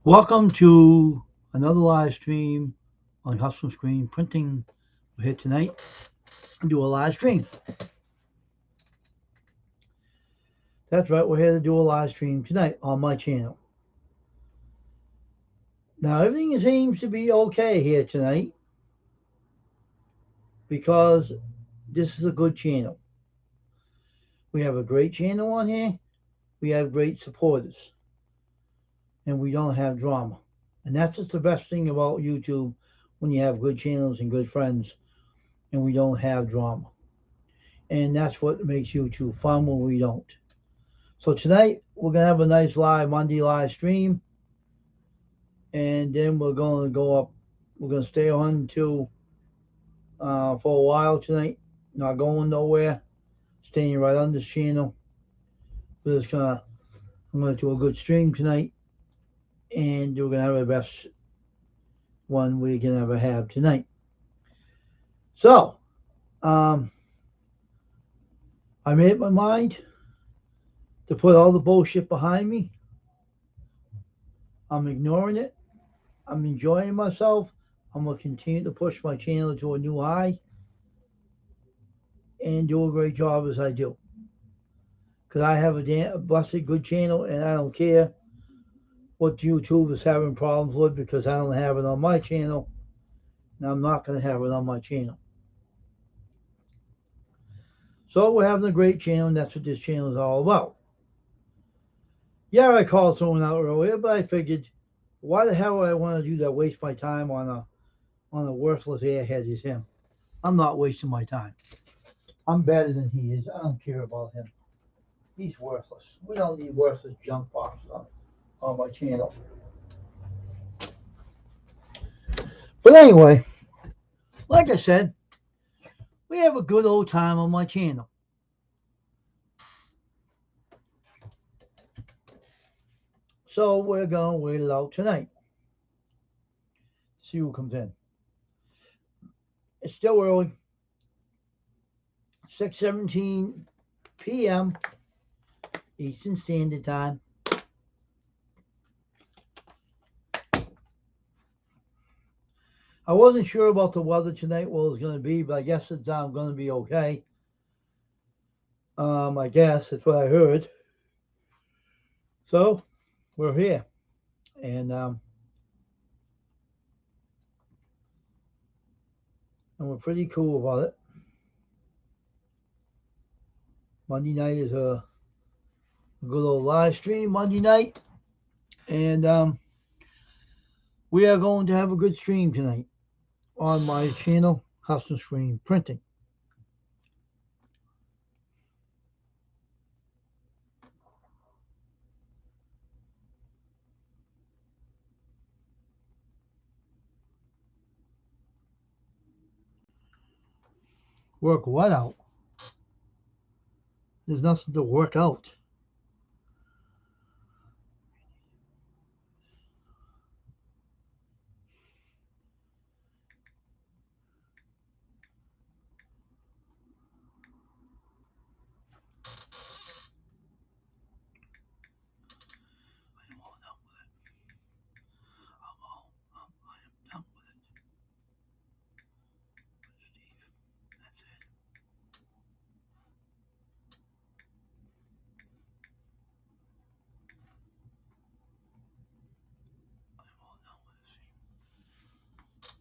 Welcome to another live stream on Custom Screen Printing. We're here tonight to do a live stream. That's right, we're here to do a live stream tonight on my channel. Now, everything seems to be okay here tonight because this is a good channel. We have a great channel on here, we have great supporters, and we don't have drama. And that's just the best thing about YouTube when you have good channels and good friends and we don't have drama. And that's what makes YouTube fun when we don't. So tonight we're gonna have a nice Monday live stream, and then we're gonna go up. We're gonna stay on until for a while tonight. Not going nowhere. Staying right on this channel. We're just gonna. I'm gonna do a good stream tonight, and we're gonna have the best one we can ever have tonight. So, um, I made up my mind to put all the bullshit behind me. I'm ignoring it. I'm enjoying myself. I'm gonna continue to push my channel to a new high and do a great job as I do. Because I have a blessed good channel and I don't care what YouTube is having problems with because I don't have it on my channel and I'm not going to have it on my channel. So we're having a great channel and that's what this channel is all about. Yeah, I called someone out earlier, but I figured, why the hell would I want to do that? Waste my time on a worthless airhead as him. I'm not wasting my time. I'm better than he is. I don't care about him. He's worthless. We don't need worthless junk boxes on my channel. But anyway, like I said, we have a good old time on my channel. So we're going to wait it out tonight. See who comes in. It's still early. 6:17 p.m. Eastern Standard Time. I wasn't sure about the weather tonight, what it was going to be, but I guess it's going to be okay. I guess that's what I heard. So we're here, and we're pretty cool about it. Monday night is a good old live stream. Monday night, and we are going to have a good stream tonight on my channel, Custom Screen Printing. Work what out? There's nothing to work out.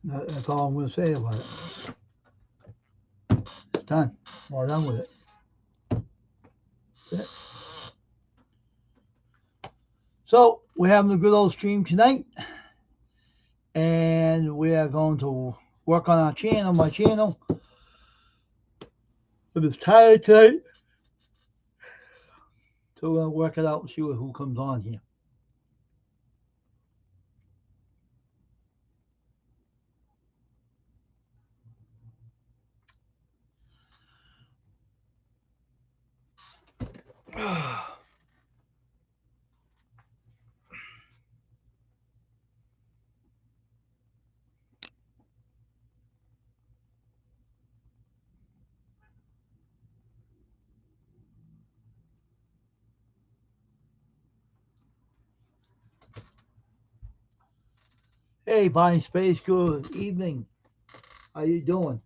That's all I'm going to say about it. It's done. We're done with it. That's it. So we're having a good old stream tonight, and we are going to work on our channel, my channel. I'm just tired tonight, so we're going to work it out and see who comes on here. Hey, Buying Space, good evening. How you doing?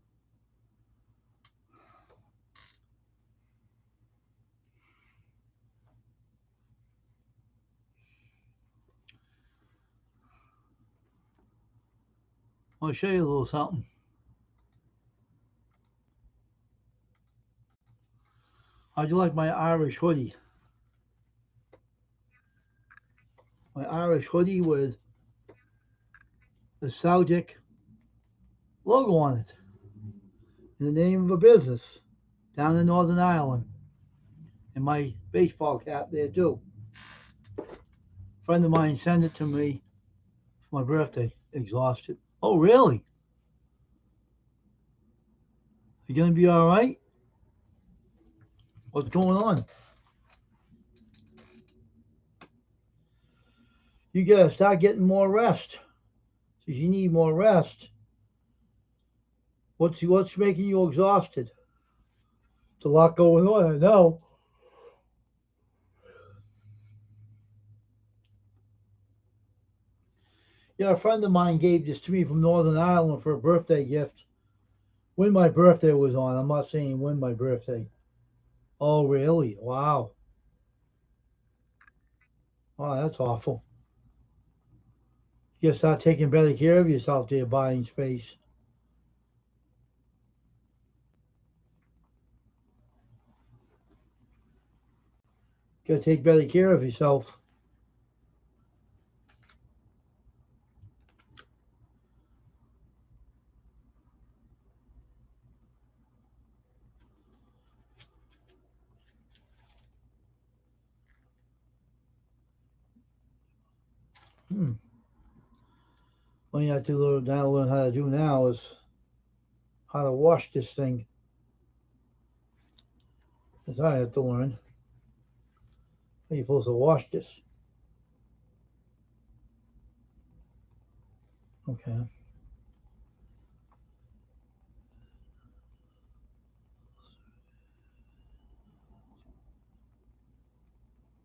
I'll show you a little something. How'd you like my Irish hoodie? My Irish hoodie with the Celtic logo on it. In the name of a business down in Northern Ireland. And my baseball cap there too. A friend of mine sent it to me for my birthday. Exhausted. Oh, really? You gonna be all right? What's going on? You gotta start getting more rest. Because you need more rest. What's making you exhausted? There's a lot going on, I know. Yeah, a friend of mine gave this to me from Northern Ireland for a birthday gift. When my birthday was on, I'm not saying when my birthday. Oh, really? Wow. Oh, that's awful. You gotta start taking better care of yourself there, Buying Space. You gotta take better care of yourself. Hmm. What you have to learn how to do now is how to wash this thing. That's what I have to learn. How you supposed to wash this? Okay.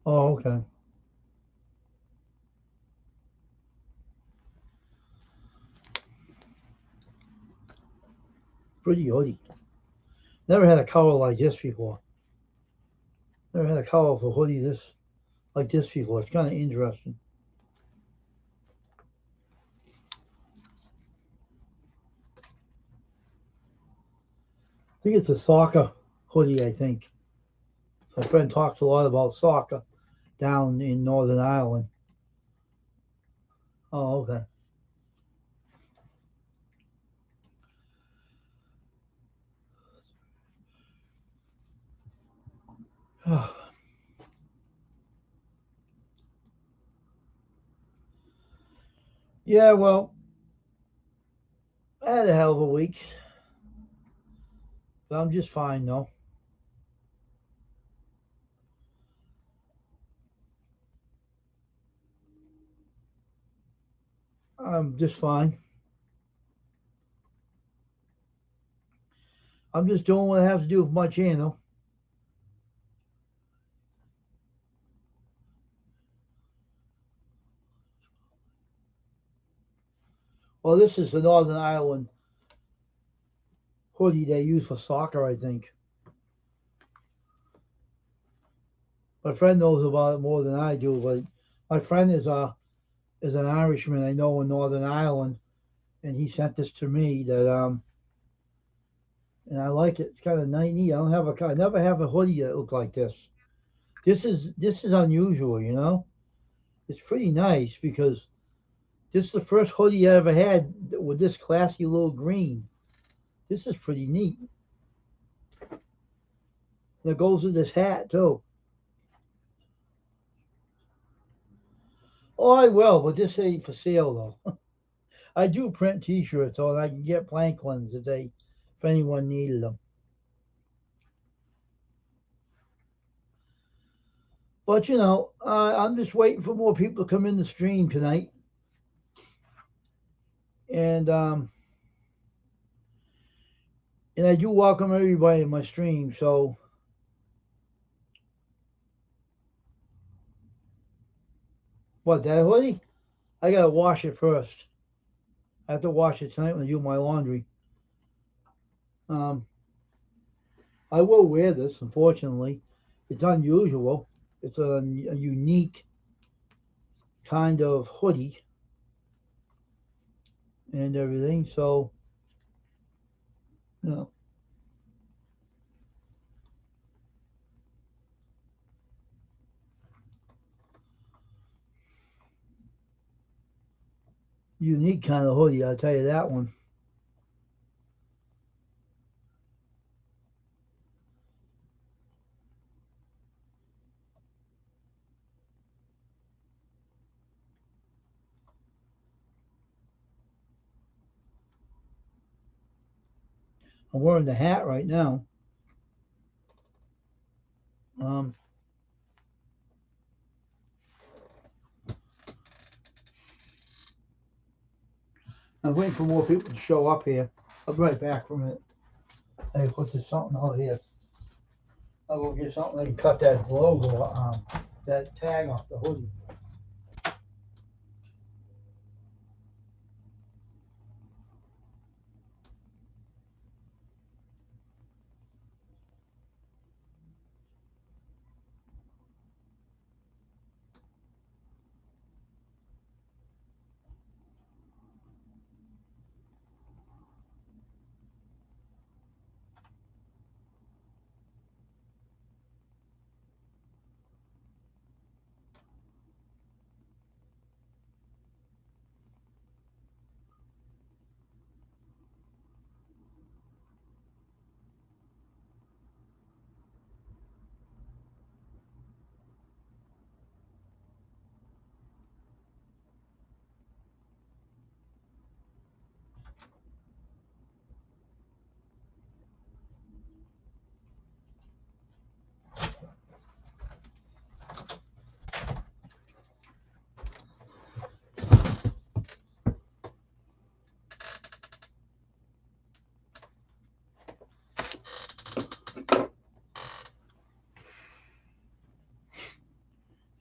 Oh, okay. Pretty hoodie. Never had a color like this before. Never had a colorful hoodie like this before. It's kind of interesting. I think it's a soccer hoodie, I think. My friend talks a lot about soccer down in Northern Ireland. Oh, okay. Yeah, well, I had a hell of a week, but I'm just fine though. I'm just fine. I'm just doing what I have to do with my channel. Well, this is the Northern Ireland hoodie they use for soccer, I think. My friend knows about it more than I do, but my friend is an Irishman I know in Northern Ireland, and he sent this to me and I like it. It's kind of neat. I never have a hoodie that look like this. This is unusual, you know. It's pretty nice because this is the first hoodie I ever had with this classy little green. This is pretty neat. And it goes with this hat too. Oh, I will, but this ain't for sale though. I do print T-shirts, so I can get blank ones if anyone needed them. But I'm just waiting for more people to come in the stream tonight, and I do welcome everybody in my stream. So what, that hoodie? I gotta wash it first. I have to wash it tonight when I do my laundry. Um, I will wear this, unfortunately. It's unusual. It's a unique kind of hoodie and everything. So, you know, unique kind of hoodie, I'll tell you that one. I'm wearing the hat right now. Um, I'm waiting for more people to show up here. I'll be right back for a minute. Hey, put this something out here. I'll go get something. I can cut that logo, that tag off the hoodie.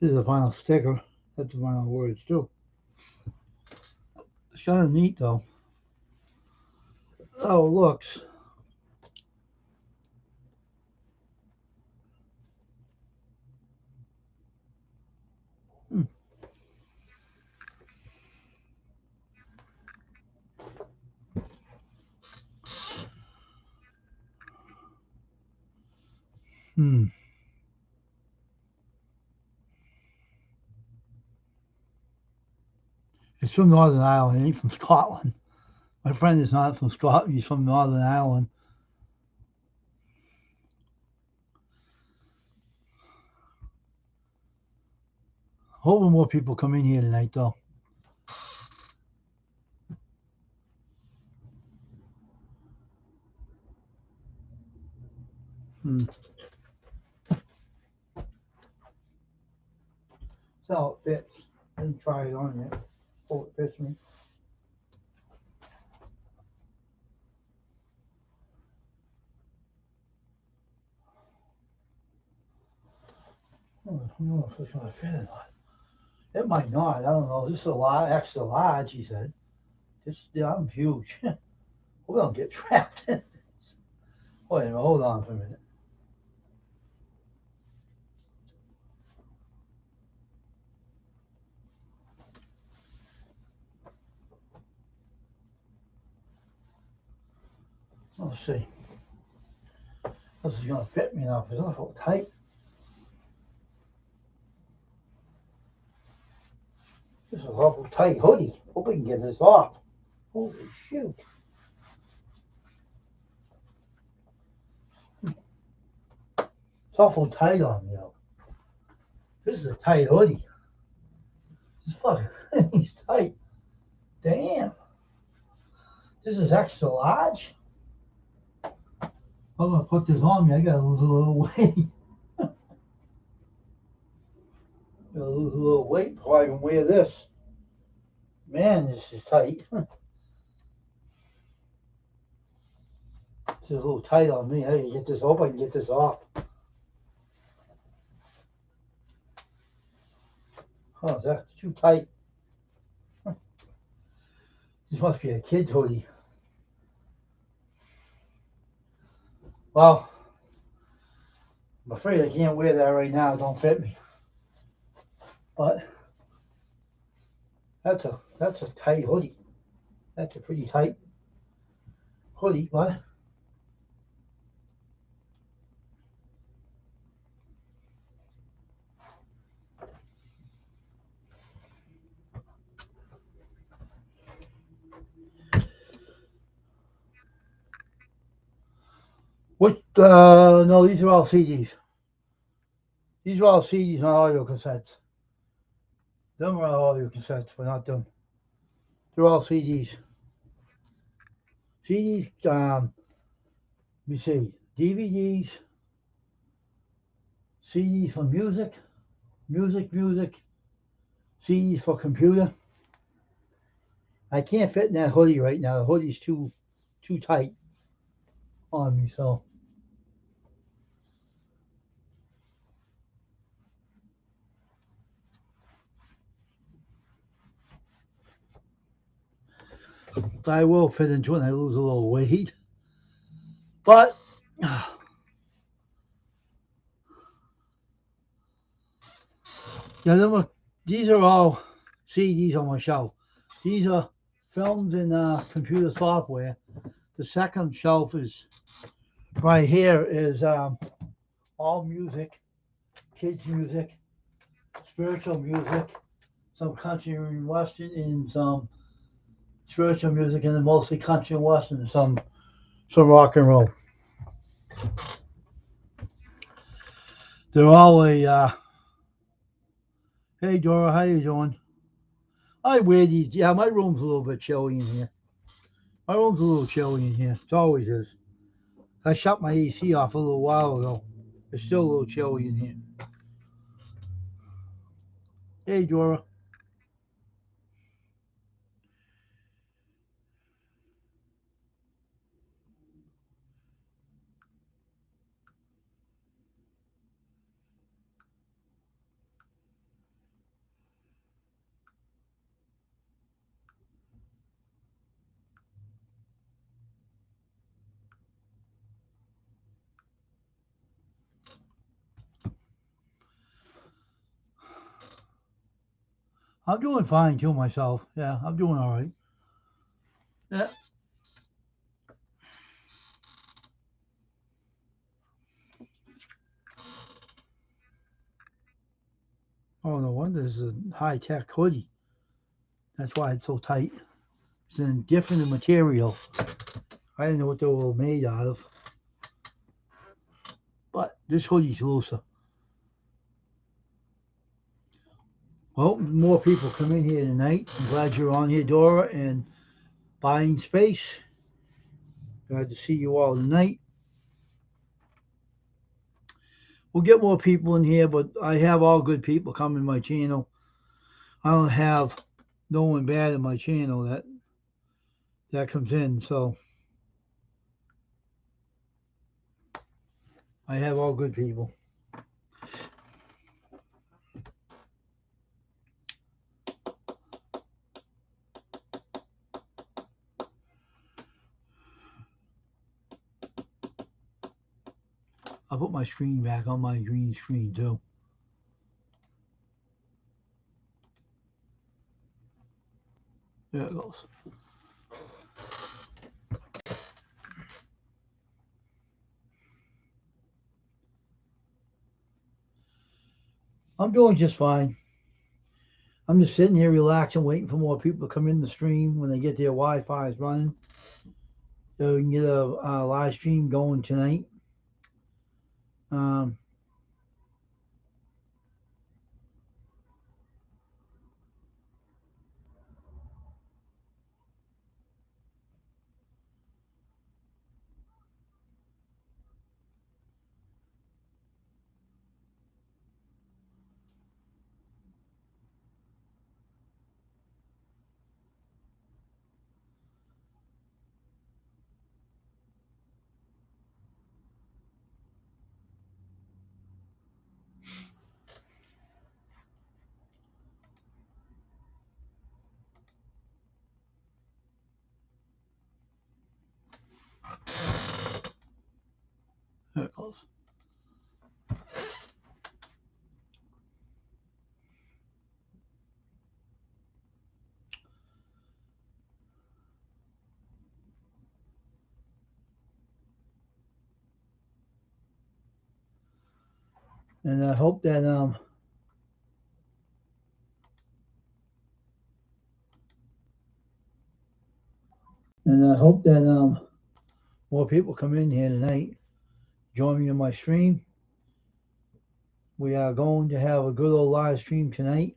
This is the final sticker. That's the final words too. It's kind of neat though. Oh, it looks. Hmm. Hmm. It's from Northern Ireland. It ain't from Scotland. My friend is not from Scotland. He's from Northern Ireland. Hoping more people come in here tonight though. Hmm. So it fits. I didn't try it on yet. Oh, it fits me. Oh, I don't know if it's gonna fit or not. It might not. I don't know. This is a lot extra large. He said. This, yeah, I'm huge. We're gonna get trapped in this. Wait a minute. Hold on for a minute. Let's see. This is gonna fit me now. It's a little tight. This is a awful tight hoodie. Hope we can get this off. Holy shoot. It's awful tight on me though. This is a tight hoodie. This fucking thing's tight. Damn. This is extra large. I'm gonna put this on me. I gotta lose a little weight. Gotta lose a little weight before I can wear this. Man, this is tight. This is a little tight on me. I can get this. Hope I can get this off. Oh, that's too tight. This must be a kid's hoodie. Well, I'm afraid I can't wear that right now. It don't fit me. But that's a tight hoodie. That's a pretty tight hoodie. What? What? No, these are all CDs. These are all CDs, not audio cassettes. Them are all audio cassettes, but not them. They're all CDs. CDs. Let me see. DVDs. CDs for music. Music. CDs for computer. I can't fit in that hoodie right now. The hoodie's too tight on me, so I will fit into it and I lose a little weight. But yeah, these are all CDs on my shelf. These are films and computer software. The second shelf is right here is all music, kids music, spiritual music, some country and western, and some spiritual music, and then mostly country and western, some rock and roll. They're all a hey Dora, how you doing? I wear these. Yeah, my room's a little bit chilly in here. My room's a little chilly in here. It always is. I shut my AC off a little while ago. It's still a little chilly in here. Hey Dora. I'm doing fine too myself. Yeah, I'm doing all right. Yeah. Oh, no wonder this is a high tech hoodie. That's why it's so tight. It's in different material. I didn't know what they were made out of, but this hoodie's looser. Well, more people come in here tonight. I'm glad you're on here, Dora, and buying space. Glad to see you all tonight. We'll get more people in here, but I have all good people coming to my channel. I don't have no one bad in my channel that comes in, so I have all good people. I'll put my screen back on my green screen too. There it goes. I'm doing just fine. I'm just sitting here relaxing, waiting for more people to come in the stream when they get their Wi-Fi's running, so we can get a live stream going tonight. Um, $5. And I hope that more people come in here tonight. Join me on my stream. We are going to have a good old live stream tonight,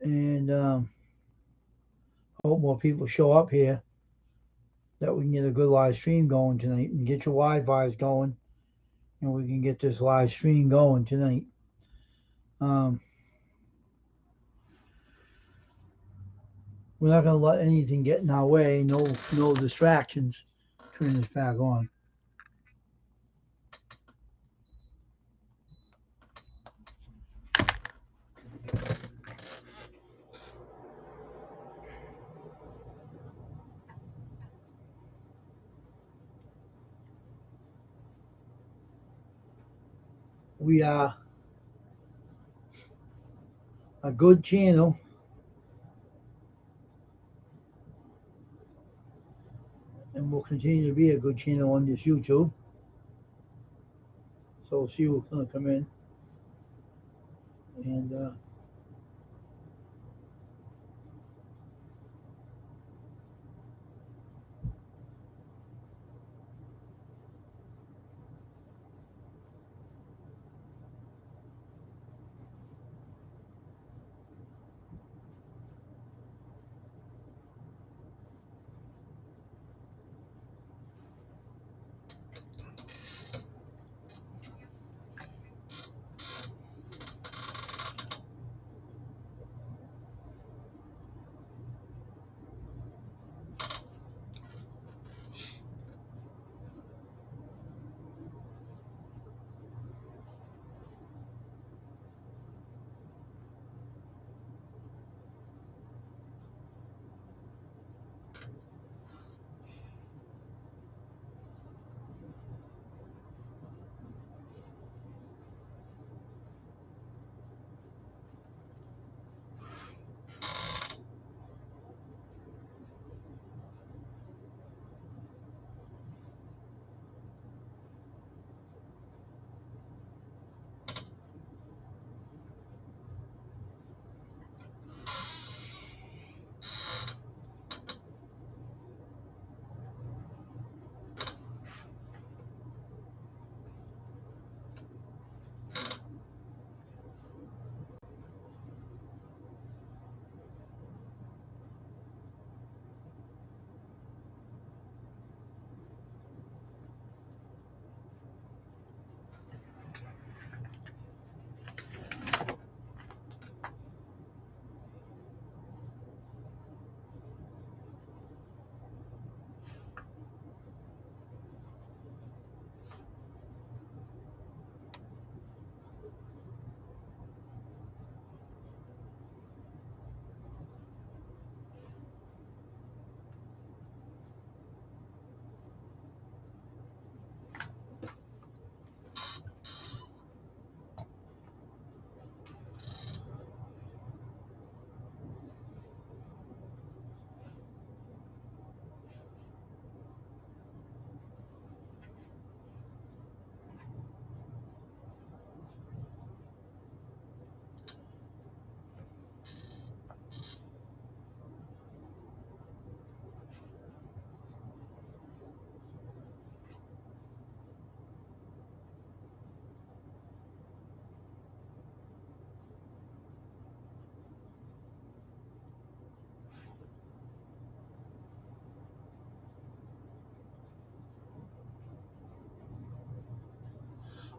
and hope more people show up here that we can get a good live stream going tonight and get your Wi-Fi's going, and we can get this live stream going tonight. We're not going to let anything get in our way. No distractions. Turn this back on. We are a good channel, and we'll continue to be a good channel on this YouTube. So we'll see who's going to come in. And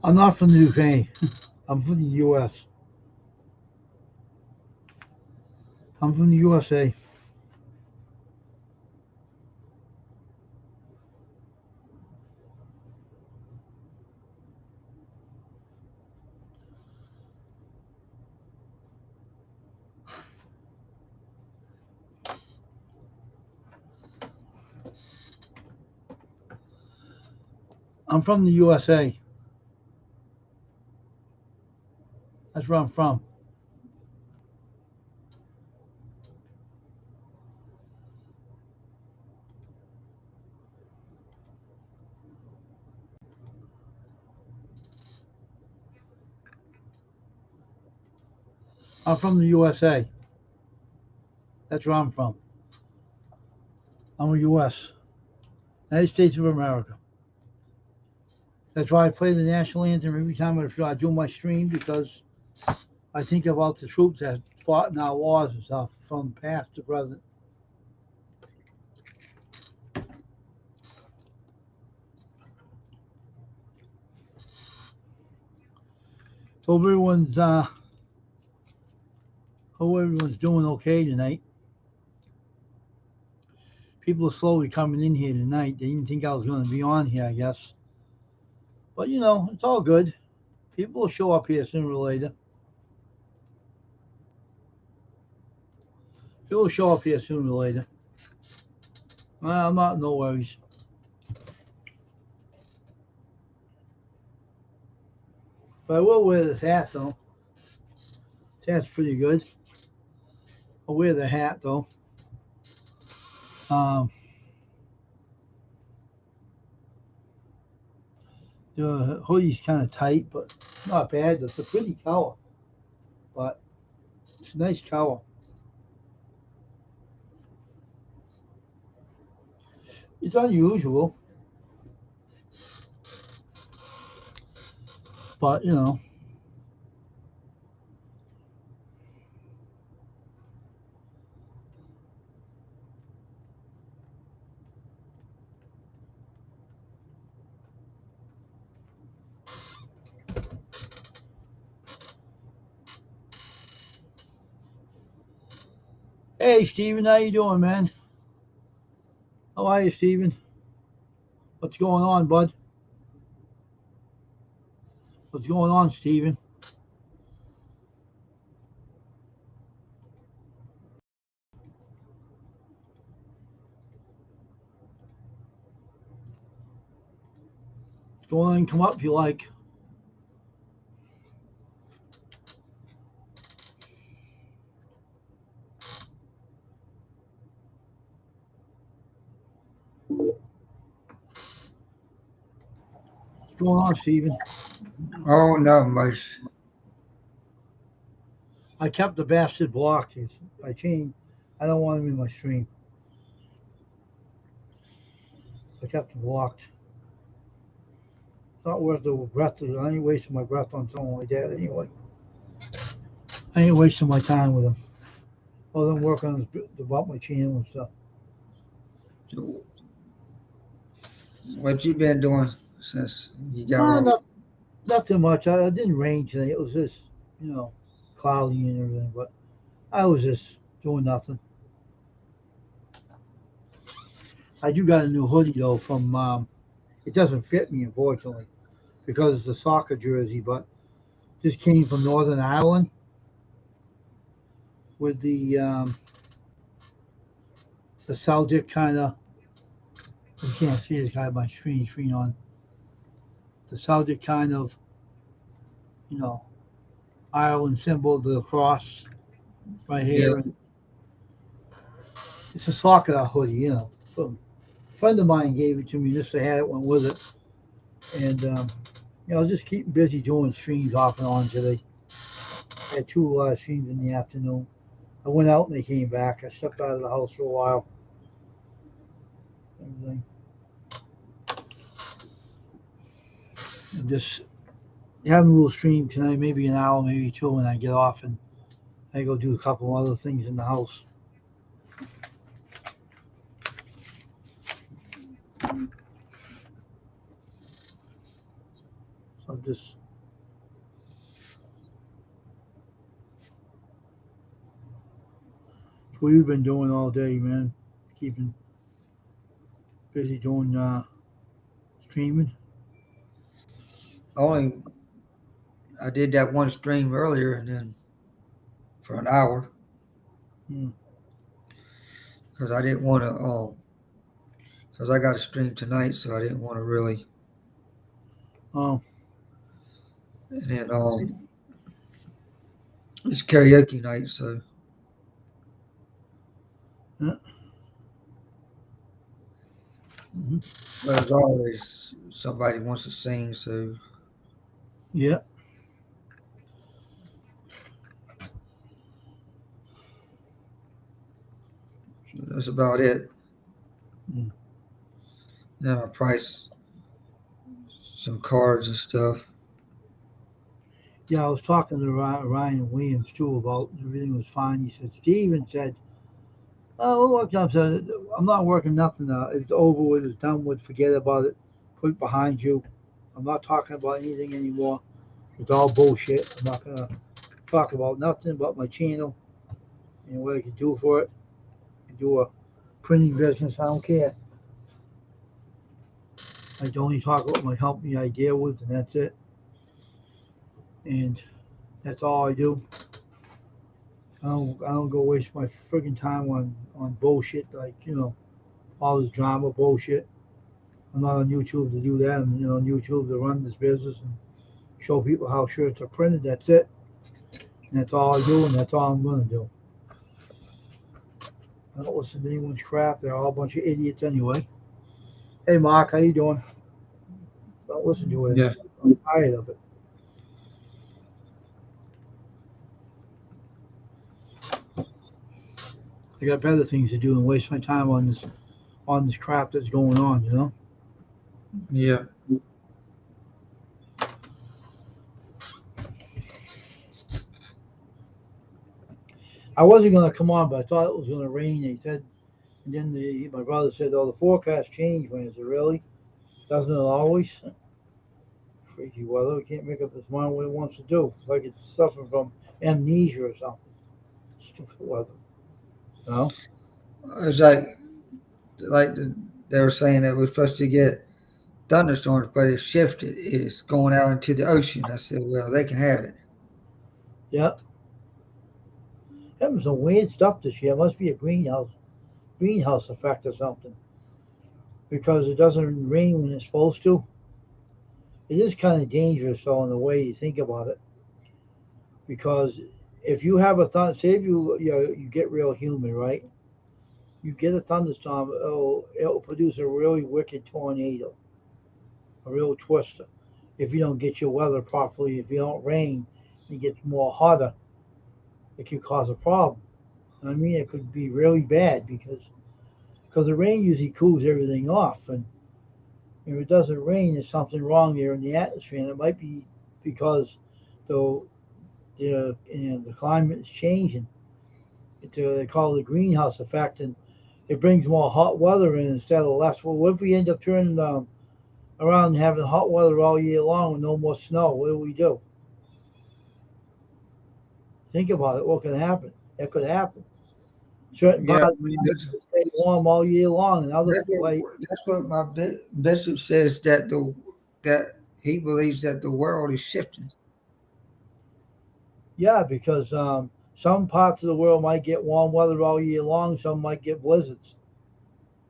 I'm not from the Ukraine. I'm from the U.S. I'm from the USA. I'm from the USA. That's where I'm from. I'm from the USA. That's where I'm from. I'm a US. United States of America. That's why I play the national anthem every time I do my stream because I think about the troops that fought in our wars and stuff from past to present. Hope everyone's uh, hope everyone's doing okay tonight. People are slowly coming in here tonight. They didn't think I was going to be on here, I guess. But it's all good. People will show up here sooner or later. People will show up here sooner or later. I'm not no worries. But I will wear this hat though. This hat's pretty good. I'll wear the hat though. Um, the hoodie's kind of tight, but not bad. It's a pretty color, but it's a nice color. It's unusual, but Hey, Steven, how you doing, man? How are you, Steven? What's going on, bud? What's going on, Steven? Go on and come up if you like. What's going on, Steven? Oh, not much. I kept the bastard blocked. I changed. I don't want him in my stream. I kept him blocked. It's not worth the breath. I ain't wasting my breath on someone like that anyway. I ain't wasting my time with him. Other than working on about my channel and stuff. So, what you been doing since you got No, off? not too much. I didn't rain today. It was just, cloudy and everything. But I was just doing nothing. I do got a new hoodie though from. It doesn't fit me unfortunately because it's a soccer jersey, but this came from Northern Ireland with the Celtic kind of. You can't see this guy my screen on the Celtic kind of, you know, Ireland symbol, the cross right Yeah. here, and it's a soccer hoodie. So a friend of mine gave it to me just to have it went with it, and I was just keeping busy doing streams off and on today. I had two streams in the afternoon. I went out and they came back. I stepped out of the house for a while. Everything. I'm just having a little stream tonight, maybe an hour, maybe two, and I get off and I go do a couple other things in the house. So I'm just what you've been doing all day, man. Keeping busy doing streaming. Only I did that one stream earlier, and then for an hour Hmm. because I didn't want to. Because I got a stream tonight, so I didn't want to really. Oh, and then it's karaoke night. So, yeah. Hmm. but as always, somebody wants to sing. So Yeah. that's about it. Mm. And then I price some cards and stuff. Yeah, I was talking to Ryan Williams too about everything was fine. He said Steven said, "Oh, what I said, I'm not working nothing. It's over with. It's done with. Forget about it. Put it behind you. I'm not talking about anything anymore. It's all bullshit. I'm not gonna talk about nothing but my channel and what I can do for it. I do a printing business. I don't care. I can only talk about my company I deal with, and that's it. And that's all I do. I don't go waste my friggin' time on bullshit like all this drama bullshit. I'm not on YouTube to do that. I'm on YouTube to run this business and show people how shirts are printed. That's it. And that's all I do, and that's all I'm gonna do. I don't listen to anyone's crap. They're all a bunch of idiots anyway. Hey, Mark, how you doing? Don't listen to it Yeah, anymore. I'm tired of it. I got better things to do than waste my time on this crap that's going on. yeah, I wasn't gonna come on, but I thought it was gonna rain. They said, and then my brother said, "Oh, the forecast changed." When is it really? Doesn't it always? Freaky weather. We can't make up its mind what it wants to do. It's like it's suffering from amnesia or something. Stupid weather. You know? it's like they were saying that we're supposed to get thunderstorms, but it's shifted. It's going out into the ocean. I said, well, they can have it. Yeah. Having some weird stuff this year. It must be a greenhouse effect or something. Because it doesn't rain when it's supposed to. It is kind of dangerous though in the way you think about it. Because if you have a say if you get real humid, right? You get a thunderstorm, it'll produce a really wicked tornado, a real twister. If you don't get your weather properly, if you don't rain, it gets more hotter. It could cause a problem. I mean, it could be really bad because the rain usually cools everything off, and if it doesn't rain, there's something wrong there in the atmosphere, and it might be because the the climate is changing. They call it the greenhouse effect, and it brings more hot weather in instead of less. Well, what if we end up turning around and having hot weather all year long with no more snow? What do we do? Think about it. What could happen? That could happen. Certain Yeah, I parts mean stay warm all year long, and other like that's what my bishop says that that he believes that the world is shifting. yeah, because some parts of the world might get warm weather all year long. Some might get blizzards.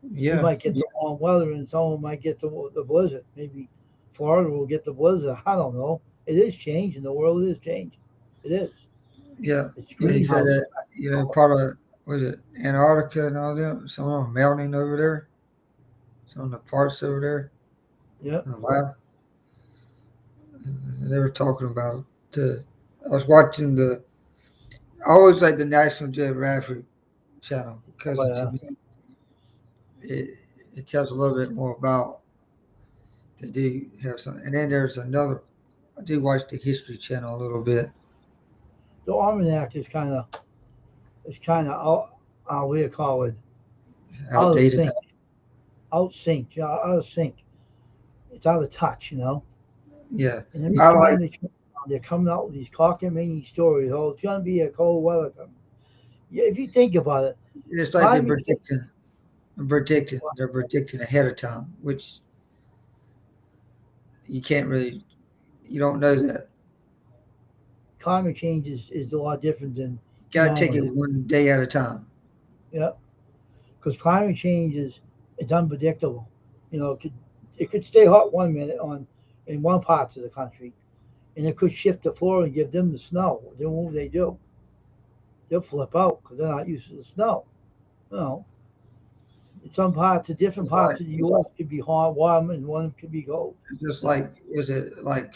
We Yeah, might get the warm weather, and some might get the blizzard. Maybe Florida will get the blizzard. I don't know. It is changing. The world is changing. It is. yeah. It's And he said greenhouse that effect. part of was it Antarctica and all that. Some of them melting over there. Some of the parts over there. Yep. Wow, they were talking about the. I was watching I always like the National Geographic channel because But to me it it tells a little bit more about. They do have some, and then there's another. I do watch the History Channel a little bit. the almanac is kind of out. What do you call it? Out of Outdated. sync. Out sync. Yeah, out of sync. It's out of touch. Yeah, And every I like. time they're coming out with these cockamamie stories. Oh, it's gonna be a cold weather coming. Yeah, if you think about it, It's like climate change, they're predicting ahead of time, which you can't really. You don't know that. climate change is a lot different than You got to take normal. it one day at a time. Yeah, because climate change is it's unpredictable. It could stay hot one minute on in one part of the country, and it could shift to Florida and give them the snow. Then what would they do? They'll flip out because they're not used to the snow. You know, in some parts, of different It's like parts of the U.S. could be hot, warm, and one could be cold. just You know, like is it like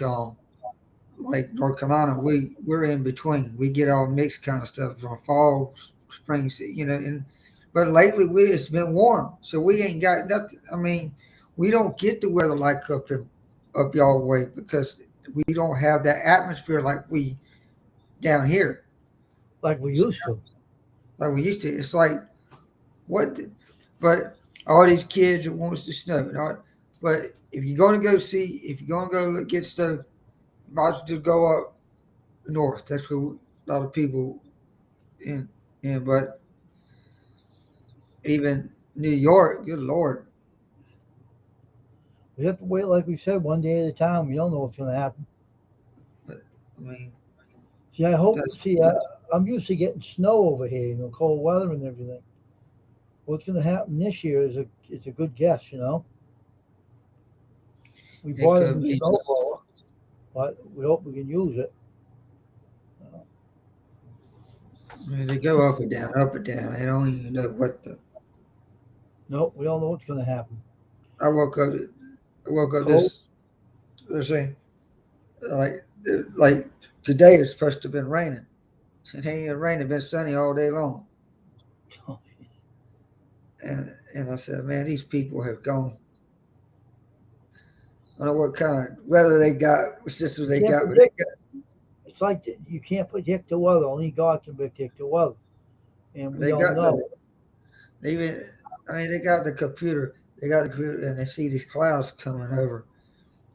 North Carolina, we're in between. We get all mixed kind of stuff from fall, spring, and but lately it's been warm, so we ain't got nothing. I mean, we don't get the weather like up y'all way because we don't have that atmosphere like we down here, like we used to. like we used to. It's like what, but all these kids that wants to snow, but if you're gonna go get snow, you might as well just go up north. That's where a lot of people in, but even New York, good lord, We have to wait, like we said, one day at a time. We don't know what's going to happen. but I mean See, I hope. that's See, I'm used to getting snow over here, cold weather and everything. What's going to happen this year is a good guess. We it bought a could new be. snow blower, but we hope we can use it. Uh, I mean, they go up and down, up and down. They don't even know what the. no, we don't know what's going to happen. I woke up. I woke up Cold. this. They're saying like like today it's supposed to have been raining. It ain't even raining. It's been sunny all day long. And I said, man, these people have gone. I don't know what kind of weather they got, what system You they can't got, but predict. It's like you can't predict the weather. Only God can predict the weather, and we they don't got the know. they even. I mean, they got the computer. They got the computer, and they see these clouds coming over.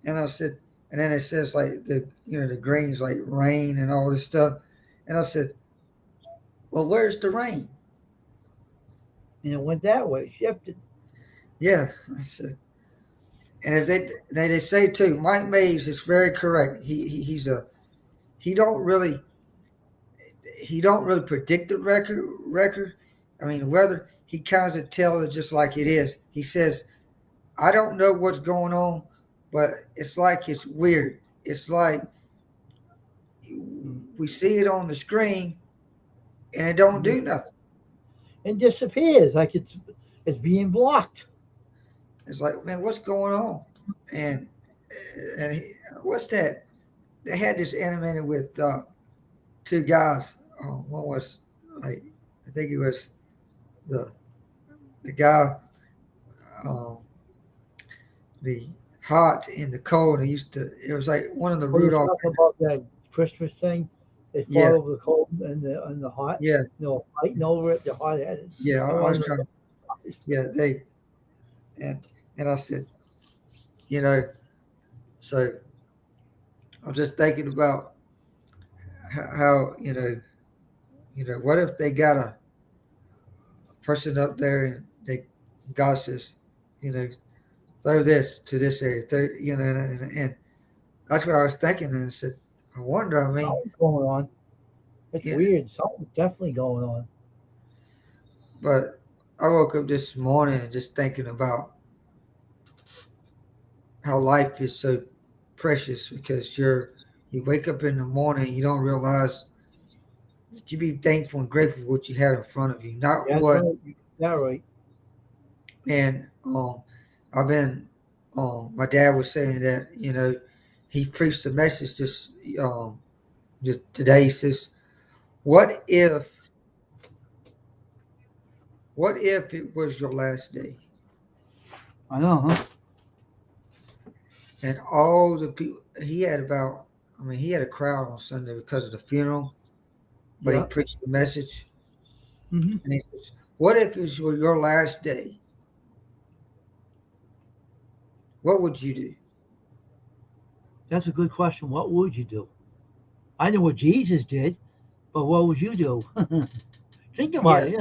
And I said, and then it says like the greens like rain and all this stuff. And I said, well, where's the rain? And it went that way, shifted. Yeah, I said, and if they say too, Mike Mays is very correct. He's a he don't really he don't really predict the record. I mean, weather he kind of tells it just like it is. He says, I don't know what's going on, but it's like it's weird. It's like we see it on the screen and it don't Mhm. do nothing. And disappears like it's being blocked. It's like, man, what's going on? And and what's that? They had this animated with two guys. One was like, I think it was the the guy, um, the hot and the cold. He used to. It was like one of the Oh, you're Rudolph. talking about that Christmas thing? They fought Yeah, over the cold and the hot. yeah, Fighting over it. The hot headed. yeah. I I was remember. trying to. Yeah, they and and I said, you know, so I'm just thinking about how what if they got a person up there and God says, you know, throw this to this area, and that's what I was thinking. And I said, I wonder. I mean, Something's going on. It's yeah, weird. Something's definitely going on. but I woke up this morning and just thinking about how life is so precious because you wake up in the morning and you don't realize that you be thankful and grateful for what you have in front of you, not That's what. right. You got that right. And I've been my dad was saying that he preached a message um just today. He says, what if it was your last day I know, huh? and all the people he had about, I mean, he had a crowd on Sunday because of the funeral, but he Yeah. preached the message. Hmm. And he says, what if it was your last day? What would you do? That's a good question. What would you do? I know what Jesus did, but what would you do? Think about Yeah, it.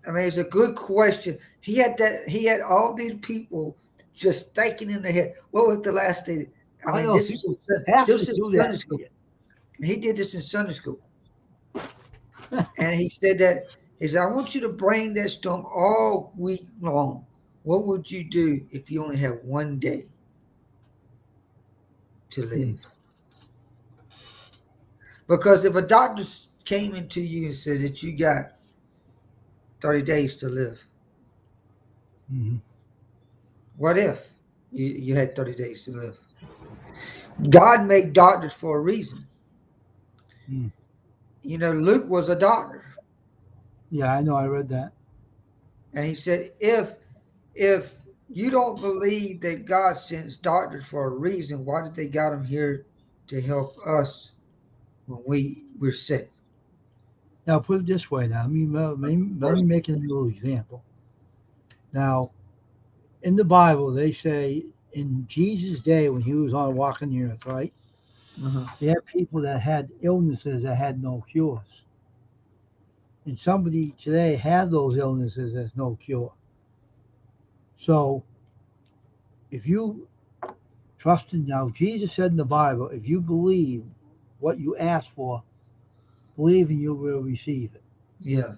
I mean, it's a good question. He had all these people just thinking in their head, what was the last day? I I mean, know this is people have to this is do that. Sunday school. He did this in Sunday school. And he said that he said, I want you to bring this to him all week long. What would you do if you only had one day? to Mm. live. Because if a doctor came into you and said that you got 30 days to live, Mm-hmm. what if you had 30 days to live? God made doctors for a reason. Mm. Luke was a doctor, Yeah, I know. I read that. and he said, if you don't believe that God sends doctors for a reason, why did they got them here to help us when we're sick? Now, put it this way. Now, let me make a little example. Now, in the Bible, they say in Jesus' day when he was on walking the earth, right? Uh-huh. They had people that had illnesses that had no cures. And somebody today have those illnesses that's no cure. So if you trust in now, Jesus said in the Bible, if you believe what you ask for, believe and you will receive it. Yeah,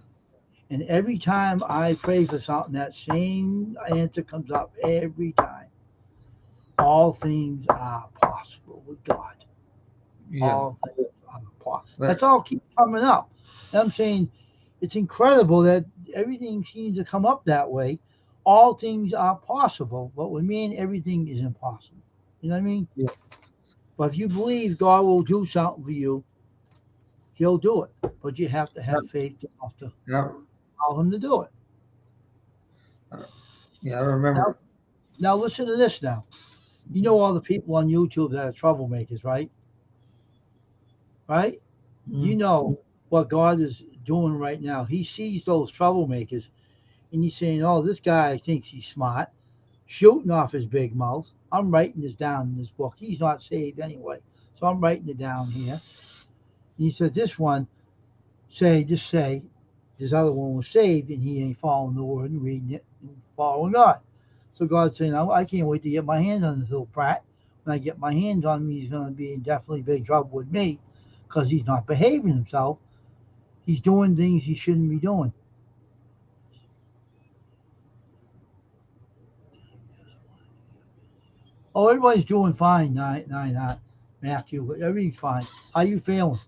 And every time I pray for something, that same answer comes up every time. All things are possible with God. yeah. All things are possible. That's But all keeps coming up. And I'm saying it's incredible that everything seems to come up that way. All things are possible, but with me, everything is impossible. You know what I mean? yeah, But if you believe God will do something for you, He'll do it. But you have to I, have faith enough to I, allow Him to do it. I, yeah, I Now, remember. now listen to this. Now, you know all the people on YouTube that are troublemakers, right? Right? You Mm, know what God is doing right now. He sees those troublemakers, and He's saying, "Oh, this guy thinks he's smart, shooting off his big mouth. I'm writing this down in this book. He's not saved anyway, so I'm writing it down here." And He said, "This one just say, this other one was saved, and he ain't following the word and reading it and following God." So God's saying, I can't wait to get my hands on this little brat. When I get my hands on him, he's going to be in definitely big trouble with me because he's not behaving himself. He's doing things he shouldn't be doing. Oh, everybody's doing fine, Matthew. Everything's fine. How you feeling?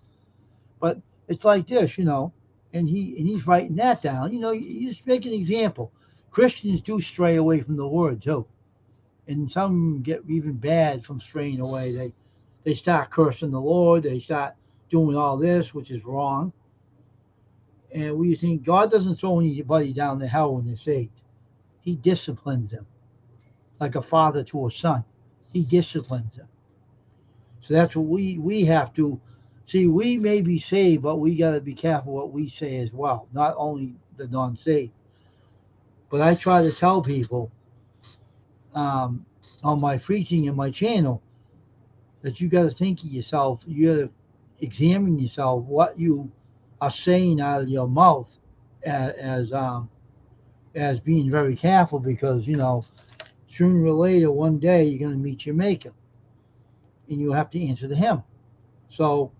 But it's like this, and he's writing that down. You just make an example. Christians do stray away from the word too, and some get even bad from straying away. They start cursing the Lord. They start doing all this, which is wrong. And we think God doesn't throw anybody down to hell when they're saved. He disciplines them like a father to a son. He disciplines them. So that's what we have to see. We may be saved, but we got to be careful what we say as well. Not only the non-saved, but I try to tell people um, on my preaching and my channel that you got to think of yourself. You got to examine yourself what you are saying out of your mouth as being very careful because sooner or later one day you're going to meet your maker and you have to answer to him. So,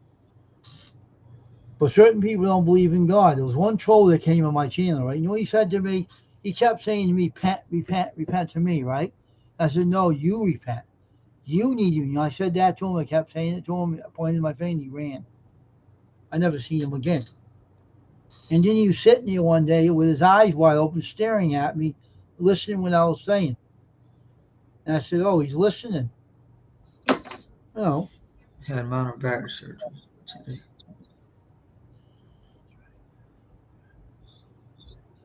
but certain people don't believe in God. There was one troll that came on my channel, right? You know what he said to me? He kept saying to me, repent, repent, repent to me, right? I said, no, you repent. You need you. I said that to him. I kept saying it to him. I pointed my finger. He ran. I never seen him again. And then he was sitting there one day with his eyes wide open, staring at me, listening what I was saying. And I said, "Oh, he's listening." You know. had minor back surgery today.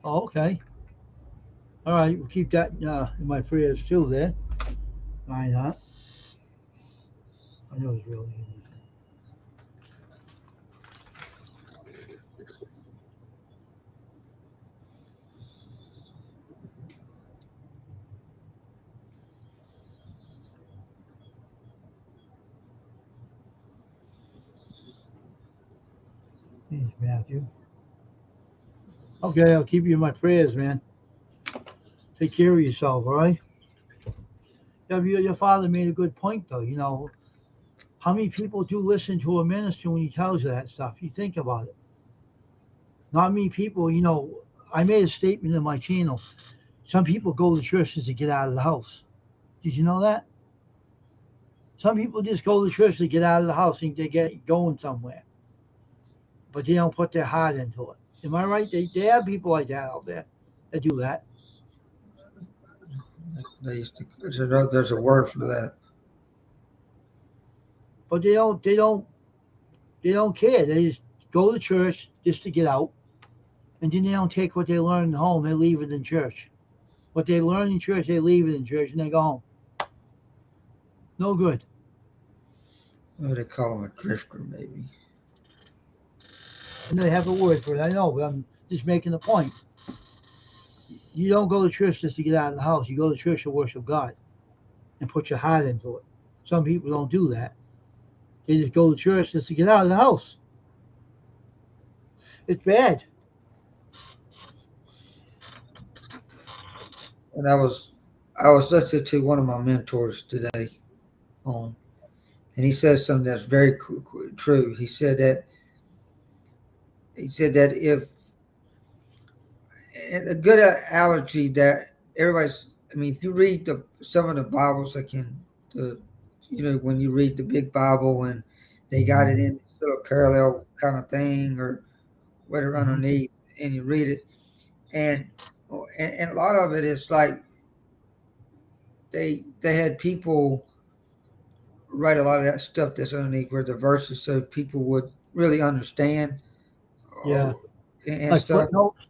Oh, okay. All right. We'll keep that in my prayers too. There. Why not? I know it's really easy. Thanks, Matthew. Okay, I'll keep you in my prayers, man. Take care of yourself. All right. Yeah, your father made a good point, though. How many people do listen to a minister when he tells you that stuff? You think about it. Not many people. I made a statement in my channel. Some people go to churches to get out of the house. Did you know that? Some people just go to church to get out of the house and they get going somewhere, but they don't put their heart into it. Am I right? They have people like that out there that do that, They used to, there's a word for that. but they don't care. They just go to church just to get out, and then they don't take what they learn at home. They leave it in church. What they learn in church, they leave it in church, and they go home. No good. What do they call them? A drifter, maybe. And they have a word for it. I know, but I'm just making a point. You don't go to church just to get out of the house. You go to church to worship God and put your heart into it. Some people don't do that. They just go to church just to get out of the house. It's bad. And I was listening to one of my mentors today, um, and he says something that's very true. He said that if and a good allergy that everybody's. I mean, if you read some of the Bibles, like in the, when you read the big Bible and they got it in sort of parallel kind of thing or whatever Mm-hmm. underneath, and you read it, and and a lot of it is like they had people write a lot of that stuff that's underneath where the verses so people would really understand Yeah. or and Like stuff. footnotes.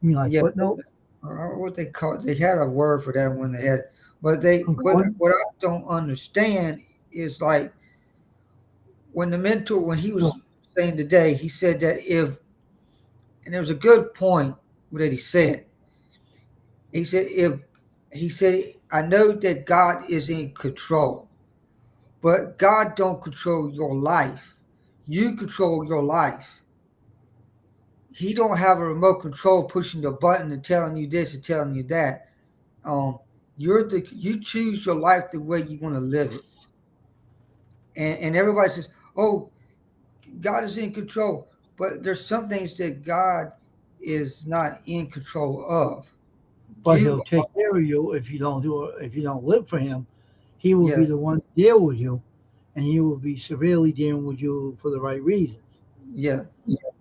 You mean like Yeah, footnote? or what they call it. They had a word for that when they had, but they Concordance? what I don't understand is like when he No. was saying today, he said that if and there was a good point that he said. He said if he said I know that God is in control, but God don't control your life. You control your life. He don't have a remote control pushing the button and telling you this and telling you that. Um, you choose your life the way you want to live it. And everybody says, "Oh, God is in control," but there's some things that God is not in control of. But he'll You, take care of you if you don't do it. If you don't live for him, he will be yeah, the one to deal with you, and he will be severely dealing with you for the right reasons. yeah,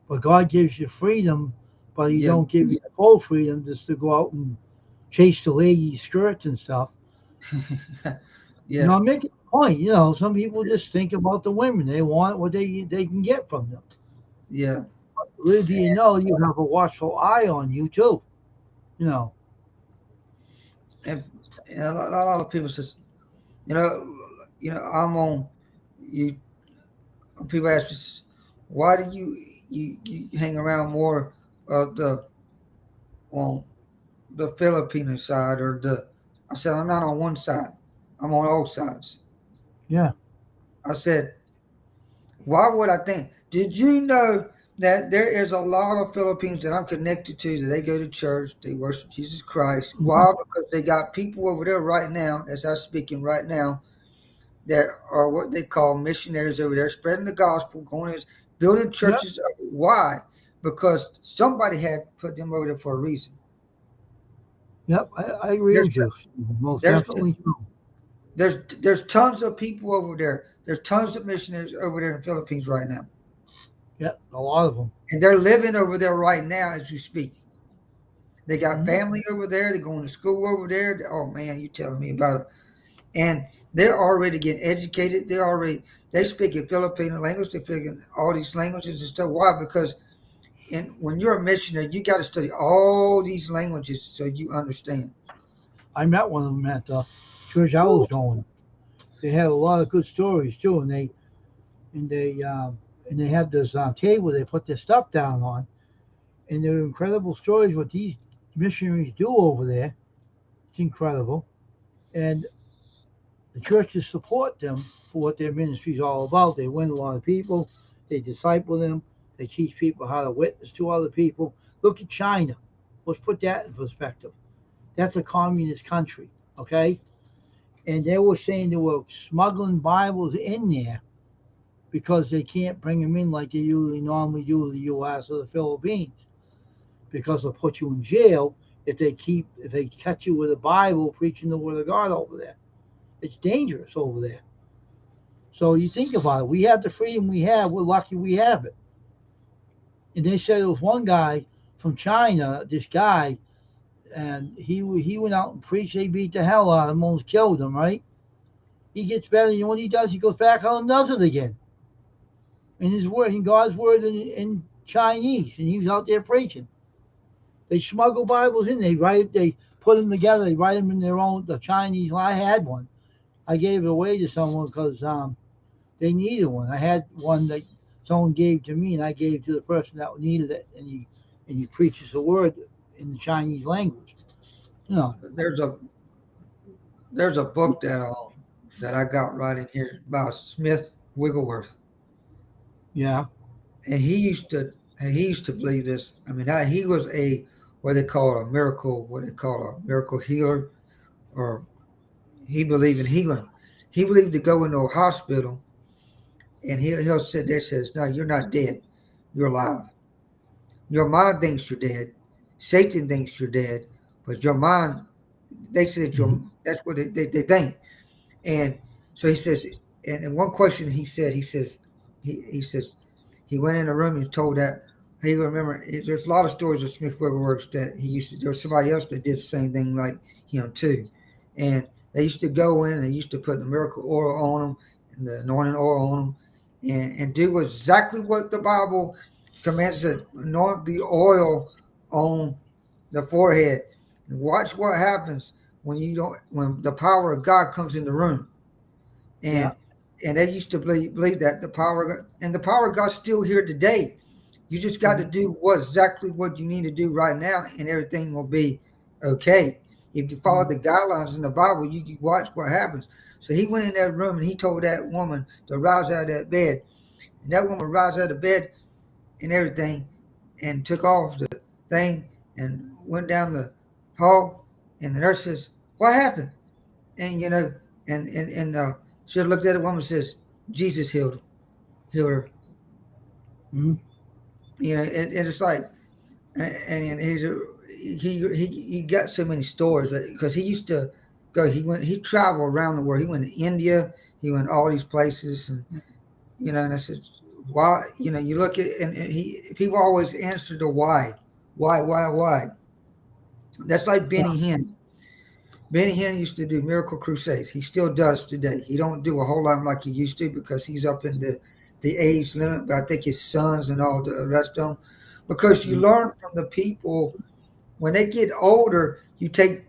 But God gives you freedom, but He yeah, don't give you full freedom just to go out and chase the ladies' skirts and stuff. You yeah, know, I'm making a point. You know, some people just think about the women; they want what they can get from them. yeah. Little do you know, you have a watchful eye on you too. You know, And, and a lot of people says, you know, I'm on you. People ask me, why do you hang around more of on the Filipino side or the? I said I'm not on one side. I'm on all sides. yeah. I said, why would I think? Did you know that there is a lot of Filipinos that I'm connected to that they go to church, they worship Jesus Christ? Mhm. Why? Because they got people over there right now, as I'm speaking right now, that are what they call missionaries over there, spreading the gospel, going in, building Yep, churches. Why? Because somebody had put them over there for a reason. yep. I agree There's with you. Most there's definitely true. there's tons of people over there. There's tons of missionaries over there in the Philippines right now, Yep, a lot of them. and they're living over there right now as you speak. They got Hmm. family over there. They're going to school over there. Oh man, you telling me about it? And they're already getting educated. They speak in Filipino language. They speak in all these languages and stuff. Why? Because when you're a missionary, you got to study all these languages so you understand. I met one of them at the church I was Woo. going. They had a lot of good stories too, and they had this table they put their stuff down on, and there are incredible stories what these missionaries do over there. It's incredible, and the churches support them for what their ministry is all about. They win a lot of people, they disciple them, they teach people how to witness to other people. Look at China. Let's put that in perspective. That's a communist country, okay? And they were saying they were smuggling Bibles in there because they can't bring them in like they usually normally do in the U.S. or the Philippines because they'll put you in jail if they catch you with a Bible preaching the word of God over there. It's dangerous over there. So you think about it. We have the freedom we have. We're lucky we have it. And they said there was one guy from China, this guy, and he went out and preached. They beat the hell out of him, almost killed him. Right? He gets better. You know what he does? He goes back out and does it again in his word, in God's word, in Chinese, and he was out there preaching. They smuggle Bibles in. They write. They put them together. They write them in their own the Chinese. Well, I had one. I gave it away to someone because they needed one. I had one that someone gave to me, and I gave to the person that needed it. And he preaches the word in the Chinese language. You know. There's a there's a book that I got right in here about Smith Wigglesworth, Yeah. and he used to believe this. I mean, he was a what they call a miracle healer, or he believed in healing. He believed to go into a hospital, and he'll sit there and says, "No, you're not dead. You're alive. Your mind thinks you're dead. Satan thinks you're dead, but your mind, they say that Mm-hmm. that's what they think." And so he says, and one question he says, he says, he went in a room and told that he remember. There's a lot of stories of Smith Wigglesworth that he used to. There was somebody else that did the same thing like him too, and they used to go in and they used to put the miracle oil on them and the anointing oil on them, and do exactly what the Bible commands to anoint the oil on the forehead, and watch what happens when you don't when the power of God comes in the room. Yeah. And they used to believe that the power of God, and the power of God's still here today. You just got to Mm-hmm. do exactly what you need to do right now, and everything will be okay. If you follow Mm-hmm. the guidelines in the Bible, you watch what happens. So he went in that room and he told that woman to rise out of that bed, and that woman rose out of bed and everything, and took off the thing and went down the hall, and the nurse says, "What happened?" And she looked at the woman and says, "Jesus healed her." Mm-hmm. And it's like, and he got so many stories because he used to go. He traveled around the world. He went to India. He went all these places, and I said, why? You look at and he people always answer the why. That's like Yeah. Benny Hinn. Benny Hinn used to do miracle crusades. He still does today. He don't do a whole lot like he used to because he's up in the age limit. But I think his sons and all the rest of them, because you Mm-hmm. learn from the people when they get older. You take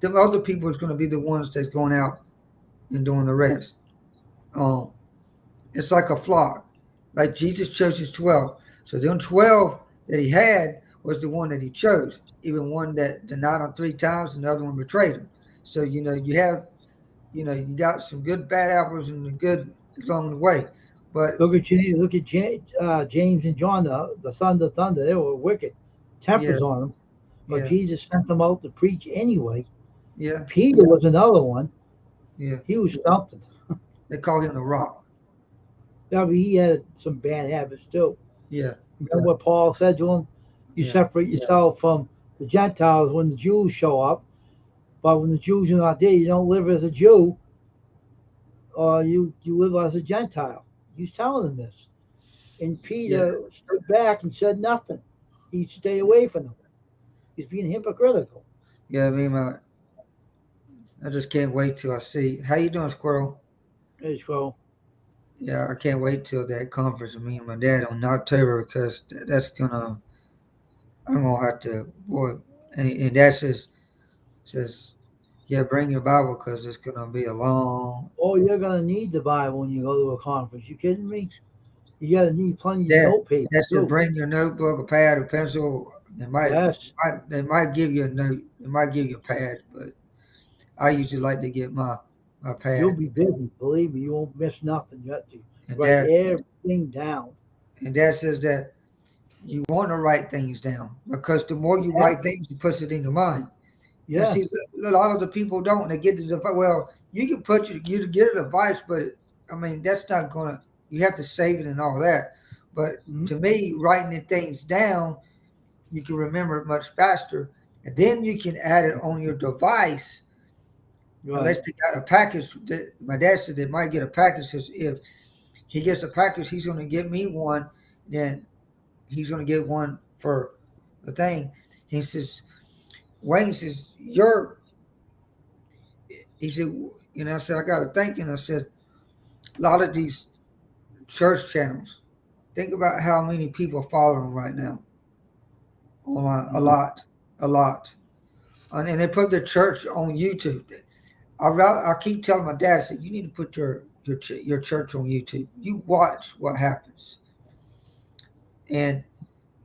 the other people is going to be the ones that's going out and doing the rest. Um, it's like a flock. Like Jesus chose his 12. So them 12 that he had was the one that he chose. Even one that denied him 3 times and the other one betrayed him. So you got some good bad apples and the good along the way. But James and John, the sons of thunder. They were wicked, yeah, tempers on them. But yeah, Jesus sent them out to preach anyway. yeah, Peter was another one. yeah. He was something. They call him the rock. Yeah, but he had some bad habits too. Yeah, Remember what Paul said to him? You yeah, separate yourself from the Gentiles when the Jews show up, but when the Jews are not there, you don't live as a Jew, or you live as a Gentile. He's telling them this. And yeah, Peter stood back and said nothing. He'd stay away from them. He's being hypocritical. yeah. I just can't wait till I see. How you doing, Squirrel? Israel. Yeah, I can't wait till that conference with me and my dad on October because that's gonna. I'm gonna have to boy, and dad says, yeah, bring your Bible because it's gonna be a long. Oh, you're gonna need the Bible when you go to a conference. You kidding me? You gotta need plenty of Dad, note paper dad said, too. bring your notebook, a pad, a pencil. Yes, They might give you a note. They might give you a pad, but I usually like to get my you'll pad. be busy. Believe me, you won't miss nothing. You have to And write dad everything down. and dad says that you want to write things down because the more you Yeah, write things, you put it in your mind. And yeah. see, a lot of the people don't. They get the device. Well, you can you get a device, but I mean that's not gonna. You have to save it and all that. But Mhm. to me, writing the things down, you can remember it much faster, and then you can add it on your device Right. unless they got a package. My dad said they might get a package. Says if he gets a package, he's going to get me one. Then he's going to get one for the thing. He says, Wayne says, he said, I said, I got to think. And I said, a lot of these church channels, think about how many people follow them right now. Online, a Mhm. lot, a lot. And they put their church on YouTube. I keep telling my dad, I said, you need to put your church on YouTube. You watch what happens. And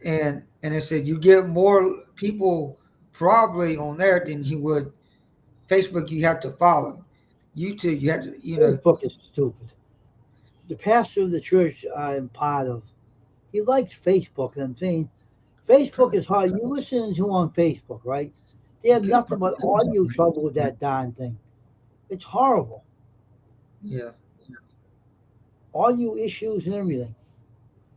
and I said you get more people probably on there than you would Facebook. You have to follow YouTube. You have to, Facebook is stupid. The pastor of the church I'm part of, he likes Facebook, and I'm saying Facebook is hard. You listening to on Facebook, right? They have nothing but audio trouble with that darn thing. It's horrible. yeah. Audio issues and everything.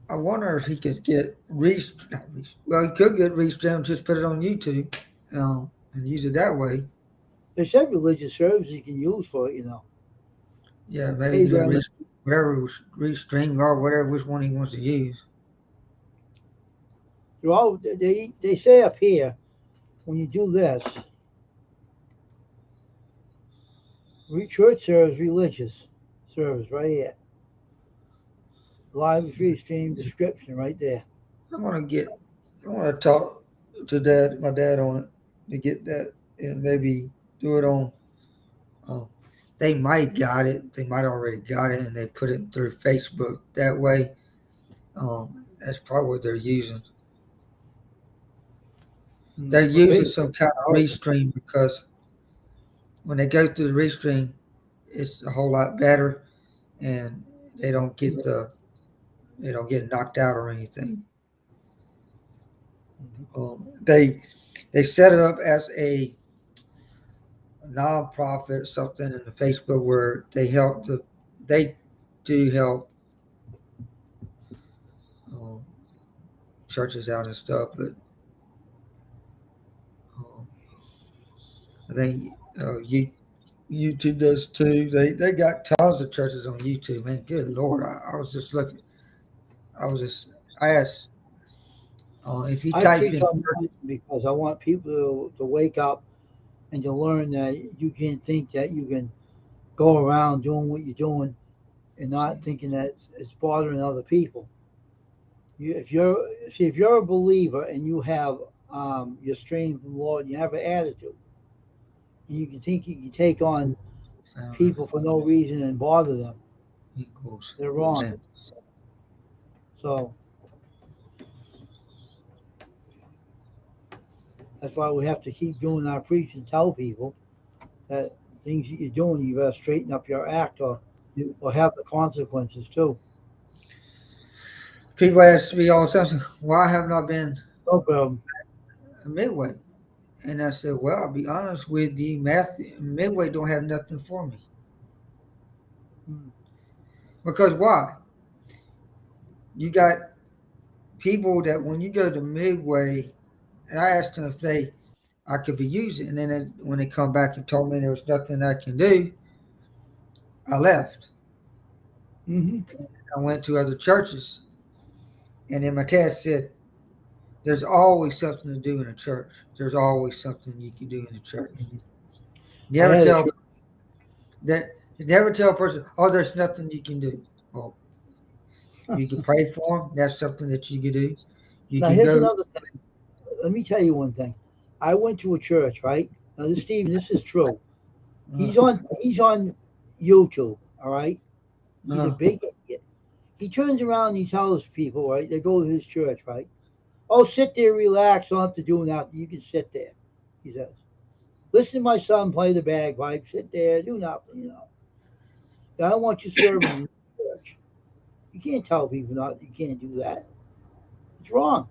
I wonder if he could get well, he could get restreamed. Just put it on YouTube, and use it that way. There's several religious services you can use for it, Yeah, maybe Hey, do a brother, whatever restream or whatever which one he wants to use. they're all, they say up here, when you do this, church service, religious service, right here. Live free stream description right there. I'm gonna get. I want to talk to my dad on it to get that and maybe do it on. Um, they might got it. They might already got it, and they put it through Facebook that way. That's probably what they're using. They're But using Facebook some is kind of horrible. restream because when they go through the restream, it's a whole lot better, and they don't get they don't get knocked out or anything. Mhm. They set it up as a nonprofit something in the Facebook where they do help um, churches out and stuff, but um, I think YouTube does too. They got tons of churches on YouTube. Man, good lord! I was just looking. I was just I asked if you I type preach in on mine because I want people to wake up and to learn that you can't think that you can go around doing what you're doing and not thinking that it's bothering other people. If you're a believer and you have you're straying from the Lord, and you have an attitude, and you can think you can take on founder people for no reason and bother them, equals they're wrong. family. So that's why we have to keep doing our preach and tell people that things that you're doing, you better straighten up your act or have the consequences too. People ask me all the time, why haven't I been No problem. midway? And I said, well, I'll be honest with you, midway don't have nothing for me. Mm. Because why? You got people that when you go to midway, and I asked them if I could be using, and then when they come back and told me there was nothing I can do, I left. Hmm. I went to other churches, and then my test said, "There's always something to do in a church. There's always something you can do in the church. I Never had a tell church. that. Never tell a person, oh, there's nothing you can do. Oh, you can pray for them. That's something that you can do. You Now can here's go. another thing. Let me tell you one thing. I went to a church, right? Now this Stephen, this is true. Uh, He's on YouTube, all right? He's a uh, big idiot. He turns around and he tells people, right? They go to his church, right? Oh, sit there, relax, don't have to do nothing. You can sit there, he says. Listen to my son play the bagpipe, sit there, do nothing. I don't want you serving in the church. You can't tell people not you can't do that. It's wrong.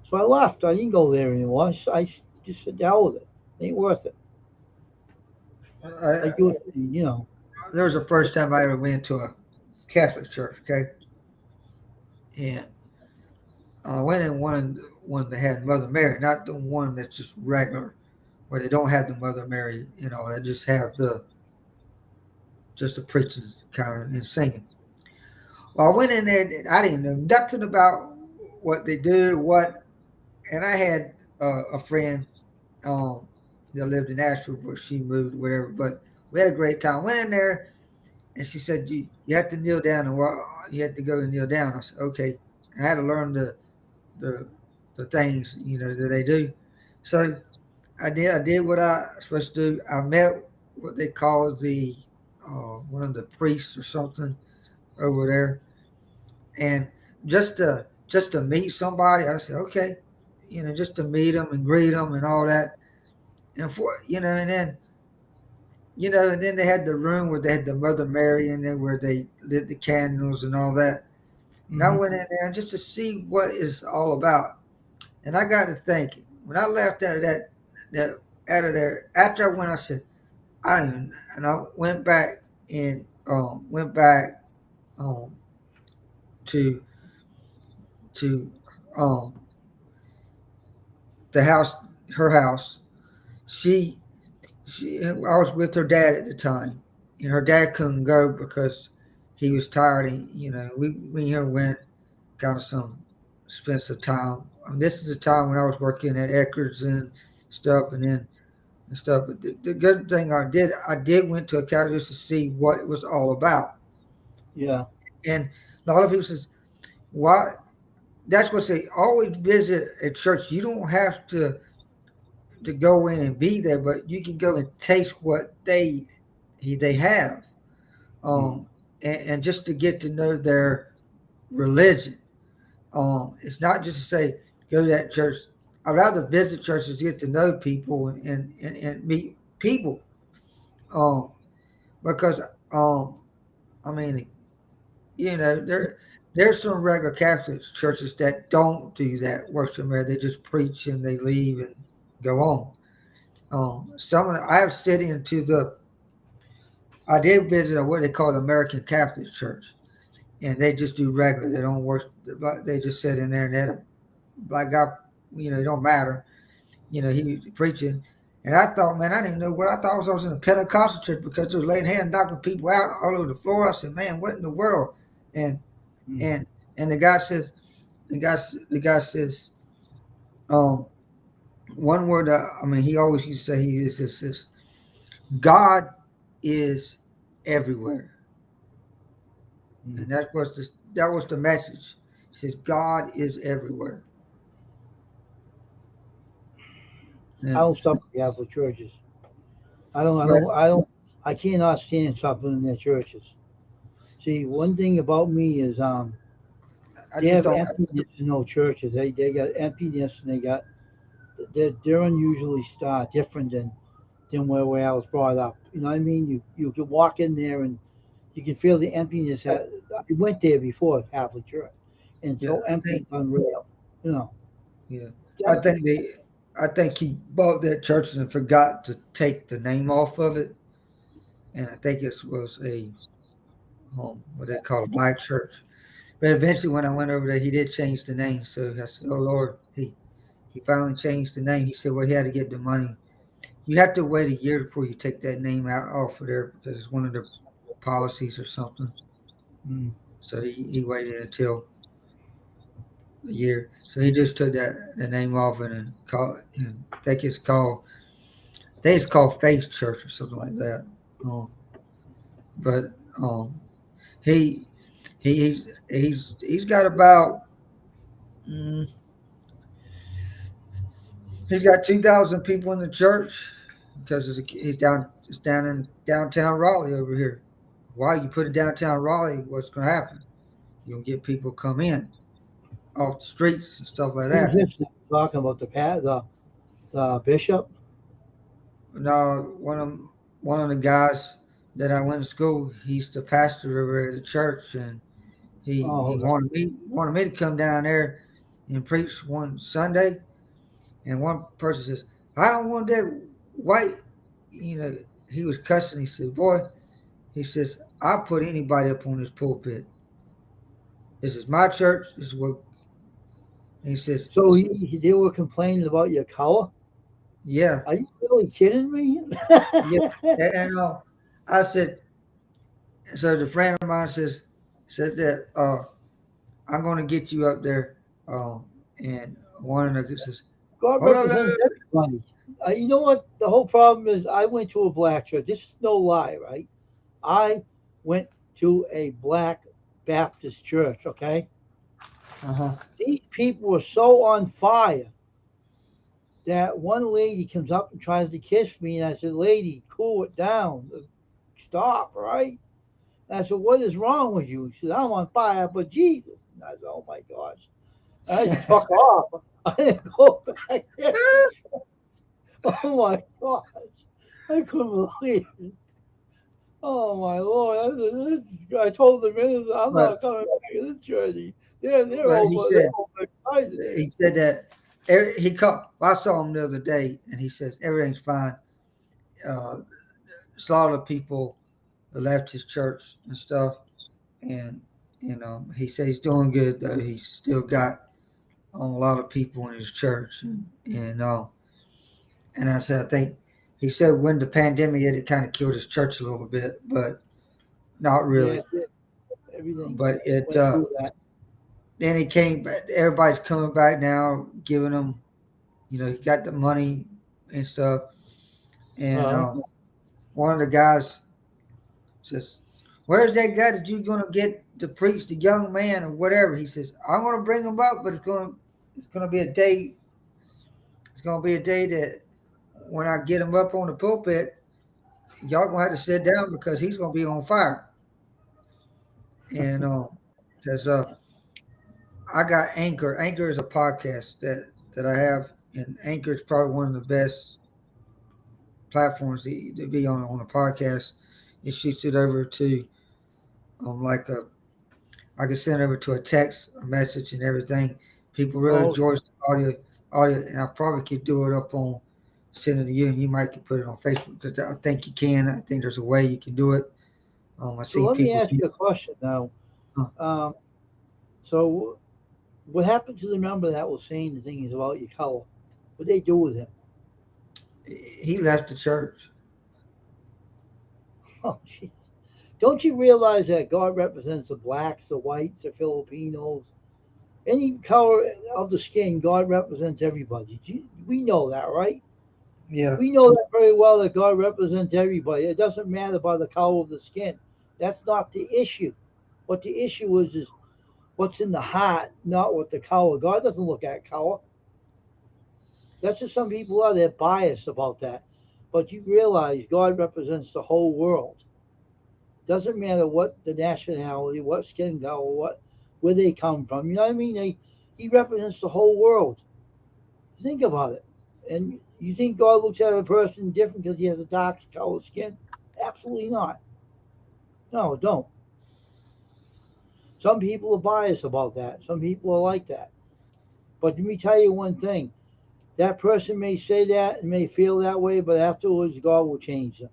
So I left. I didn't go there anymore. I just said the hell with it. It ain't worth it. I, Like you, there was the first time I ever went to a Catholic church. Okay, and I went in one that had Mother Mary, not the one that's just regular. where they don't have the Mother Mary, they just have the preaching kind of and singing. Well, I went in there. I didn't know nothing about what they do, and I had a friend um, that lived in Asheville, but she moved, whatever. But we had a great time. Went in there, and she said, "You have to kneel down and walk. You have to go and kneel down." I said, "Okay." And I had to learn the the things that they do. So I did. I did what I was supposed to do. I met what they call the one of the priests or something over there, and just to meet somebody, I said, okay, just to meet them and greet them and all that, and and then they had the room where they had the Mother Mary in there where they lit the candles and all that, and I Hmm. went in there just to see what it's all about, and I got to thinking when I left out of that out of there after I went, I said, I don't even, and I went back um, to to um, the house, her house. She, I was with her dad at the time, and her dad couldn't go because he was tired. And me and her went, got us some expensive time. This is the time when I was working at Eckerd's and stuff, and stuff. But the good thing I did went to a Academy just to see what it was all about. Yeah. And a lot of people says, why? That's what they always visit a church. You don't have to go in and be there, but you can go and taste what they have, Mm. um, and just to get to know their religion. It's not just to say go to that church. I'd rather visit churches to get to know people and meet people, um, because I mean, there's some regular Catholic churches that don't do that worship there. They just preach and they leave and go on. I have sit into the. I did visit what they call the American Catholic Church, and they just do regular. They don't worship. They just sit in there and that black guy. It don't matter. He was preaching, and I thought, man, I didn't know what I thought was in a Pentecostal church because they were laying hands, knocking people out all over the floor. I said, man, what in the world? And Mm. and and the guy says, um, one word. I mean, he always used to say he is this. God is everywhere, Mm. and that was the message. He says God is everywhere, I and don't stop at Catholic churches. I don't. I but don't. I don't. I cannot stand stopping in their churches. See, one thing about me is I they just have don't. emptiness in those churches. They got emptiness and they're unusually different than where I was brought up. You know what I mean? You can walk in there and you can feel the emptiness. I went there before Catholic church, and Yeah, so empty, it's unreal. You know. yeah. I That, think they. I think he bought that church and forgot to take the name off of it, and I think it was a what they call a black church. But eventually, when I went over there, he did change the name. So I said, "Oh Lord," he finally changed the name. He said, "Well, he had to get the money. You have to wait a year before you take that name out off of there because it's one of their policies or something." mm, So he waited until a year. So he just took the name off and call. And I think it's called Faith Church or something like that. Um, but um, he he's got about mm, he's got 2,000 people in the church because it's down in downtown Raleigh over here. Why you put it downtown Raleigh? What's going to happen? You'll get people come in off the streets and stuff like who's that. this talking about the bishop? No, one of the guys that I went to school, he's the pastor over at the church, and he Oh, okay. wanted me to come down there and preach one Sunday. And one person says, "I don't want that white." You know, he was cussing. He says, "Boy," he says, "I'll put anybody up on this pulpit. This is my church. This is what." And he says, So they were complaining about your color. Yeah, Are you really kidding me? yeah. And I said, so the friend of mine says that I'm going to get you up there. And one of the says, God hold up, represents everybody. You know what? The whole problem is I went to a black church. This is no lie, right? I went to a black Baptist church, okay? uh-huh. These people were so on fire that one lady comes up and tries to kiss me, and I said, "Lady, cool it down. Stop, right?" And I said, "What is wrong with you?" She said, "I'm on fire for Jesus." And I said, "Oh my gosh." And I just took off. I didn't go back there. Oh my gosh. I couldn't believe it. Oh my Lord. I told the minister, I'm but not coming back to this church. but he They're said overexcited. he said that he called. Well, I saw him the other day, and he says everything's fine. Uh, a lot of people left his church and stuff, and he said he's doing good though. He's still got a lot of people in his church, and I said I think he said when the pandemic hit, it kind of killed his church a little bit, but not Yeah, really. everything But it went through that. then he came back. Everybody's coming back now, giving him. He got the money and stuff. And Uh, one of the guys says, "Where's that guy that you're gonna get to preach, the young man or whatever?" He says, "I'm gonna bring him up, but it's gonna be a day. It's gonna be a day that when I get him up on the pulpit, y'all gonna have to sit down because he's gonna be on fire." And because I got Anchor. Anchor is a podcast that I have, and Anchor is probably one of the best platforms to be on a podcast. It shoots it over to like I can send over to a text, a message, and everything. People really oh, enjoy the audio, and I probably could do it up on send it to you, and you might could put it on Facebook because I think you can. I think there's a way you can do it. I so see let me people ask do. you a question now. Uh, Um, so what happened to the member that was saying the things about your color? What they do with him? he left the church. Oh, jeez. Don't you realize that God represents the blacks, the whites, the Filipinos, any color of the skin? God represents everybody. We know that, right? Yeah, We know that very well that God represents everybody. It doesn't matter by the color of the skin. That's not the issue. What the issue is what's in the heart, not what the color. God doesn't look at color. That's just some people are. They're biased about that. But you realize God represents the whole world. Doesn't matter what the nationality, what skin color, where they come from. You know what I mean? He represents the whole world. Think about it. And you think God looks at a person different because he has a dark colored skin? Absolutely not. No, don't. Some people are biased about that. Some people are like that. But let me tell you one thing. That person may say that and may feel that way, but afterwards God will change them.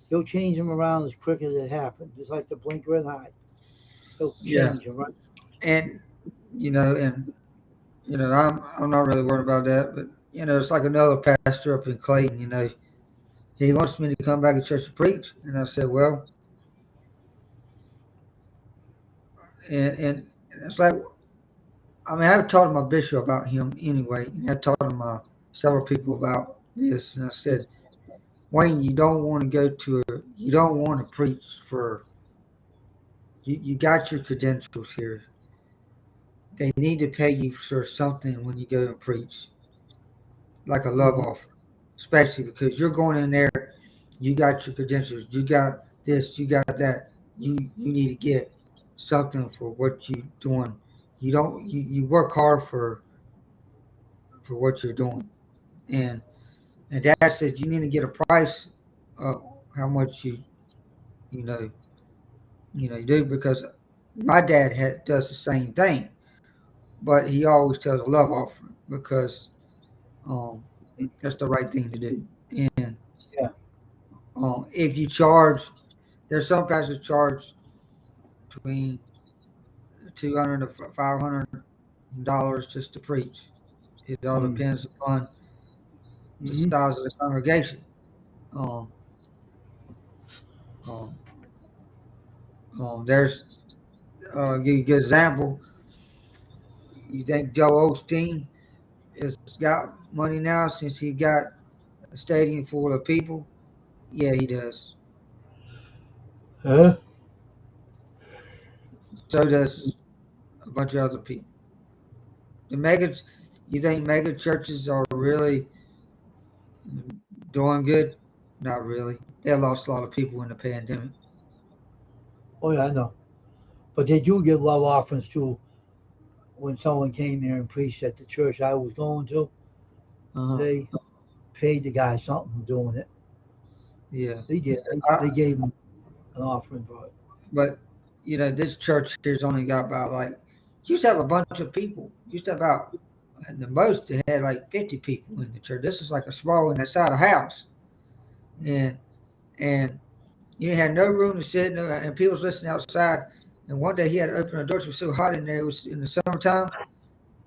He'll change them around as quick as it happens, just like the blink of an eye. He'll yeah, change them, right? and and I'm not really worried about that, but it's like another pastor up in Clayton. He wants me to come back to church to preach, and I said, well, and it's like I mean, I've talked to my bishop about him anyway, and I talked to my several people about this, and I said, Wayne, you don't want to preach for, you got your credentials here. They need to pay you for something when you go and preach, like a love Mm-hmm. offer, especially because you're going in there, you got your credentials, you got this, you got that. You need to get something for what you're doing. You don't you work hard for what you're doing, and Dad said you need to get a price of how much you know you do because my dad does the same thing, but he always tells a love offering because um, that's the right thing to do. And Yeah. if you charge, there's some pastors charge between 200 to $500 just to preach. It all Mm. depends upon. the Mm-hmm. size of the congregation. Um, um, there's give you a good example. You think Joe Osteen has got money now since he got a stadium full of people? Yeah, he does. Huh? So does a bunch of other people. The mega, you think mega churches are really doing good? Not really. They lost a lot of people in the pandemic. Oh yeah, I know. But they do give love offerings too. When someone came there and preached at the church I was going to, Uh-huh. they paid the guy something for doing it. Yeah. They did. They I, gave him an offering for it. but this church here's only got about like used to have a bunch of people. Used to have about at the most they had like 50 people in the church. This is like a small one inside a house, and and you had no room to sit, and people was listening outside. And one day he had to open the door. It was so hot in there. It was in the summertime,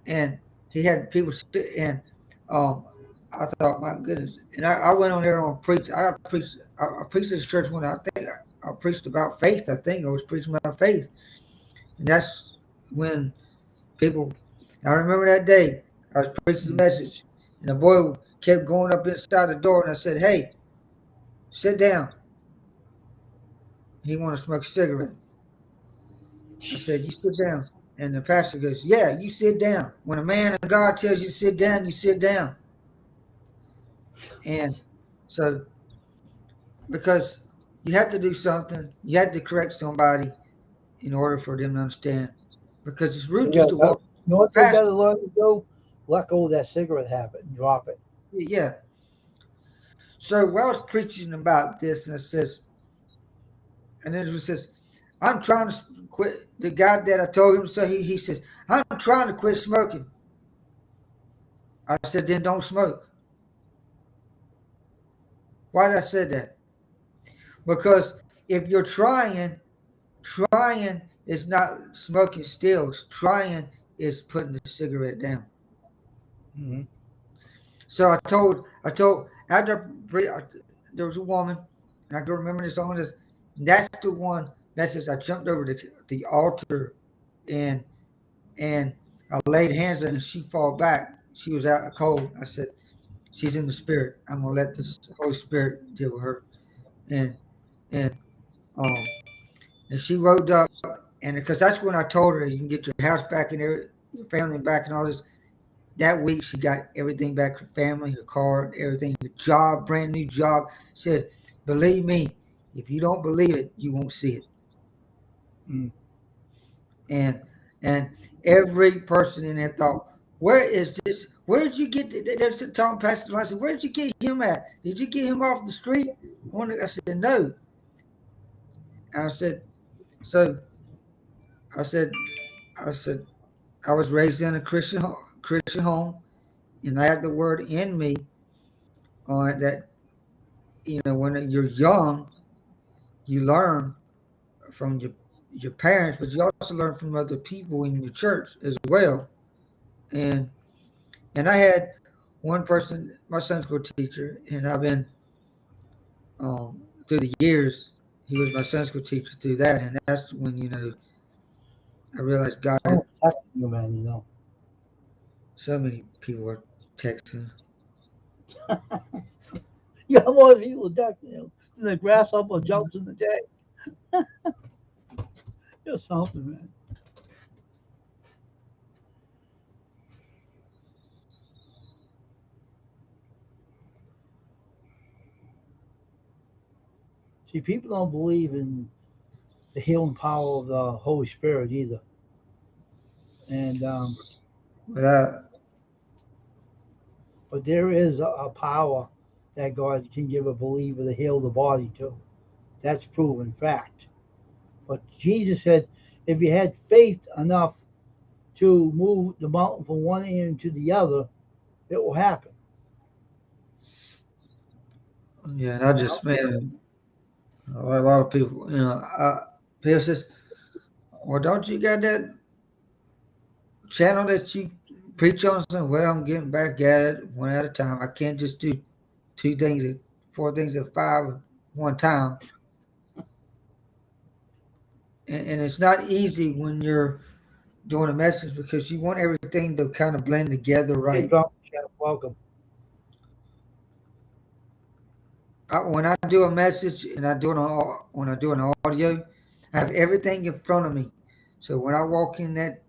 and he had people sit. And um, I thought, my goodness. And I went on there and preached. I preached at this church when I think I preached about faith. I think I was preaching about faith, and that's when people. I remember that day. I was preaching the Mm. message, and the boy kept going up inside the door, and I said, "Hey, sit down." He wanted to smoke a cigarette. I said, "You sit down." And the pastor goes, "Yeah, you sit down. When a man of God tells you to sit down, you sit down." And so, because you have to do something, you have to correct somebody in order for them to understand. Because it's rude They just got, to walk you know what they past. got to learn to do? Let go of that cigarette habit and drop it. Yeah. So, while I was preaching about this, and it says, and then it says, "I'm trying to quit." The guy that I told him, so he says, "I'm trying to quit smoking." I said, "Then don't smoke." Why did I say that? Because if you're trying is not smoking stills. Trying is putting the cigarette down. Mm-hmm. So I told after there was a woman, and I can remember this on this. That's the one that says I jumped over the altar, and and I laid hands on her and she fall back. She was out cold. I said, "She's in the spirit. I'm gonna let this Holy Spirit deal with her." And and um and she rode up, and because that's when I told her you can get your house back and your family back and all this. That week she got everything back: her family, her car, everything, her job, brand new job. Said, "Believe me, if you don't believe it, you won't see it." Mm. And and every person in there thought, "Where is this? Where did you get?" There's Tom Pastor. I said, "Where did you get him at? Did you get him off the street?" I said, "No." And I said, "So." I said, I said, I was raised in a Christian home, and I had the word in me on that. When you're young, you learn from your parents, but you also learn from other people in your church as well. And I had one person, my Sunday school teacher, and I've been through the years. He was my Sunday school teacher through that, and that's when I realized God. Someone's texting you, man. You know. So many people are texting. Yeah, more people texting you. And the grasshopper jumps in the day. Just something, man. See, people don't believe in the healing power of the Holy Spirit either. And But I, but there is a power that God can give a believer to heal the body too. That's proven fact. But Jesus said, if you had faith enough to move the mountain from one end to the other, it will happen. yeah, and I just, man, a lot of people, people says, "Well, don't you got that channel that you preach on something. Well, I'm getting back at it one at a time. I can't just do two things, at, four things at five at one time. And it's not easy when you're doing a message because you want everything to kind of blend together Hey, right. Trump, Chef, welcome. When I do a message and when I do an audio, I have everything in front of me. So when I walk in that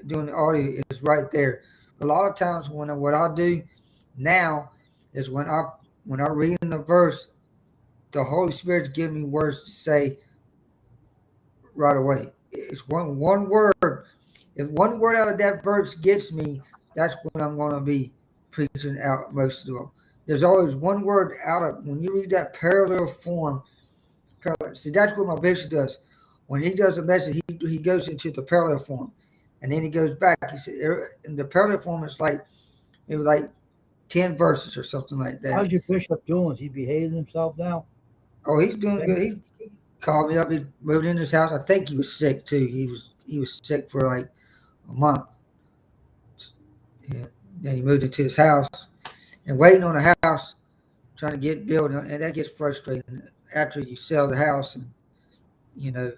doing the audio, it's right there. A lot of times what I do now is when I read in the verse, the Holy Spirit's giving me words to say right away. It's one word. If one word out of that verse gets me, that's when I'm going to be preaching out most of all. There's always one word out of when you read that parallel form. See, that's what my bishop does. When he does a message, he goes into the parallel form, and then he goes back. He said, in the parallel form, it was like 10 verses or something like that. How's your bishop doing? Is he behaving himself now? Oh, he's doing Okay. good. He called me up. He moved in his house. I think he was sick too. He was sick for like a month. And then he moved into his house and waiting on a house, trying to get built, and that gets frustrating after you sell the house and you know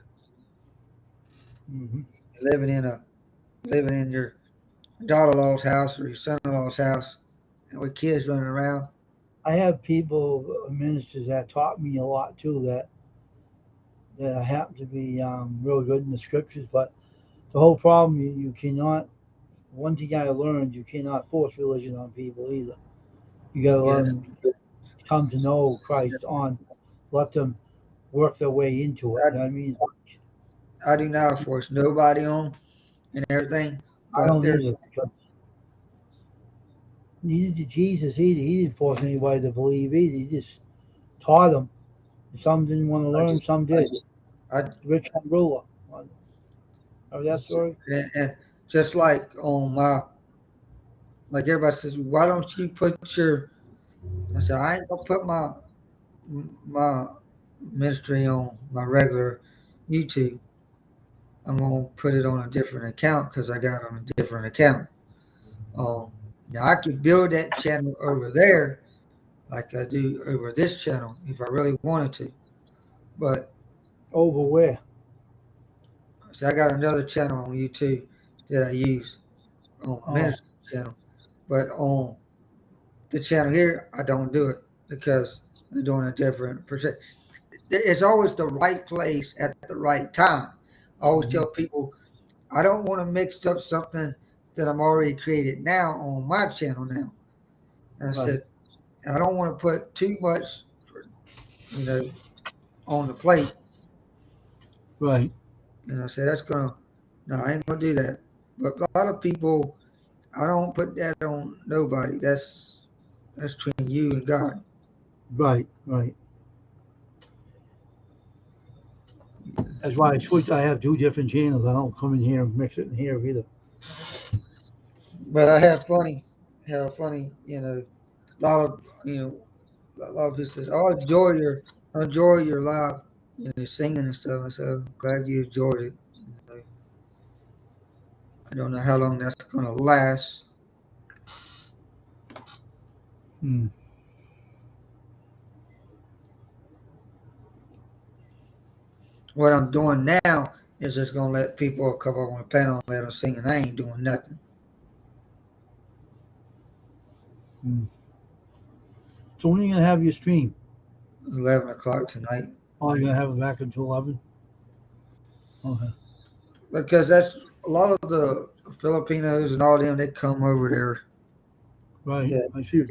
Hmm. living in a living in your daughter-in-law's house or your son-in-law's house, and with kids running around. I have people, ministers that taught me a lot too. That happen to be real good in the scriptures. But the whole problem, you cannot. One thing I learned, you cannot force religion on people either. You got to Yeah, let them come to know Christ let them work their way into it. I, You know what I mean? I do not force nobody on and everything, I but don't either because neither did Jesus either. He didn't force anybody to believe either. He just taught them. Some didn't want to I learn, just some did. I Rich young ruler. Remember that story? and just like on my like everybody says, why don't you put your? I said I ain't gonna put my ministry on my regular YouTube. I'm gonna put it on a different account because I got on a different account. Um, Now I could build that channel over there like I do over this channel if I really wanted to. But Over where? see, I got another channel on YouTube that I use on Oh, ministry channel, but on the channel here I don't do it because I'm doing a different percent. It's always the right place at the right time. I always hmm, tell people I don't want to mix up something that I'm already created now on my channel now. And I right, said, and I don't want to put too much, you know, on the plate. right, And I said, that's gonna, no, I ain't gonna do that. But a lot of people, I don't put that on nobody. That's between you and God. right, right. That's why I switched. I have two different channels. I don't come in here and mix it in here either. But I have funny, a lot of, a lot of people says, "Oh, I enjoy your live, singing and stuff." I said, "I'm glad you enjoyed it." You know, I don't know how long that's gonna last. Hmm. What I'm doing now is just gonna let people come up on the panel and let them sing, and I ain't doing nothing. Hmm. So when are you gonna have your stream? 11 o'clock tonight, Oh, you're gonna have it back until 11. Okay. because that's a lot of the Filipinos and all them. They come over there. Right. Yeah. I see.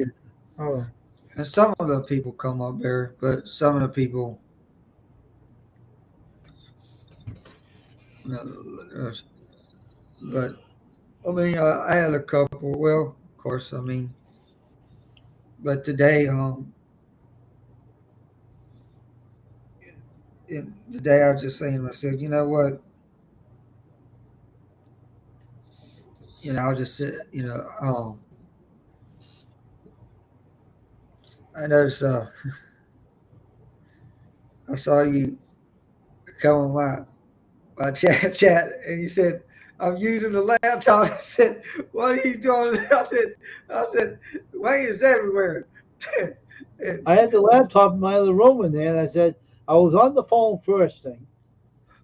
All right. And some of the people come up there, but some of the people, uh, but I mean, I had a couple. Well, of course, I mean, but today, today I was just saying to myself, you know what? I'll just sit. I noticed. I saw you come on my chat, and you said, I'm using the laptop. I said, "What are you doing?" I said, Wayne is everywhere. And I had the laptop in my other room in there, and I said I was on the phone first thing.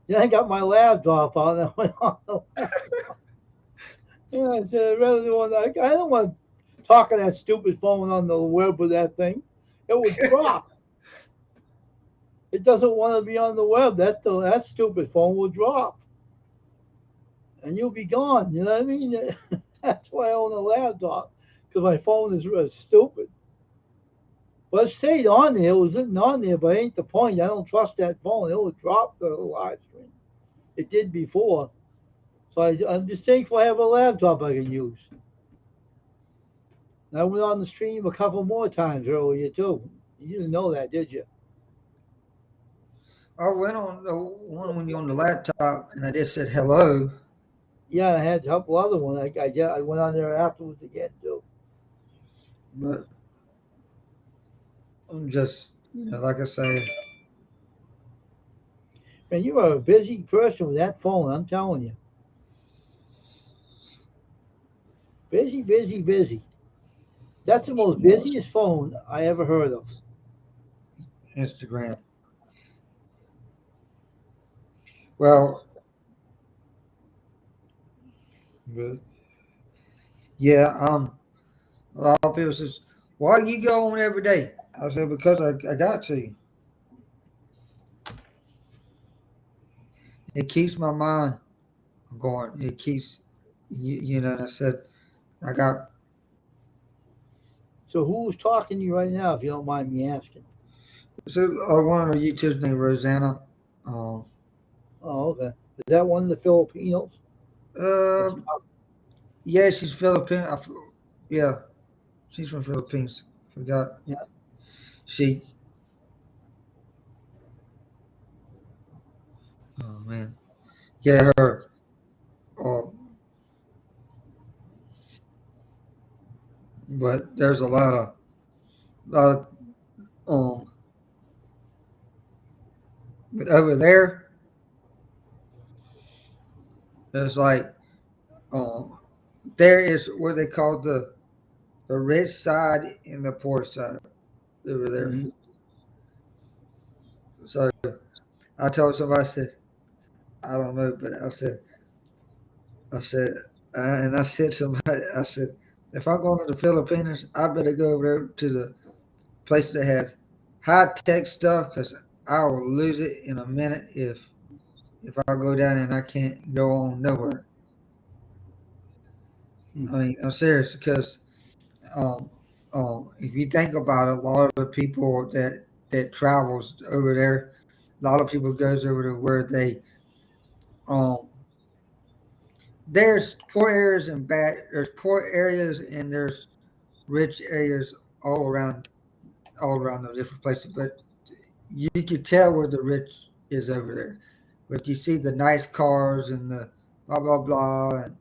Then I got my laptop out and I went on the laptop. And I said, I rather do I don't want to talk on that stupid phone on the web with that thing. It would drop. It doesn't want to be on the web. That stupid phone will drop, and you'll be gone. You know what I mean? That's why I own a laptop because my phone is stupid. But it stayed on there. It was sitting on there, but ain't the point. I don't trust that phone. It will drop the live stream. It did before. So I'm just thankful I have a laptop I can use. And I went on the stream a couple more times earlier too. You didn't know that, did you? I went on the one when you're on the laptop, and I just said hello. Yeah, I had a couple other ones. I went on there afterwards again too. But I'm just, like I say, Man, you are a busy person with that phone. I'm telling you, busy, busy, busy. That's the most busiest phone I ever heard of. Instagram. Well, but yeah, a lot of people says, "Why you go on every day?" I said, "Because I got to. It keeps my mind going. It keeps, And I said, I got So who's talking to you right now, if you don't mind me asking? so one of the YouTubers named Rosanna. Um, Oh, okay. Is that one of the Filipinos? uh, That's talking- yeah, she's Philippine. Yeah, she's from Philippines. Forgot Yeah. she. Oh man, yeah, her. Uh, but there's lot of um. But over there, there's like um. There is what they call the rich side and the poor side over there. Mhm. So I told somebody, I said, I don't know, but I said, and I said to somebody, I said, if I'm going to the Philippines, I better go over there to the place that has high tech stuff because I will lose it in a minute if I go down and I can't go on nowhere. Mm. I mean, I'm serious because um, if you think about it, a lot of the people that travels over there, a lot of people goes over to where they um there's poor areas and bad. There's poor areas and there's rich areas all around those different places. But you could tell where the rich is over there. But you see the nice cars and the blah blah blah. And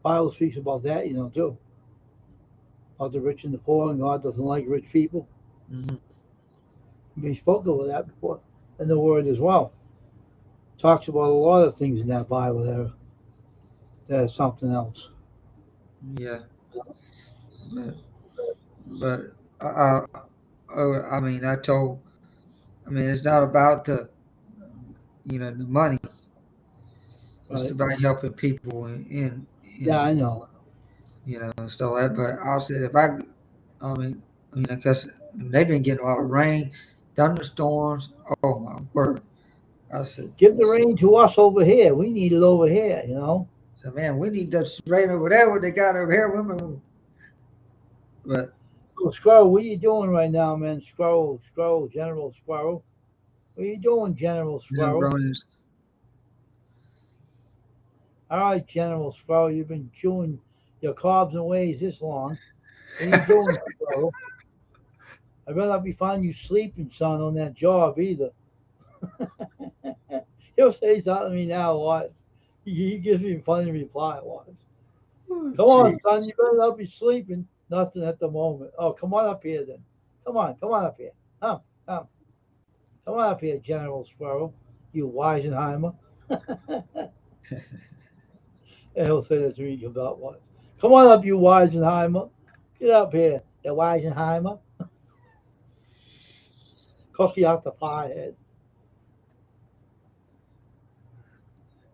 Bible speaks about that, too. About the rich and the poor, and God doesn't like rich people. mhm, We spoke about that before in the Word as well. Talks about a lot of things in that Bible that is something else. yeah, but but I, I mean I mean it's not about the money. It's Right? about helping people Yeah, and I know. stuff like that. But I said if I mean, because they've been getting a lot of rain, thunderstorms. Oh my word! I said, Give the rain to us over here. We need it over here. man, we need that rain over there. What they got over here, women. But So, Squirrel, what are you doing right now, man? Squirrel, General Squirrel. What are you doing, General Squirrel? Bronies, All right, General Squirrel, you've been chewing your cobs and ways this long. What are you doing, Squirrel? I better not be finding you sleeping, son, on that job either. He'll say something to me now, what? He gives me a funny reply, what? oh, Come on, gee, son, you better not be sleeping. Nothing at the moment. Oh, come on up here then. Come on up here. Come, come. Come on up here, General Squirrel. You Weisenheimer. And he'll say that to me about what? Come on up, you Weisenheimer. Get up here, you Weisenheimer. Cookie out the firehead.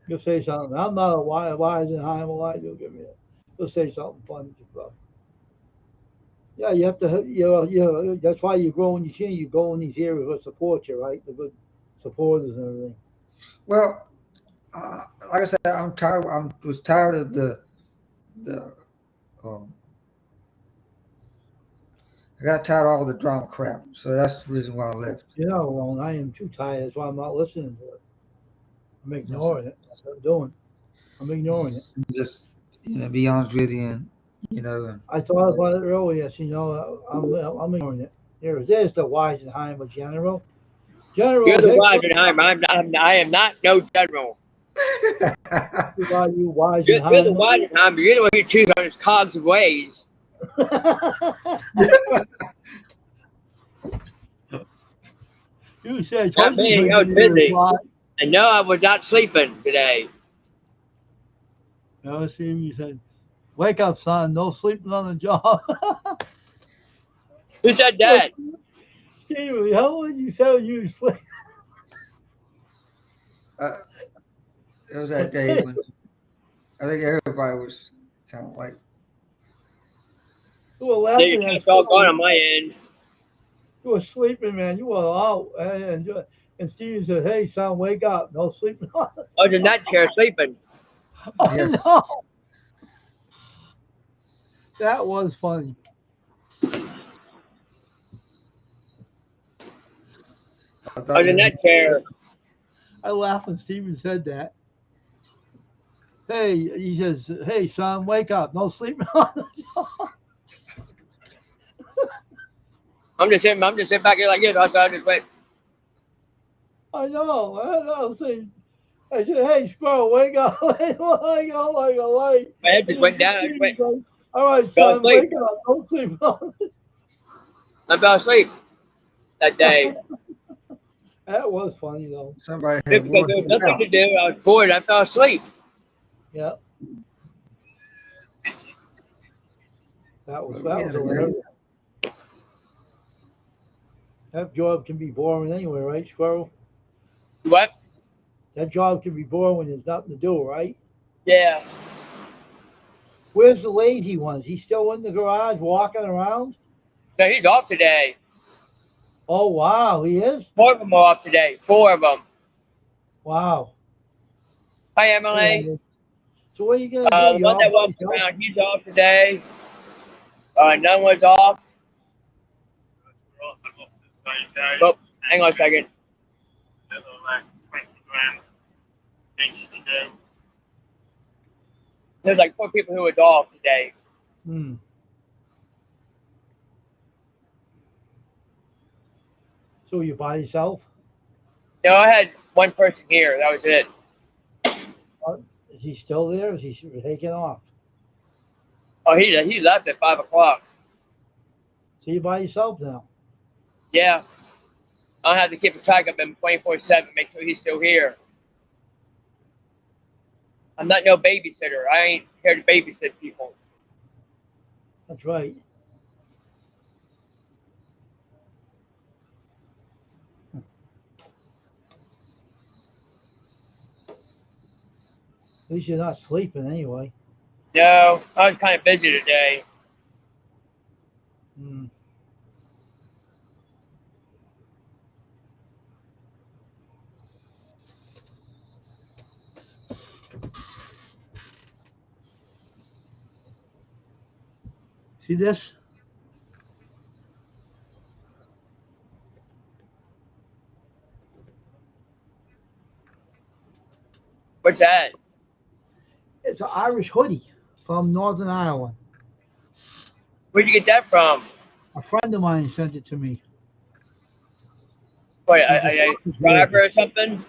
You'll say something. I'm not a Weisenheimer. Why you give me that? You'll say something funny about. Yeah, you have to. That's why you grow in your chin. You go in these areas that support you, right? The good supporters and everything. Well, like I said, I'm tired. I was tired of the. Um, I got tired of all the drama crap, so that's the reason why I left. You're not alone. I am too tired. That's why I'm not listening to it. I'm You know, so ignoring it. That's what I'm doing. I'm ignoring it. just be honest with you, and and I thought about it earlier. So, I'm ignoring it. There's the Weisenheimer General. You're General, the take Weisenheimer. I am not no general. about you, You're the Weisenheimer. Weisenheimer. You're the one who chooses on his cogs and ways. You said, I Not told you me. to I was give me a busy. reply. And no, I was not sleeping today. See, you said, wake up, son. No sleeping on the job. Who said Well, that? Steve, how would you say you sleep? uh, it was that day when I think everybody was kind of like, You were Yeah, you laughing at kept all going school. on my end. You were sleeping, man. You were out. And Steve said, hey, son, wake up. No sleeping on the I was in job. that chair sleeping. I yeah, know. That was funny. I I thought was in maybe that chair. I laughed when Steven said that. Hey, he says, hey, son, wake up. No sleeping on the job. I'm just sitting back here like this. I just went. I know. I know. See, I said, hey, squirrel, wake up. Wake up like a light. My head just And went then down. I just Steven went. goes, all right, Fell son, asleep. wake up. Don't sleep on the I fell asleep that day. job. That was funny, though. somebody Just had because worn there was him nothing out. to do. I was bored. I fell asleep. Yeah, But that we was had a great, hilarious. That job can be boring anyway, right, Squirrel? What? That job can be boring when there's nothing to do, right? Yeah. Where's the lazy ones? He's still in the garage walking around? So he's off today. Oh, wow, he is? Four of them are off today. Four of them. Wow. Hi, Hey, Emily. so what are you going to do? The You one all that by walks yourself? around, he's off today. None was off. Oh, hang on a second. There's like four people who was off today. Hmm. So you by yourself? No, I had one person here. That was it. Is he still there? Is he taking off? Oh, he left at 5 o'clock. So you by yourself now? Yeah, I don't have to keep a track of him 24/7. Make sure he's still here. I'm not no babysitter. I ain't here to babysit people. That's right. At least you're not sleeping anyway. No, I was kind of busy today. Hmm. See this? What's that? It's an Irish hoodie from Northern Ireland. Where'd you get that from? A friend of mine sent it to me. What, He's a a soccer subscriber director. or something?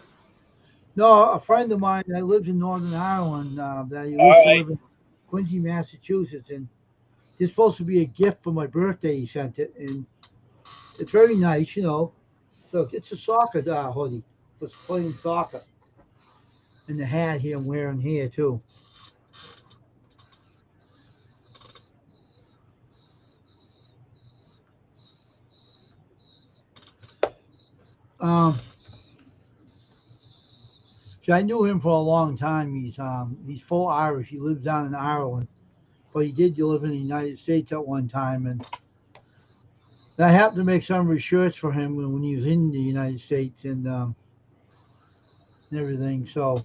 No, a friend of mine that lives in Northern Ireland that he All used to right. live in Quincy, Massachusetts, and it's supposed to be a gift for my birthday. He sent it, and it's very nice. So it's a soccer hoodie for playing soccer. and the hat here I'm wearing here too. Um, so I knew him for a long time. He's full Irish. He lives down in Ireland, but he did live in the United States at one time, and I happened to make some of his shirts for him when he was in the United States and everything. So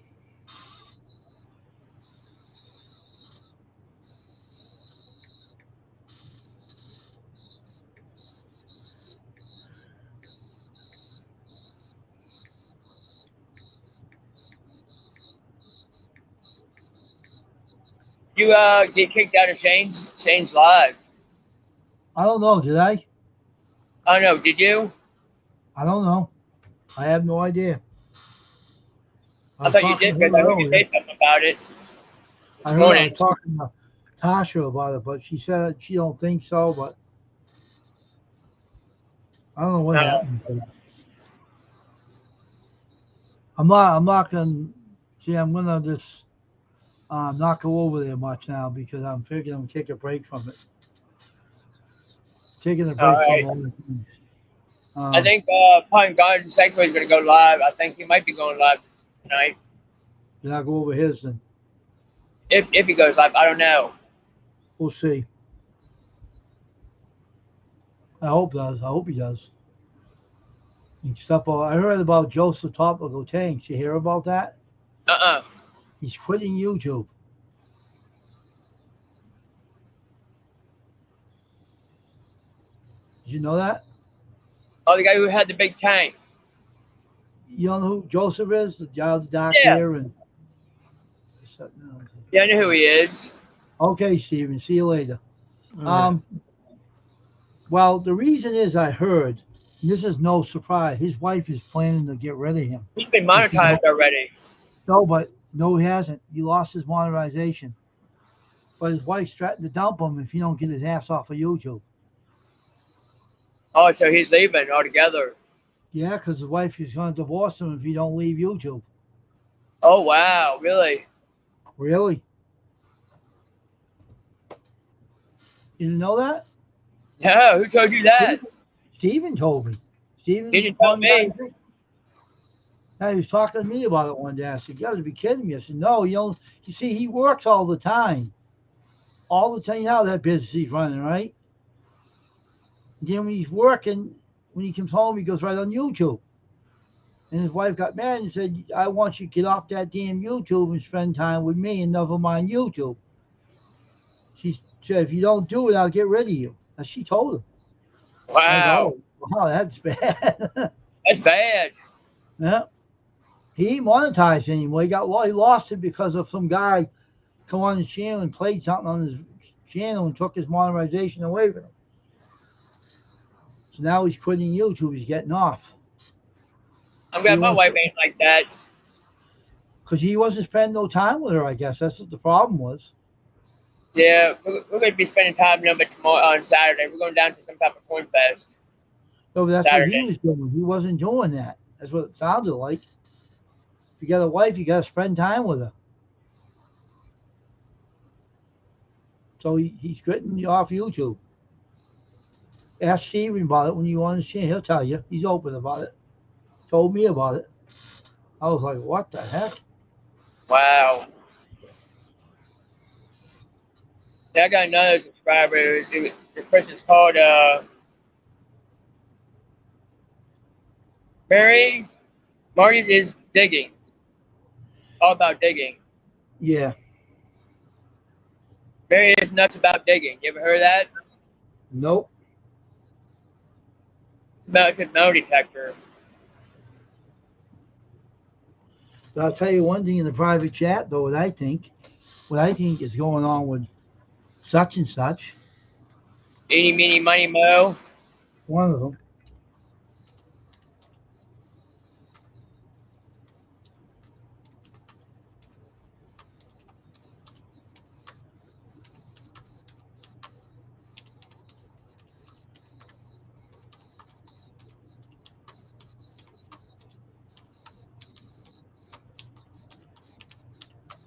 You get kicked out of Shane's live. I don't know. Did I? I don't know. Did you? I don't know. I have no idea. I I was thought you talking to did because her I heard you earlier. say something about it I this heard I morning. was talking to Tasha about it, but she said she don't think so. But I don't know what No. happened. I'm not gonna see. I'm gonna just not go over there much now because I'm figuring I'm gonna take a break from it. Taking a All break from right. all the things. I Um, think Pine Garden Sanctuary is going to go live. I think he might be going live tonight. did I go over his? Then If he goes live, I don't know. we'll see. I hope does. I hope he does. And stuff. I heard about Joseph Topical Tanks. You hear about that? Uh-uh. He's quitting YouTube. Did you know that? Oh, the guy who had the big tank. You don't know who Joseph is? The guy with the dark Yeah. hair and. Yeah, I know who he is. Okay, Steven. See you later. All right. Um, well, the reason is I heard, and this is no surprise, his wife is planning to get rid of him. He's been If he monetized don't, already. no, but no, he hasn't. He lost his monetization. But his wife's threatened to dump him if he don't get his ass off of YouTube. Oh, so he's leaving altogether. Yeah, because his wife is going to divorce him if he don't leave YouTube. Oh, wow. Really? Really? You didn't know that? No, who told you that? Steven, Steven told me. He Steven's didn't tell one guy. me. Yeah, he was talking to me about it one day. I said, "You got to be kidding me." I said, "No, you don't." You see, he works all the time. All the time. You know how that business he's running, right? And then when he's working, when he comes home, he goes right on YouTube. And his wife got mad and said, "I want you to get off that damn YouTube and spend time with me and never mind YouTube." She said, "If you don't do it, I'll get rid of you." And she told him. I was, Wow. oh, wow, that's bad. That's bad. Yeah. He ain't monetized anymore. He lost it because of some guy come on his channel and played something on his channel and took his monetization away from him. So now he's quitting YouTube. He's getting off. I'm He glad my wants wife ain't like that. because he wasn't spending no time with her. I guess that's what the problem was. Yeah, we're going to be spending time a little bit tomorrow on Saturday. We're going down to some type of corn fest So that's what he Saturday. was doing. He wasn't doing that. That's what it sounded like. If you got a wife, you got to spend time with her. So he's quitting off YouTube. Ask Steven about it when you on his channel. He'll tell you. He's open about it. Told me about it. I was like, what the heck? Wow. Yeah, I got another subscriber. The person's called Mary. Marty is digging. All about digging. Yeah. Mary is nuts about digging. You ever heard of that? Nope. It's about a metal detector. But I'll tell you one thing in the private chat, though, what I think is going on with such and such, Eeny, meeny, miny, mo. one of them.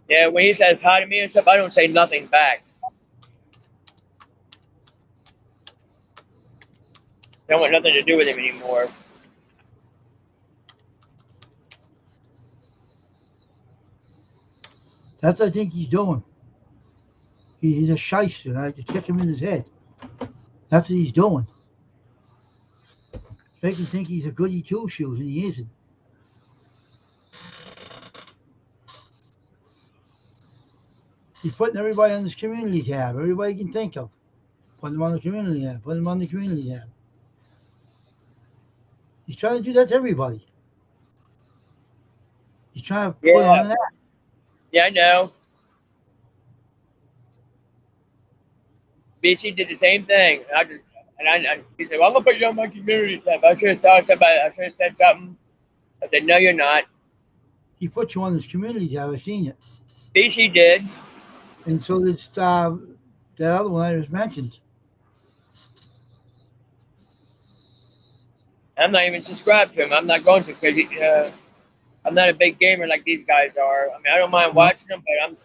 Yeah, when he says hi to me and stuff, I don't say nothing back. I don't want nothing to do with him anymore. That's what I think he's doing. He's a shyster. I have to kick him in his head. That's what he's doing. Make him think he's a goody two shoes, and he isn't. He's putting everybody on this community tab. Everybody can think of. Put them on the community tab. Put them on the community tab. He's trying to do that to everybody. He's trying to put on Yeah, an act. yeah, I know. BC did the same thing. He said, "Well, I'm gonna put you on my community tab." I should have thought somebody. I should have said something. I said, "No, you're not." He put you on this community tab. I've seen it. BC did. And so this that other one I just mentioned. I'm not even subscribed to him. I'm not going to because I'm not a big gamer like these guys are. I mean, I don't mind No. watching them, but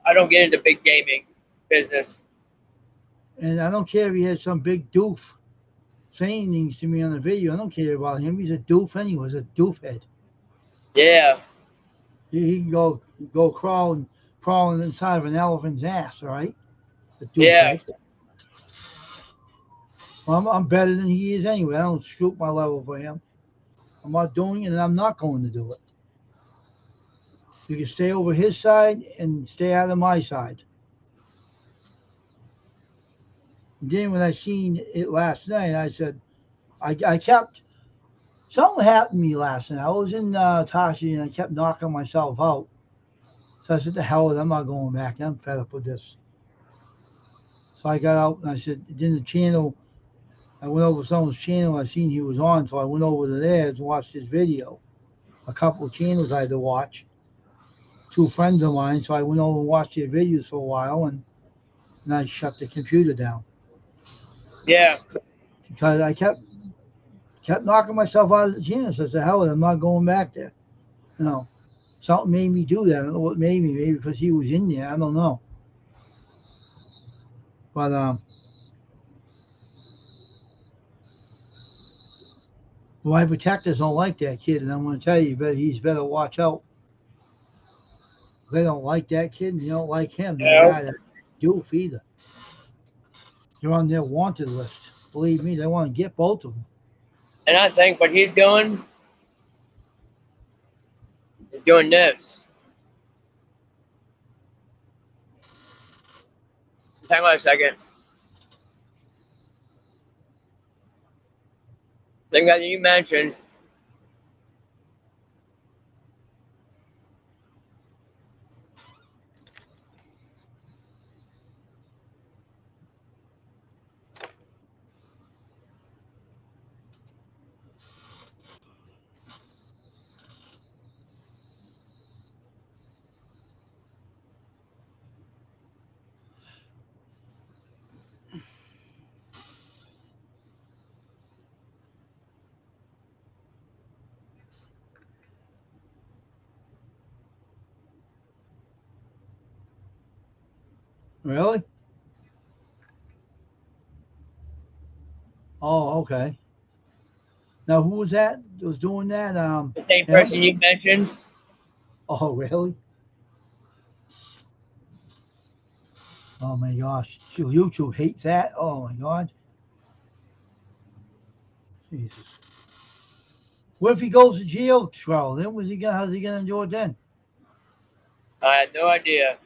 I don't get into big gaming business. And I don't care if he has some big doof saying things to me on the video. I don't care about him. He's a doof anyway. He's a doof head. Yeah, He can go crawling inside of an elephant's ass. All right, the doof yeah, head. Well, I'm better than he is anyway. I don't shoot my level for him. I'm not doing it, and I'm not going to do it. You can stay over his side and stay out of my side. And then when I seen it last night, I said, I kept, something happened to me last night. I was in Tashi and I kept knocking myself out. So I said, the hell with it, I'm not going back. I'm fed up with this. So I got out and I said, then the channel, I went over someone's channel. I seen he was on, so I went over to theirs and watched his video. A couple of channels I had to watch. Two friends of mine, so I went over and watched their videos for a while, and I shut the computer down yeah, because I kept knocking myself out of the channel. So I said, hell, I'm not going back there. You know, something made me do that. I don't know what made me. Maybe because he was in there. I don't know. But my protectors don't like that kid, and I'm going to tell you, he's better watch out. They don't like that kid, and they don't like him. you That know. guy, that doof either. They're on their wanted list. Believe me, they want to get both of them. And I think what he's doing is doing this. Hang on a second. Thing that you mentioned, Really? Oh, okay. Now, who was that? Was doing that? the same Him? person you mentioned, Oh, really? Oh my gosh, YouTube hates that. Oh my god, Jesus. What if he goes to jail, Charles? Then how's he gonna do it then? I had no idea.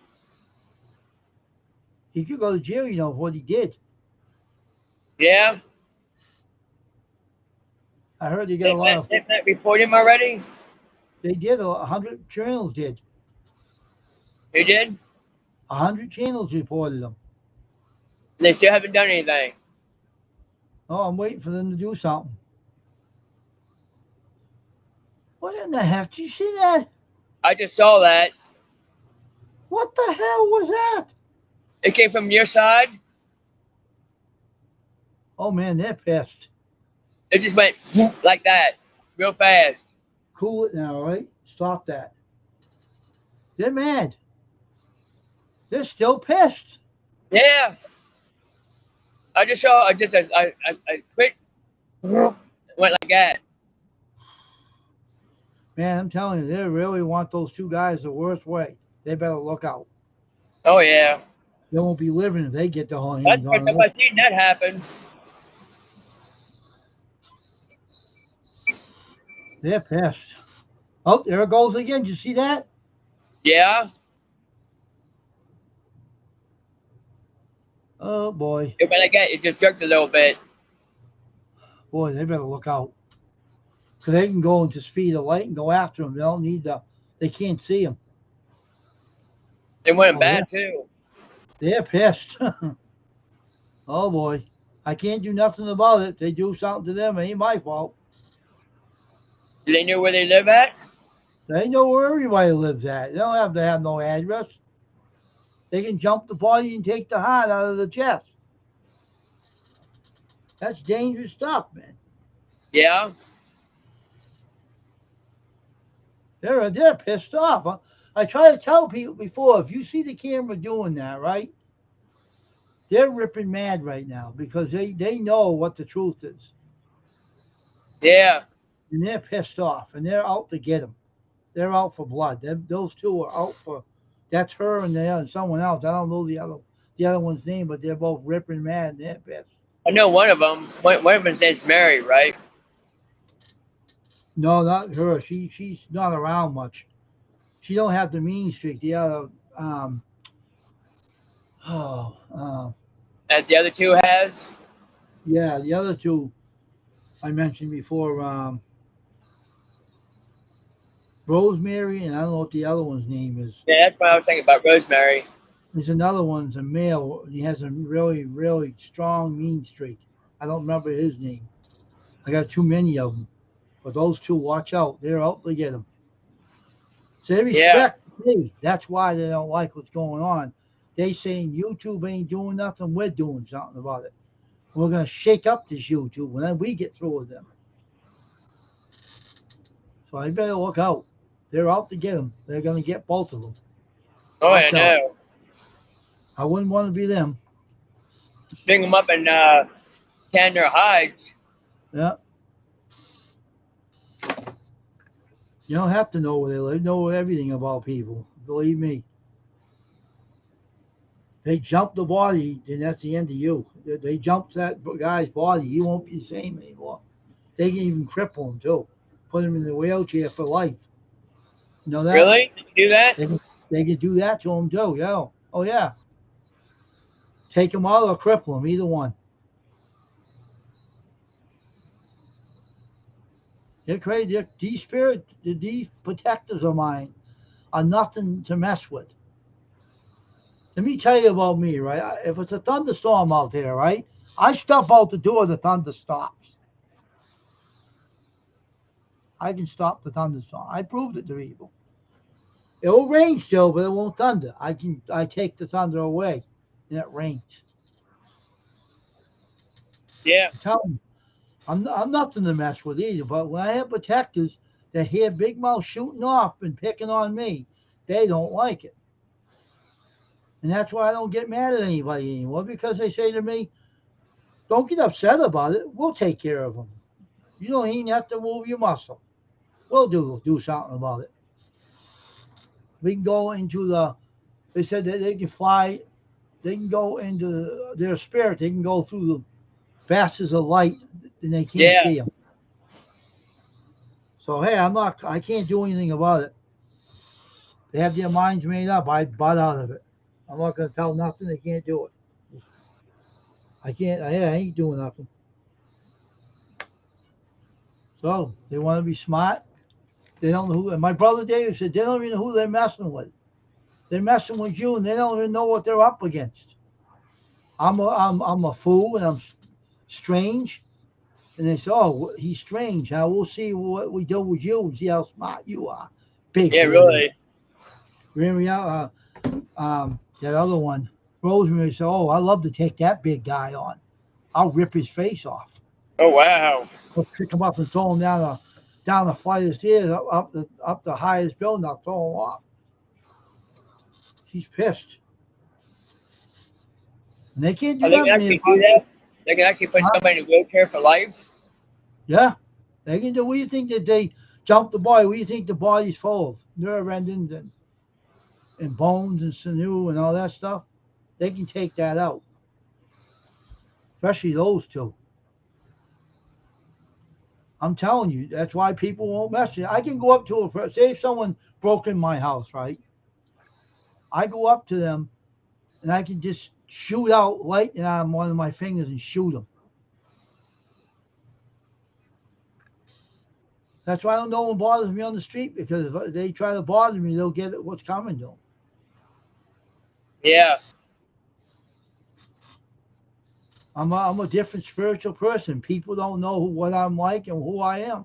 He could go to jail, for what he did. Yeah, I heard they got a lot of. didn't that report him already? They did 100 channels did. He did. 100 channels reported them. They still haven't done anything. Oh, I'm waiting for them to do something. What in the heck? Did you see that? I just saw that. What the hell was that? It came from your side. Oh man, they're pissed. It just went like that, real fast. Cool it now, all right? Stop that. They're mad. They're still pissed. Yeah. I just saw. I quick went like that. Man, I'm telling you, they really want those two guys the worst way. They better look out. Oh yeah. They won't be living if they get their That's hands the first on time them. I seen that happen. They're pissed. Oh, there it goes again. Did you see that? Yeah. Oh boy, It went like that. It just jerked a little bit. boy, they better look out. Cause they can go into speed of light and go after them. They don't need the. They can't see them. It went Oh, bad too. they're pissed. Oh boy, I can't do nothing about it. They do something to them. It ain't my fault. They knew where they live at. They know where everybody lives at. They don't have to have no address. They can jump the body and take the heart out of the chest. That's dangerous stuff, man. Yeah. They're pissed off. I try to tell people before, if you see the camera doing that, right? They're ripping mad right now because they know what the truth is. Yeah. And they're pissed off and they're out to get them. They're out for blood. Those two are out for. That's her and the other someone else. I don't know the other one's name, but they're both ripping mad and they're pissed. I know one of them. One of them name's Mary, right? No, not her. She's not around much. She don't have the mean streak. The other oh As the other two has. yeah, the other two I mentioned before, Rosemary, and I don't know what the other one's name is. Yeah, that's what I was thinking about. Rosemary. There's another one's a male. He has a really, really strong mean streak. I don't remember his name. I got too many of them. But those two, watch out. They're out to get them. So they Yeah. respect me. That's why they don't like what's going on. They saying YouTube ain't doing nothing. We're doing something about it. We're gonna shake up this YouTube when then we get through with them. So I better look out. They're out to get them. They're gonna get both of them. Oh, I Watch out. know. I wouldn't want to be them. String them up and tan their hides. Yeah. You don't have to know where they live. Know everything about people. Believe me. They jump the body, then that's the end of you. They jump that guy's body, you won't be the same anymore. They can even cripple him too. Put him in the wheelchair for life. You know that? Really? Did you do that? They can do that to him too. Yeah. Oh yeah. Take him out or cripple him, either one. They're crazy. These protectors of mine are nothing to mess with. Let me tell you about me, right? If it's a thunderstorm out there, right? I step out the door, the thunder stops. I can stop the thunderstorm. I proved it to people. It will rain still, but it won't thunder. I take the thunder away, and it rains. Yeah. I'm telling you, I'm nothing to mess with either. But when I have protectors that hear Big Mouth shooting off and picking on me, they don't like it, and that's why I don't get mad at anybody anymore because they say to me, "Don't get upset about it. We'll take care of them. You don't even have to move your muscle. We'll do something about it. We can go into the." They said that they can fly. They can go into their spirit. They can go through the fastest of light, and they can't Yeah. see them. So hey, I'm not. I can't do anything about it. They have their minds made up. I butt out of it. I'm not going to tell nothing. They can't do it. I can't. I ain't doing nothing. So they want to be smart. They don't know who. And my brother David said they don't even know who they're messing with. They're messing with you, and they don't even know what they're up against. I'm a fool, and I'm strange. And they say, "Oh, he's strange. Huh? We'll see what we do with you and see how smart you are, big Yeah. headed." Really. Remember that other one, Rosemary said, "Oh, I love to take that big guy on. I'll rip his face off. Oh wow. I'll pick him up and throw him down the flight of stairs up the highest building. I'll throw him off." She's pissed. And they can't Oh, do they can nothing to me. actually do that. They can actually put Huh? somebody in a wheelchair for life. Yeah, they can do. What do you think that they jump the body? What do you think the body's full of? Nerve endings and bones and sinew and all that stuff. They can take that out, especially those two. I'm telling you, that's why people won't mess with you. I can go up to say if someone broke in my house, right? I go up to them and I can just shoot out lightning on one of my fingers and shoot them. That's why no one bothers me on the street because if they try to bother me, they'll get what's coming to them. Yeah. I'm a different spiritual person. People don't know what I'm like and who I am.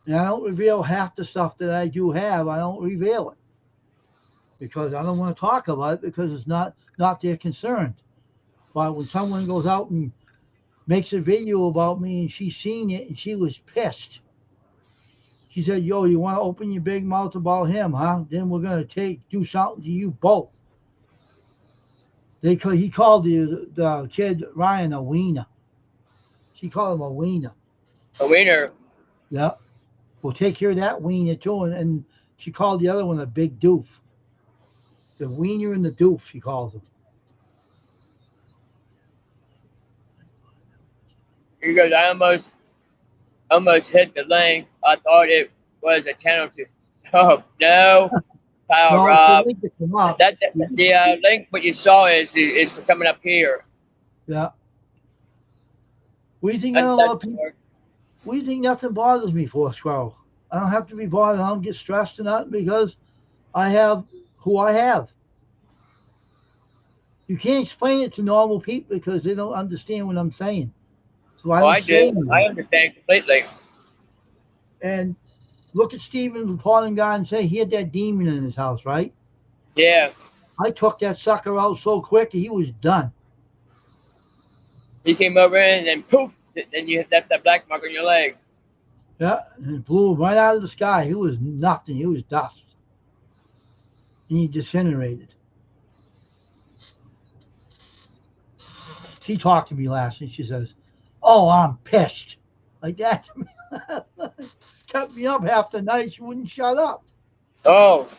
And I don't reveal half the stuff that I do have. I don't reveal it because I don't want to talk about it because it's not their concern. But when someone goes out and makes a video about me and she's seen it and she was pissed. She said, "Yo, you want to open your big mouth about him, huh? Then we're gonna do something to you both." He called the kid Ryan a wiener. She called him a wiener. A wiener. Yeah, we'll take care of that wiener too. And she called the other one a big doof. The wiener and the doof, she calls him. He goes, I almost hit the link. I thought it was a channel to stop. No, Kyle No, it's the Rob. link that come up. That the link what you saw is coming up here. Yeah. What do you think I don't That's love people? What do you think nothing bothers me for, Squirrel? I don't have to be bothered. I don't get stressed or nothing because I have who I have. You can't explain it to normal people because they don't understand what I'm saying. So I oh, don't I say do. I anything. understand completely. And look at Stephen calling God and say he had that demon in his house, right? Yeah. I took that sucker out so quick he was done. He came over and then poof, then you hit that black mark on your leg. Yeah, and it blew right out of the sky. He was nothing. He was dust. And he disintegrated. She talked to me last night. She says, "Oh, I'm pissed." Like that. Kept me up half the night. She wouldn't shut up. Oh,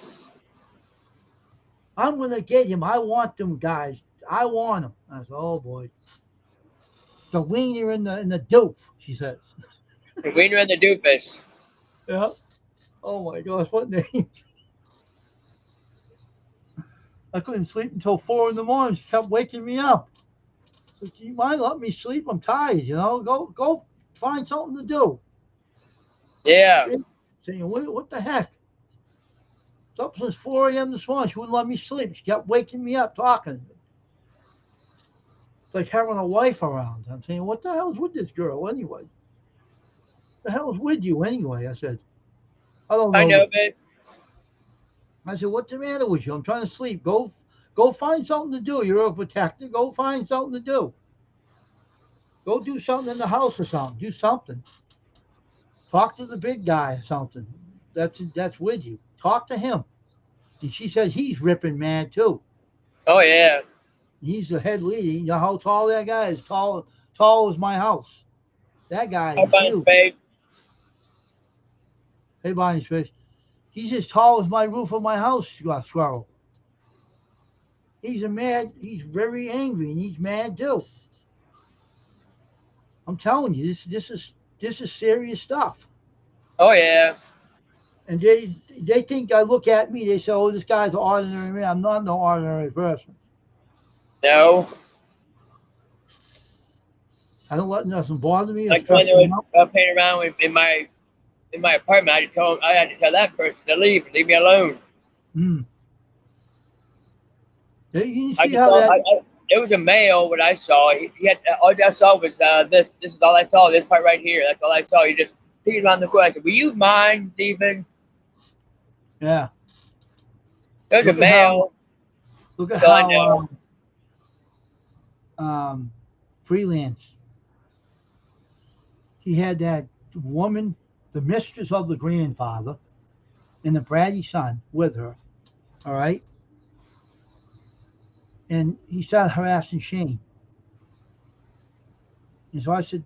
I'm gonna get him. I want them guys. I want them. I said, "Oh boy, the wiener and the doof." She says. the wiener and the doofus. Yeah. Oh my gosh, what name? I couldn't sleep until 4 in the morning. She kept waking me up. So, do you mind letting me sleep? I'm tired. Go find something to do. Yeah. Saying, what the heck? It's up since 4 a.m. this morning. She wouldn't let me sleep. She kept waking me up talking. It's like having a wife around. I'm saying, what the hell's with this girl anyway? The hell's with you anyway? I said, I don't I know. know, babe. I said, what's the matter with you? I'm trying to sleep. Go find something to do. You're a protector. Go find something to do. Go do something in the house or something. Do something. Talk to the big guy or something. That's with you. Talk to him. And she says he's ripping mad too. Oh yeah. He's the head leader. You know how tall that guy is? Tall as my house. That guy Up is on his huge. face. Hey, Bonnie's fish. He's as tall as my roof of my house, Squirrel. He's very angry and he's mad too. I'm telling you, this is serious stuff. Oh yeah. And they think I look at me, they say, "Oh, this guy's an ordinary man." I'm not no ordinary person. No. I don't let nothing bother me or Like when stress they me was out. playing around in my apartment, I had to tell that person to leave me alone. Mm. You I see just how saw that? it was a male. What I saw, he had all I saw was this. This is all I saw. This part right here. That's all I saw. He just peeked around the corner. I said, "Will you mind, Stephen?" Yeah. There's a Look at how male. look at That's all I how know. um, freelance. He had that woman, the mistress of the grandfather, and the bratty son with her. All right. And he started harassing Shane. And so I said,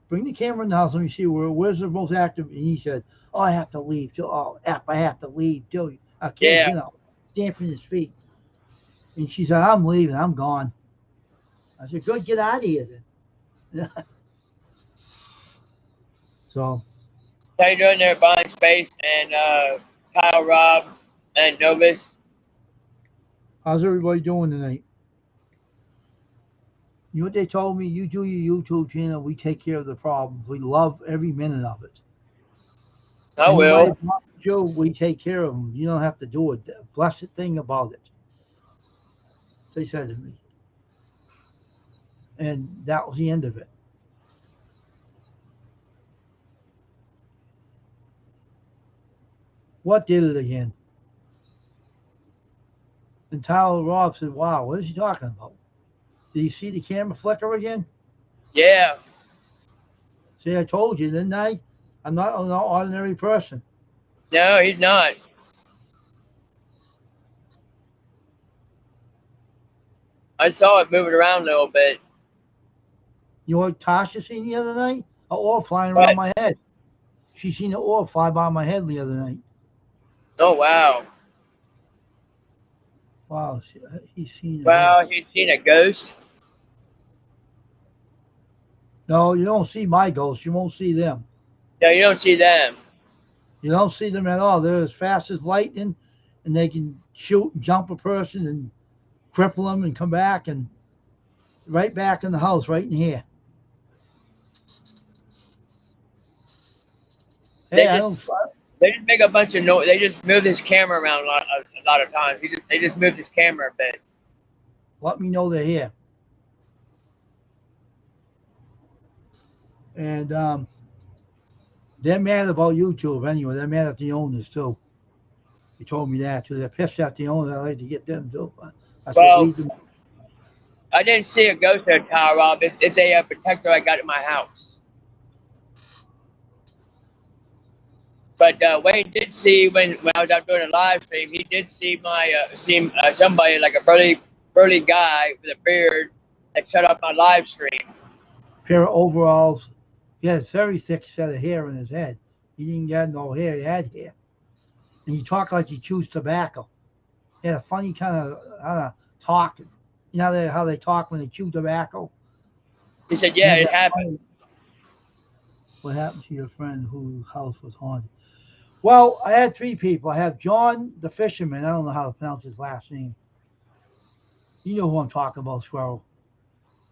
bring the camera in the house. Let me see where's the most active. And he said, oh, I have to leave. Oh, I have to leave. Okay, Yeah. stamping his feet. And she said, I'm leaving. I'm gone. I said, good, get out of here then. So, How you doing there, Buying Space and Kyle, Rob, and Novus? how's everybody doing tonight? You know what they told me? You do your YouTube channel. We take care of the problems. We love every minute of it. I Anybody will. bothers you, we take care of them. You don't have to do a blessed thing about it. They said to me. And that was the end of it. What did it again? And Tyler Roth said, wow, what is he talking about? Did you see the camera flicker again? Yeah. See, I told you, didn't I? I'm not an ordinary person. No, he's not. I saw it moving around a little bit. You know what Tasha seen the other night? A orb flying around But my head. She seen an orb fly by my head the other night. oh wow. Wow, he's seen a Well, ghost. he's seen a ghost. No, you don't see my ghosts. You won't see them. No, you don't see them. You don't see them at all. They're as fast as lightning, and they can shoot and jump a person and cripple them and come back and right back in the house, right in here. They Hey, I just don't. they just make a bunch of noise. They just move his camera around a lot of times. They just moved his camera a bit. Let me know they're here. And they're mad about YouTube anyway. They're mad at the owners too. They told me that too. They're pissed at the owners. I like to get them too. I said, Well, leave them. I didn't see a ghost there, Tyler Rob. It's a protector I got in my house. But Wayne did see when I was out doing a live stream. He did see my somebody like a burly guy with a beard that shut off my live stream. Pair of overalls. He had a very thick set of hair in his head. He didn't get no hair. He had hair. And he talked like he chews tobacco. He had a funny kind of talking. You know how they talk when they chew tobacco? He said, He "Yeah, had it that happened." funny, what happened to your friend whose house was haunted? Well, I had three people. I have John the fisherman. I don't know how to pronounce his last name. You know who I'm talking about, Squirrel.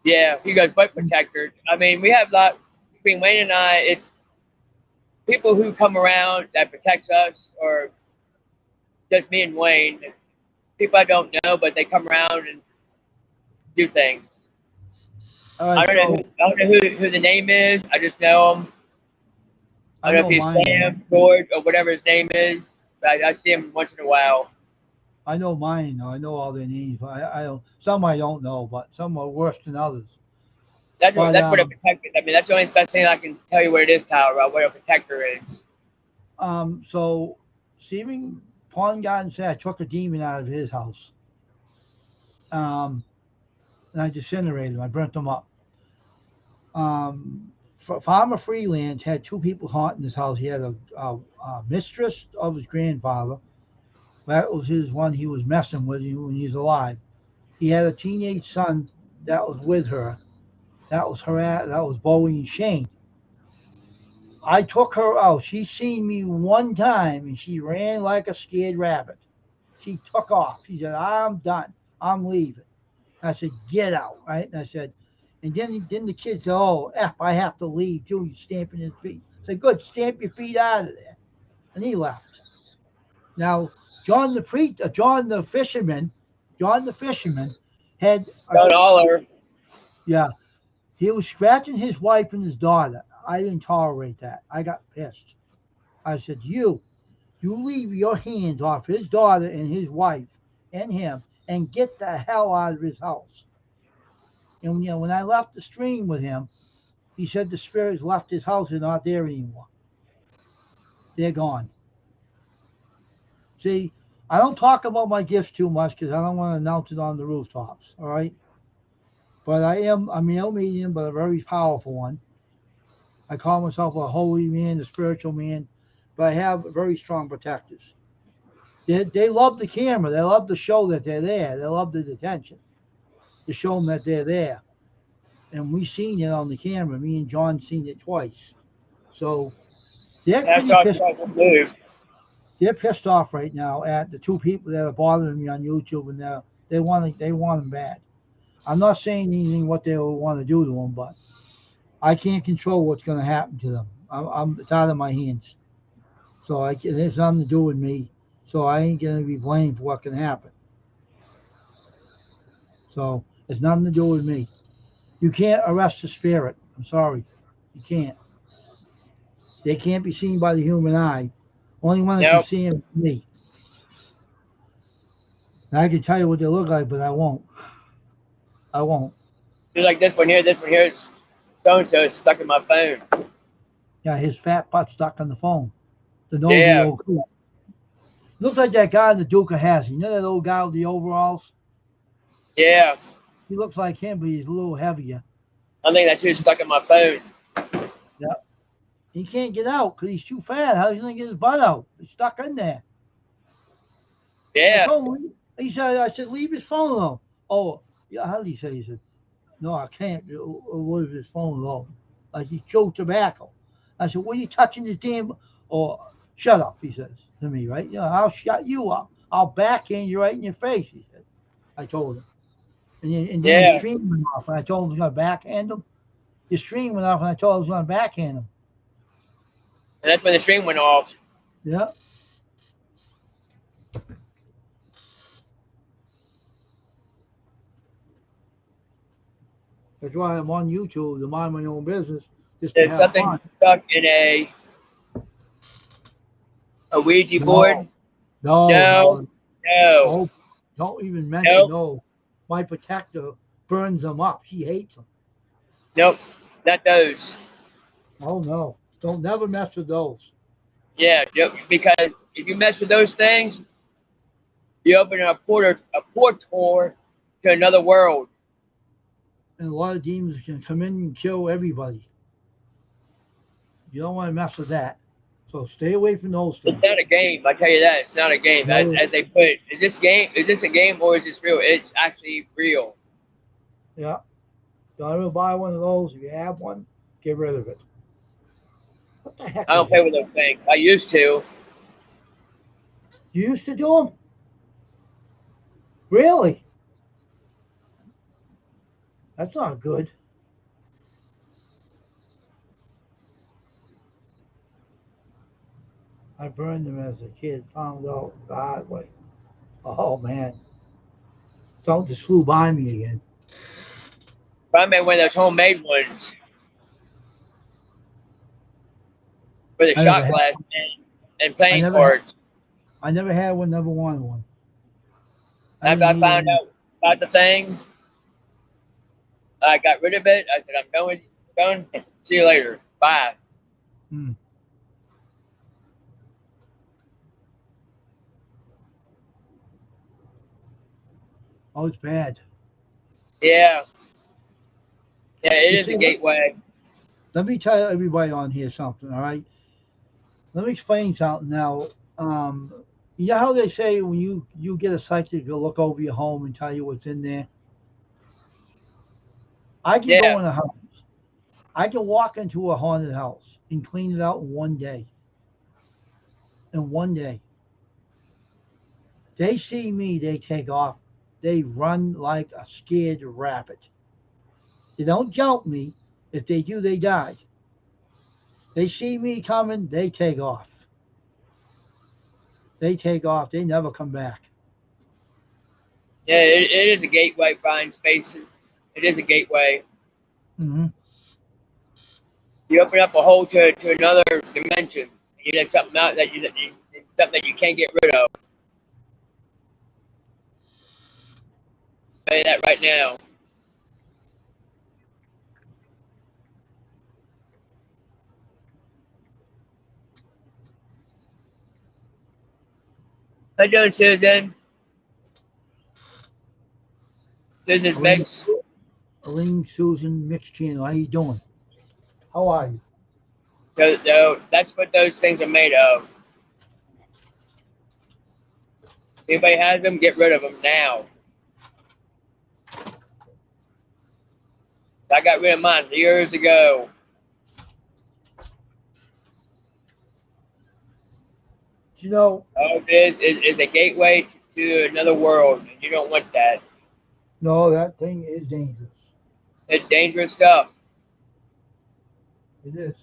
Yeah, he goes butt protector. I mean, we have a lot between Wayne and I. It's people who come around that protects us, or just me and Wayne. People I don't know, but they come around and do things. All right, so I don't know who the name is. I just know him. I I don't know know if he's mine. Sam, George, or whatever his name is. But I see him once in a while. I know mine. I know all their names. I don't. Some I don't know, but some are worse than others. But That's what a protector. I mean, that's the only best thing I can tell you what it is, Tyler. About what a protector is. so Stephen Pawn God said I took a demon out of his house. Um, and I incinerated him. I burnt them up. Farmer Freeland had two people haunting his house. He had a mistress of his grandfather. That was his one he was messing with when he was alive. He had a teenage son that was with her. That was Bowie and Shane. I took her out. She seen me one time and she ran like a scared rabbit. She took off. She said, I'm done. I'm leaving. I said, get out, right? And I said, and then the kid said, oh, F, I have to leave too. He's stamping his feet. I said, good, stamp your feet out of there. And he left. Now, John the fisherman had a, John Aller. yeah, he was scratching his wife and his daughter. I didn't tolerate that. I got pissed. I said, you leave your hands off his daughter and his wife and him and get the hell out of his house. And when I left the stream with him, he said the spirits left his house and not there anymore. They're gone. See, I don't talk about my gifts too much because I don't want to announce it on the rooftops. All right. But I am a male medium, but a very powerful one. I call myself a holy man, a spiritual man, but I have very strong protectors. They love the camera. They love to show that they're there. They love the attention to show them that they're there. And we seen it on the camera. Me and John seen it twice. So they're That's pretty what I'm pissed. trying to do. They're pissed off right now at the two people that are bothering me on YouTube, and they want them bad. I'm not saying anything what they want to do to them, but I can't control what's going to happen to them. It's out of my hands. So it has nothing to do with me. So I ain't going to be blamed for what can happen. So it's nothing to do with me. You can't arrest the spirit. I'm sorry. You can't. They can't be seen by the human eye. Only one that can Nope. see them is me. And I can tell you what they look like, but I won't. I won't. Just like this one here is so and so is stuck in my phone. Yeah, his fat butt stuck on the phone. The nosy Yeah, old coot. Looks like that guy in the Duke of Hazzard. You know that old guy with the overalls? yeah. He looks like him, but he's a little heavier. I think that's who's stuck in my phone. Yeah. He can't get out because he's too fat. How's he going to get his butt out? He's stuck in there. I Yeah, told him, I said, leave his phone alone. Oh, yeah, how did he say? He said, no, I can't leave his phone alone. Like he chewed tobacco. I said, what are you touching this damn? Or shut up, he says to me, right? I'll shut you up. I'll backhand you right in your face, he said. I told him. And then his yeah. stream went off, and I told him I was going to backhand him. His stream went off, and I told him I was going to backhand him. And that's when the stream went off. Yeah. That's why I'm on YouTube to mind my own business, just to There's have something fun. stuck in a Ouija board. No, no, No, no, no, no. Don't even mention nope, no. My protector burns them up. She hates them. nope. Not those. Oh no. Don't never mess with those. Yeah, yep, because if you mess with those things, you open a portal to another world. And a lot of demons can come in and kill everybody. You don't want to mess with that. So stay away from those It's things. not a game. I tell you that it's not a game. As, No, as they put it, is this game? Is this a game or is this real? It's actually real. yeah. Don't ever buy one of those. If you have one, get rid of it. What the heck I is don't play that? with those things. I used to. You used to do them? Really? That's not good. I burned them as a kid, found out the hard way. Oh man. Something just flew by me again. But I made one of those homemade ones with a I never shot had glass and I playing never had cards. I never had one, never wanted one. I After didn't I need found any. out about the thing, I got rid of it. I said, I'm done. See you later. Bye. Hmm. Oh, it's bad. Yeah. Yeah, it You is a see, gateway. let me tell everybody on here something, all right? Let me explain something now. Um, you know how they say when you get a psychic to look over your home and tell you what's in there? I can go Yeah. in a house. I can walk into a haunted house and clean it out in one day. In one day. They see me, they take off. They run like a scared rabbit. They don't jump me. If they do, they die. They see me coming, they take off. They take off. They never come back. Yeah, it is a gateway, find spaces. It is a gateway. Hmm. You open up a hole to another dimension. You let something out that something that you can't get rid of. I'll tell you that right now. How you doing, Susan? Susan's Elaine, mix. Elaine Susan Mix Channel. How you doing? How are you? So that's what those things are made of. Anybody has them, get rid of them now. I got rid of mine years ago. You know, Oh, this is a gateway to another world, and you don't want that. no, that thing is dangerous. It's dangerous stuff. It is.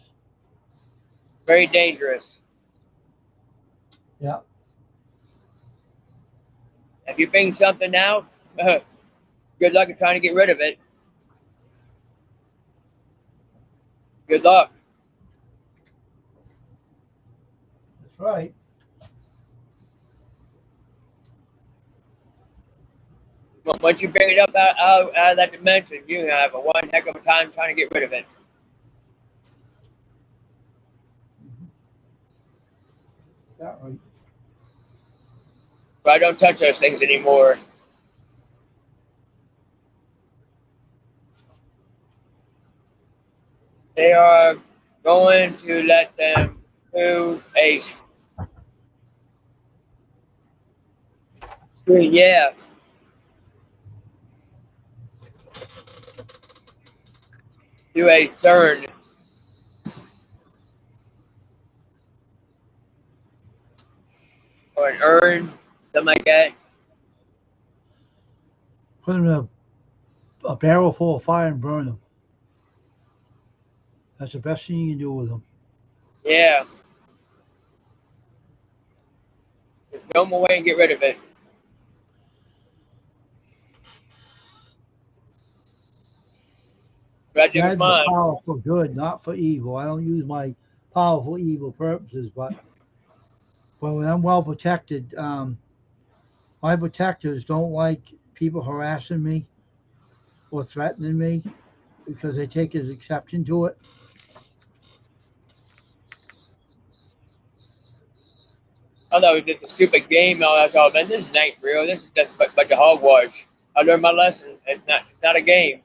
Very dangerous. Yeah. If you bring something out, good luck at trying to get rid of it. Good luck. That's right. Once you bring it up out of that dimension, you have a one heck of a time trying to get rid of it. That right. But I don't touch those things anymore. They are going to let them through a screen. Yeah, through a CERN or an urn, something like that. Put them in a barrel full of fire and burn them. That's the best thing you can do with them. Yeah, there's no more way to get rid of it. But I did with God is mine. power for good, not for evil. I don't use my power for evil purposes, but when I'm well protected, my protectors don't like people harassing me or threatening me because they take his exception to it. I thought it was just a stupid game. All that all, man. This ain't real. This is just a bunch of hogwash. I learned my lesson. It's not a game.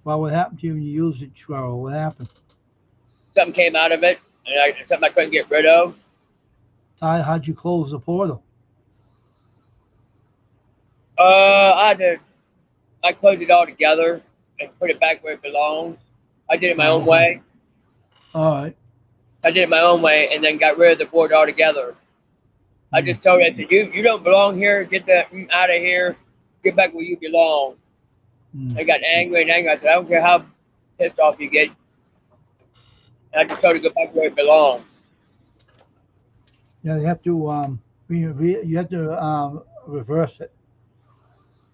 Well, what happened to you when you used it, Trevor? What happened? Something came out of it, and something I couldn't get rid of. How'd you close the portal? I had to. I closed it all together and put it back where it belongs. I did it my Oh, own okay. way. All right. I did it my own way, and then got rid of the board altogether. I Mm, just told it, I said, you don't belong here. Get that out of here. Get back where you belong. mm. I got angry and angry. I said, I don't care how pissed off you get. And I just told it to go back where it belongs. Yeah, you have to you have to reverse it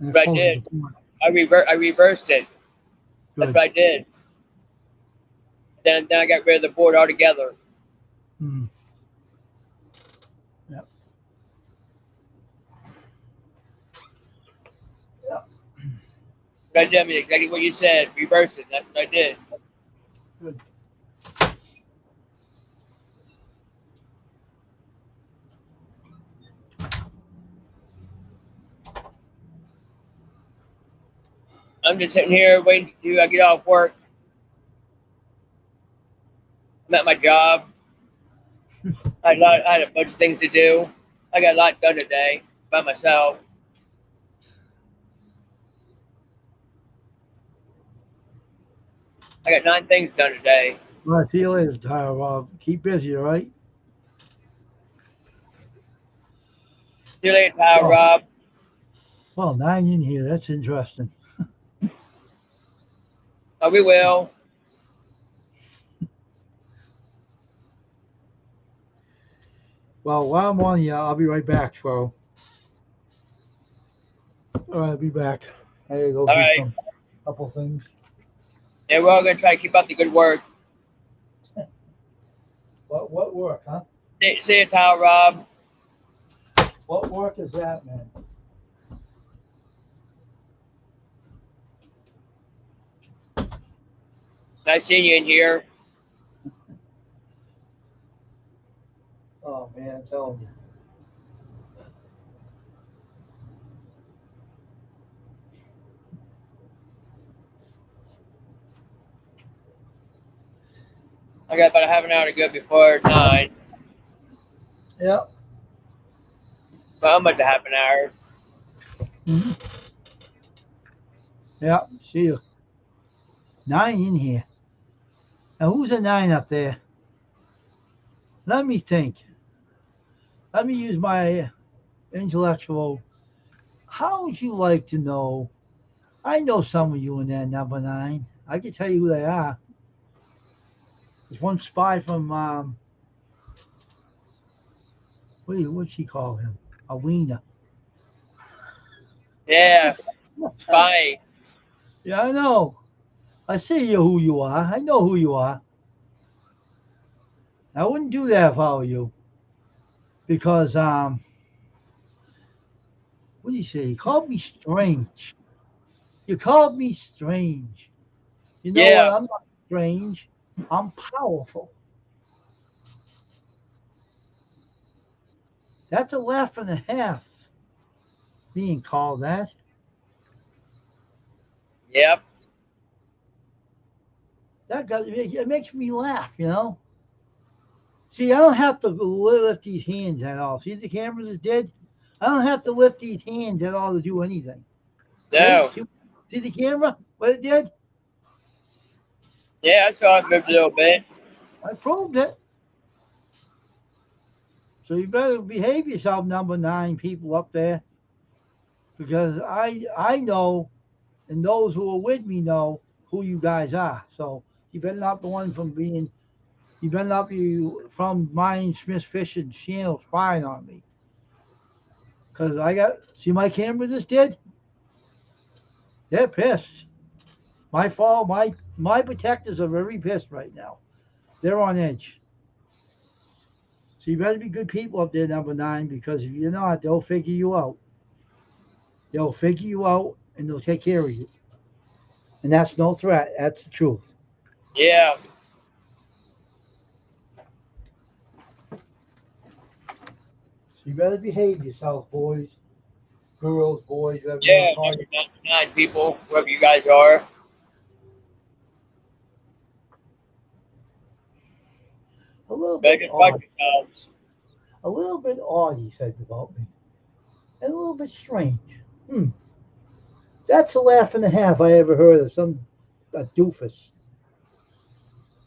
and it But I closes the did. portal. I reversed it. That's Good. what I did. Then I got rid of the board altogether. Mm, yeah. Yeah. But I did, I mean, exactly what you said. Reverse it. That's what I did. Good. I'm just sitting here waiting to I get off work. I'm at my job. I had a bunch of things to do. I got a lot done today by myself. I got 9 things done today. All right. See you later, Tyler. Keep busy. All right. See you later, pal, Well, Rob. well, nine in here. That's interesting. Oh, we will. Well, while I'm on here, I'll be right back, Trevor. All right, I'll be back. I gotta go All do right. some couple things. Yeah, we're all gonna try to keep up the good work. What work, huh? See you, pal, Rob. What work is that, man? Nice seeing you in here. Oh man, tell me. I got about a half an hour to go before 9. Yep. Well, I'm at the half an hour. Mhm. Yep. See you. 9 in here. Now who's a 9 up there? Let me think. Let me use my intellectual. How would you like to know? I know some of you in that number 9. I can tell you who they are. There's one spy from what'd she call him? A wiener. Yeah, spy. Yeah, I know. I see you who you are. I know who you are. I wouldn't do that if I were you. Because what do you say? You called me strange. You called me strange. You know what? Yeah, I'm not strange. I'm powerful. That's a laugh and a half being called that. yep. It makes me laugh. See, I don't have to lift these hands at all. See the camera is dead? I don't have to lift these hands at all to do anything. See? No. See the camera? What it did? Yeah, I saw it moved a little bit. I proved it. So you better behave yourself, number 9 people up there, because I know, and those who are with me know who you guys are. So you better not be one from being. You better not be from mine Smith Fisher's channel spying on me. Because I got. See my camera just did? They're pissed. My fault. My protectors are very pissed right now. They're on edge. So you better be good people up there, number 9, because if you're not, they'll figure you out. They'll figure you out and they'll take care of you. And that's no threat. That's the truth. Yeah, So you better behave yourself, boys, girls, boys, whatever you want to yeah. call Number you. 9 people, whoever you guys are. A little Better bit just watch odd. yourselves. A little bit odd, he said about me. And a little bit strange. Hmm. That's a laugh and a half I ever heard of some a doofus.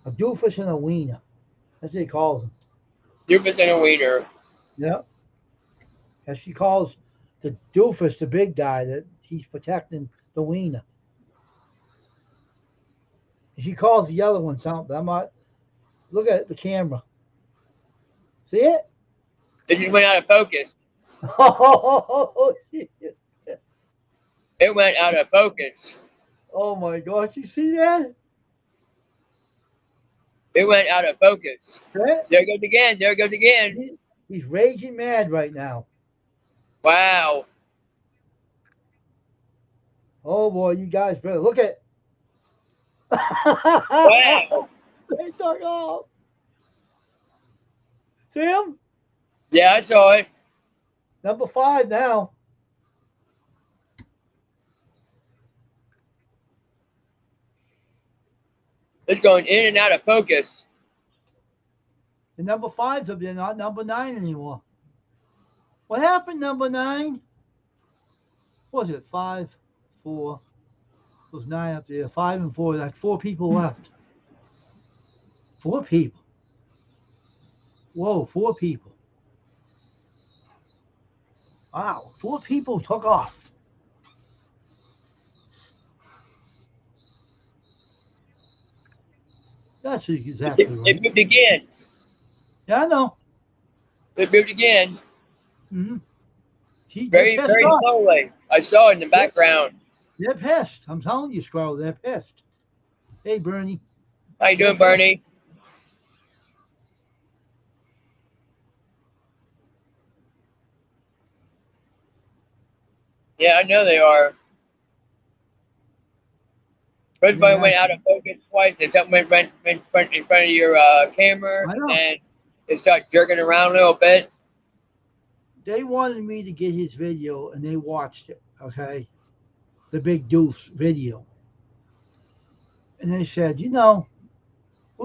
A doofus and a wiener. That's what he calls them. Doofus and a wiener. Yep. And she calls the doofus the big guy that he's protecting the wiener. And she calls the other one something. I'm not. Look at the camera. See it? It just went out of focus. Oh, It went out of focus. oh my gosh, you see that? It went out of focus. That There it goes again. There it goes again. he, he's raging mad right now. Wow. Oh boy, you guys better look at. Wow. They took off. See him? Yeah, I saw it. Number 5 now. It's going in and out of focus. The number 5's up there, not number 9 anymore. What happened, number 9? What was it 5, 4? Was 9 up there? 5 and 4. Like 4 people left. 4 people. Whoa, 4 people. Wow, 4 people took off. That's exactly It right. moved again. Yeah, I know. It moved again. Mm-hmm. They're Very, pissed very off. slowly. I saw it in the They're, background. they're pissed. I'm telling you, Squirrel, they're pissed. Hey, Bernie, How you they're doing, pissed. Bernie? Yeah, I know they are. First And they one went asked, out of focus twice, and something went in front of your camera, I and know. then it started jerking around a little bit. They wanted me to get his video, and they watched it, okay? The big doof video. And they said, we're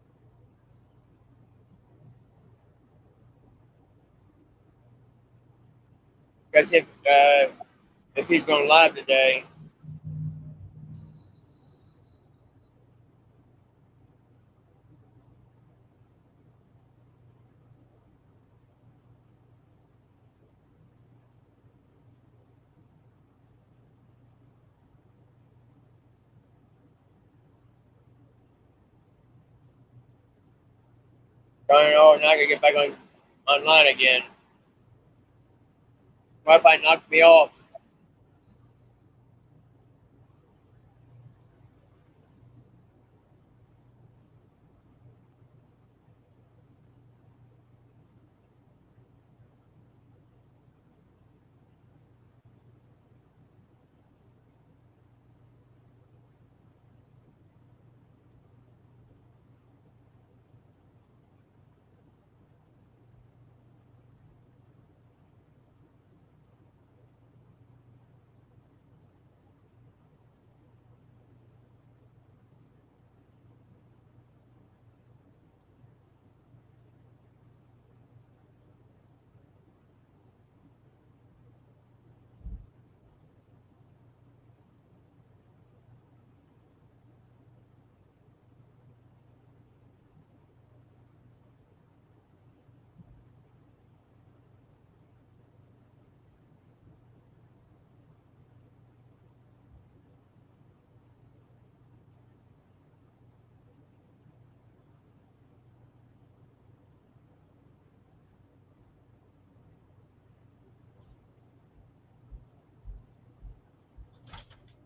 Guess if he's going live today. I don't know. Now I gotta get back on online again. Wi-Fi knocked me off.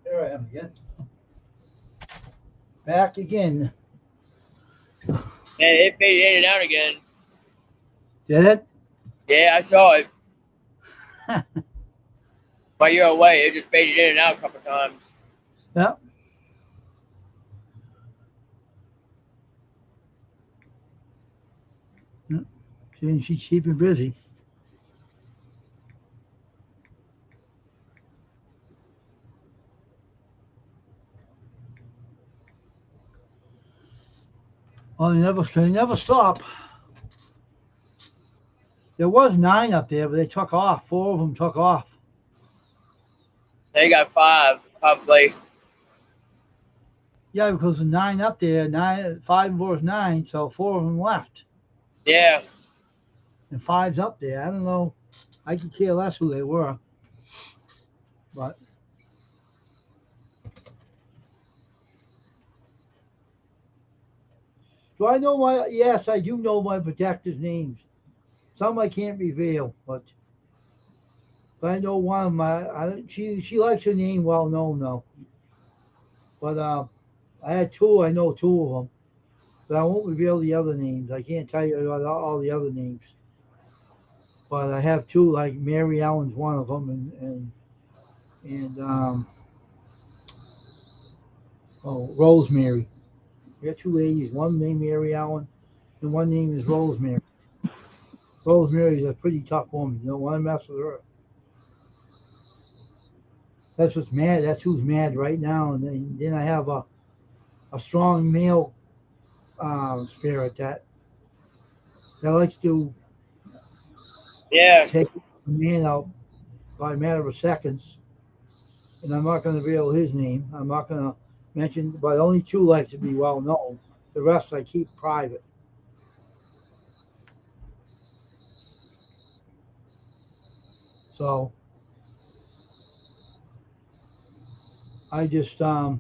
Here I am again. Back again. Yeah, it faded in and out again. Did it? Yeah, I saw it. While you're away, it just faded in and out a couple times. Yeah. She's keeping busy. Oh, they never stop. There was 9 up there, but they took off. 4 of them took off. They got five, probably. Yeah, because the 9 up there, 9, 5 and 4 is 9, so 4 of them left, Yeah. and five's up there. I don't know. I could care less who they were, but do I know my? Yes, I do know my protectors' names. Some I can't reveal, but I know one of my. She likes her name well known though. But I had 2. I know 2 of them, but I won't reveal the other names. I can't tell you all the other names. But I have 2. Like Mary Ellen's one of them, and Rosemary. I got 2 ladies. One named Mary Ellen, and one name is Rosemary. Rosemary is a pretty tough woman. You don't want to mess with her. That's what's mad. That's who's mad right now. And then I have a strong male spirit that likes to Yeah. take a man out by a matter of seconds. And I'm not going to reveal his name. I'm not going to mention, but only 2 like to be well known. The rest I keep private. So I just I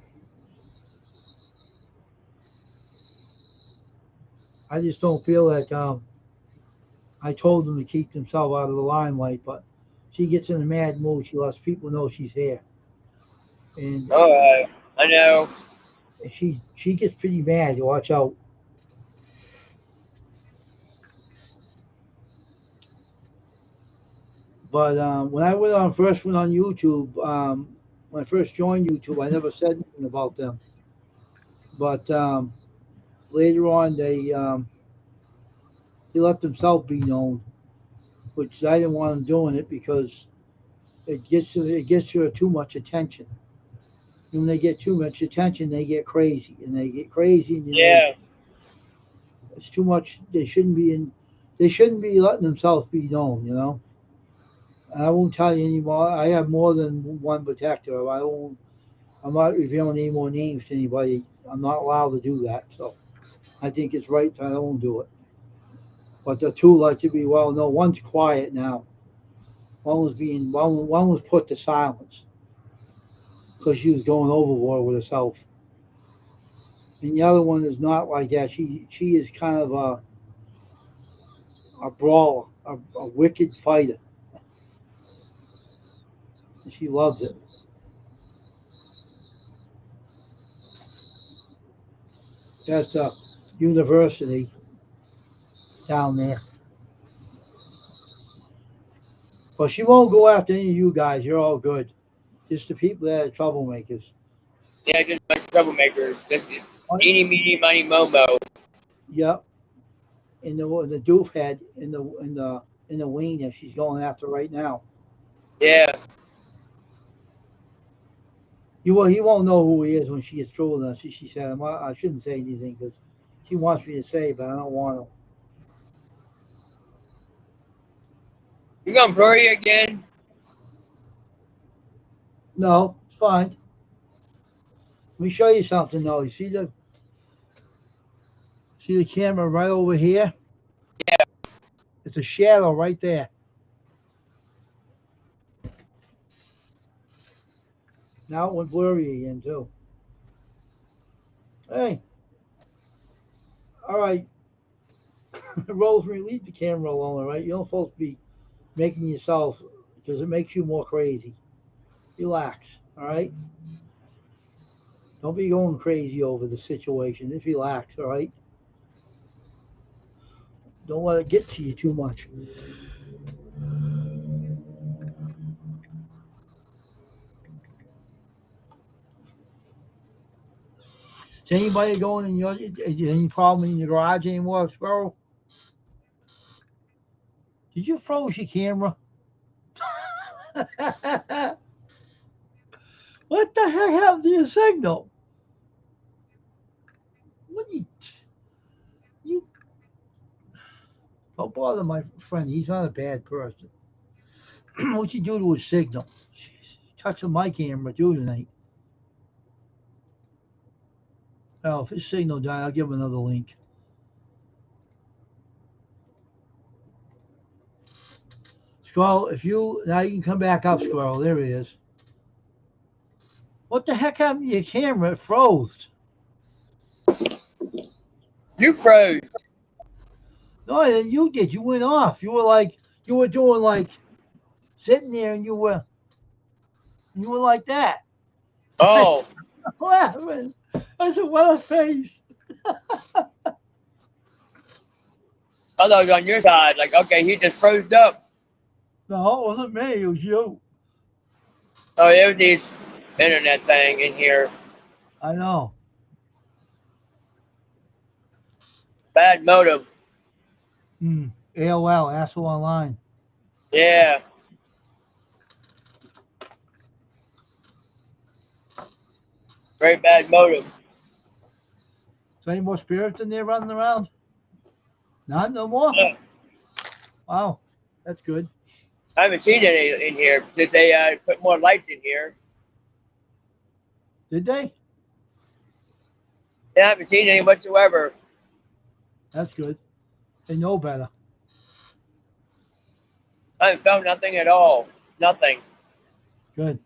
just don't feel like I told them to keep themselves out of the limelight, but she gets in a mad mood. She lets people know she's here, and All right. I know. she gets pretty mad. You watch out. But when I first went on YouTube, when I first joined YouTube, I never said anything about them. But later on, they let themselves be known, which I didn't want them doing it because it gets her too much attention. When they get too much attention, they get crazy, and they get crazy, and then Yeah. it's too much. They shouldn't be in. They shouldn't be letting themselves be known. I won't tell you anymore. I have more than one protector. I won't. I'm not revealing any more names to anybody. I'm not allowed to do that. So I think it's right that I don't do it. But the two like to be well known. One's quiet now. One was put to silence because she was going overboard with herself. And the other one is not like that. She is kind of a brawler, a wicked fighter. And she loves it. That's a university down there. But she won't go after any of you guys. You're all good. Just the people that are troublemakers. Yeah, just a bunch of troublemakers. Just Oh, eeny, meeny, miny, momo. yep. In the doof head in the wing that she's going after right now. Yeah. He won't know who he is when she gets through with us. She said, well, I shouldn't say anything because she wants me to say, but I don't want to. You gonna bury again? No, it's fine. Let me show you something though. You see the camera right over here? It's a shadow right there. Now it went blurry again too. Hey, all right, Rosemary, leave the camera alone. All right, you're not supposed to be making yourself because it makes you more crazy. Relax. All right. Don't be going crazy over the situation. Just relax. All right. Don't let it get to you too much. Is anybody going in your any problem in your garage anymore, Squirrel? Did you froze your camera? What the heck happened to your signal? What you don't bother my friend. He's not a bad person. What you do to his signal? Jeez, touching my camera too tonight. Oh, if his signal died, I'll give him another link. Squirrel, if you now you can come back up, Squirrel. There it is. What the heck happened to your camera? It froze. You froze. No, you did. You went off. You were doing like sitting there, and you were like that. I Oh, started laughing. I said, "What a face!" I thought it was on your side. Like, okay, he just froze up. No, it wasn't me. It was you. Oh, it was this internet thing in here. I know. Bad modem. AOL, asshole online. Yeah. Very bad modem. Is there any more spirits in there running around? Not no more. Yeah. Wow, that's good. I haven't seen any in here. Did they put more lights in here? Did they? Yeah, I haven't seen any whatsoever. That's good. They know better. I haven't found nothing at all. Nothing. Good.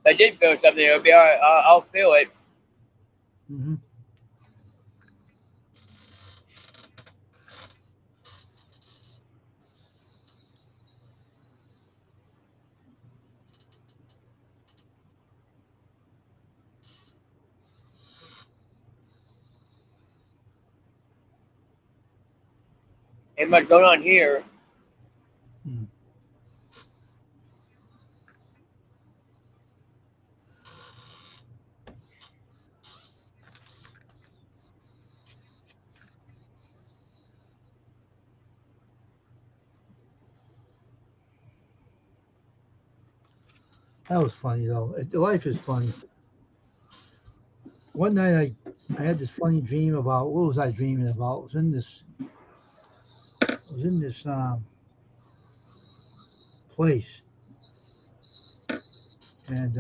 If I did feel something, it'll be all right. I'll feel it. hmm Ain't much going on here. mm That was funny though. Life is funny. one night I had this funny dream about what was I dreaming about? It was in this place, and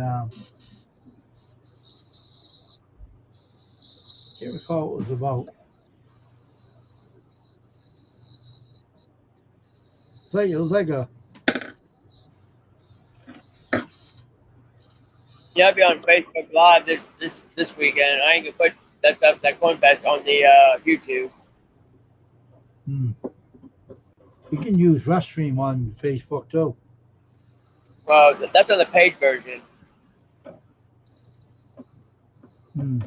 can't recall what it was about. It was like a Yeah, I'll be on Facebook Live this weekend. I ain't gonna put that stuff that contest on the YouTube. hmm, you can use Restream on Facebook too. Well, that's on the paid version. Hmm,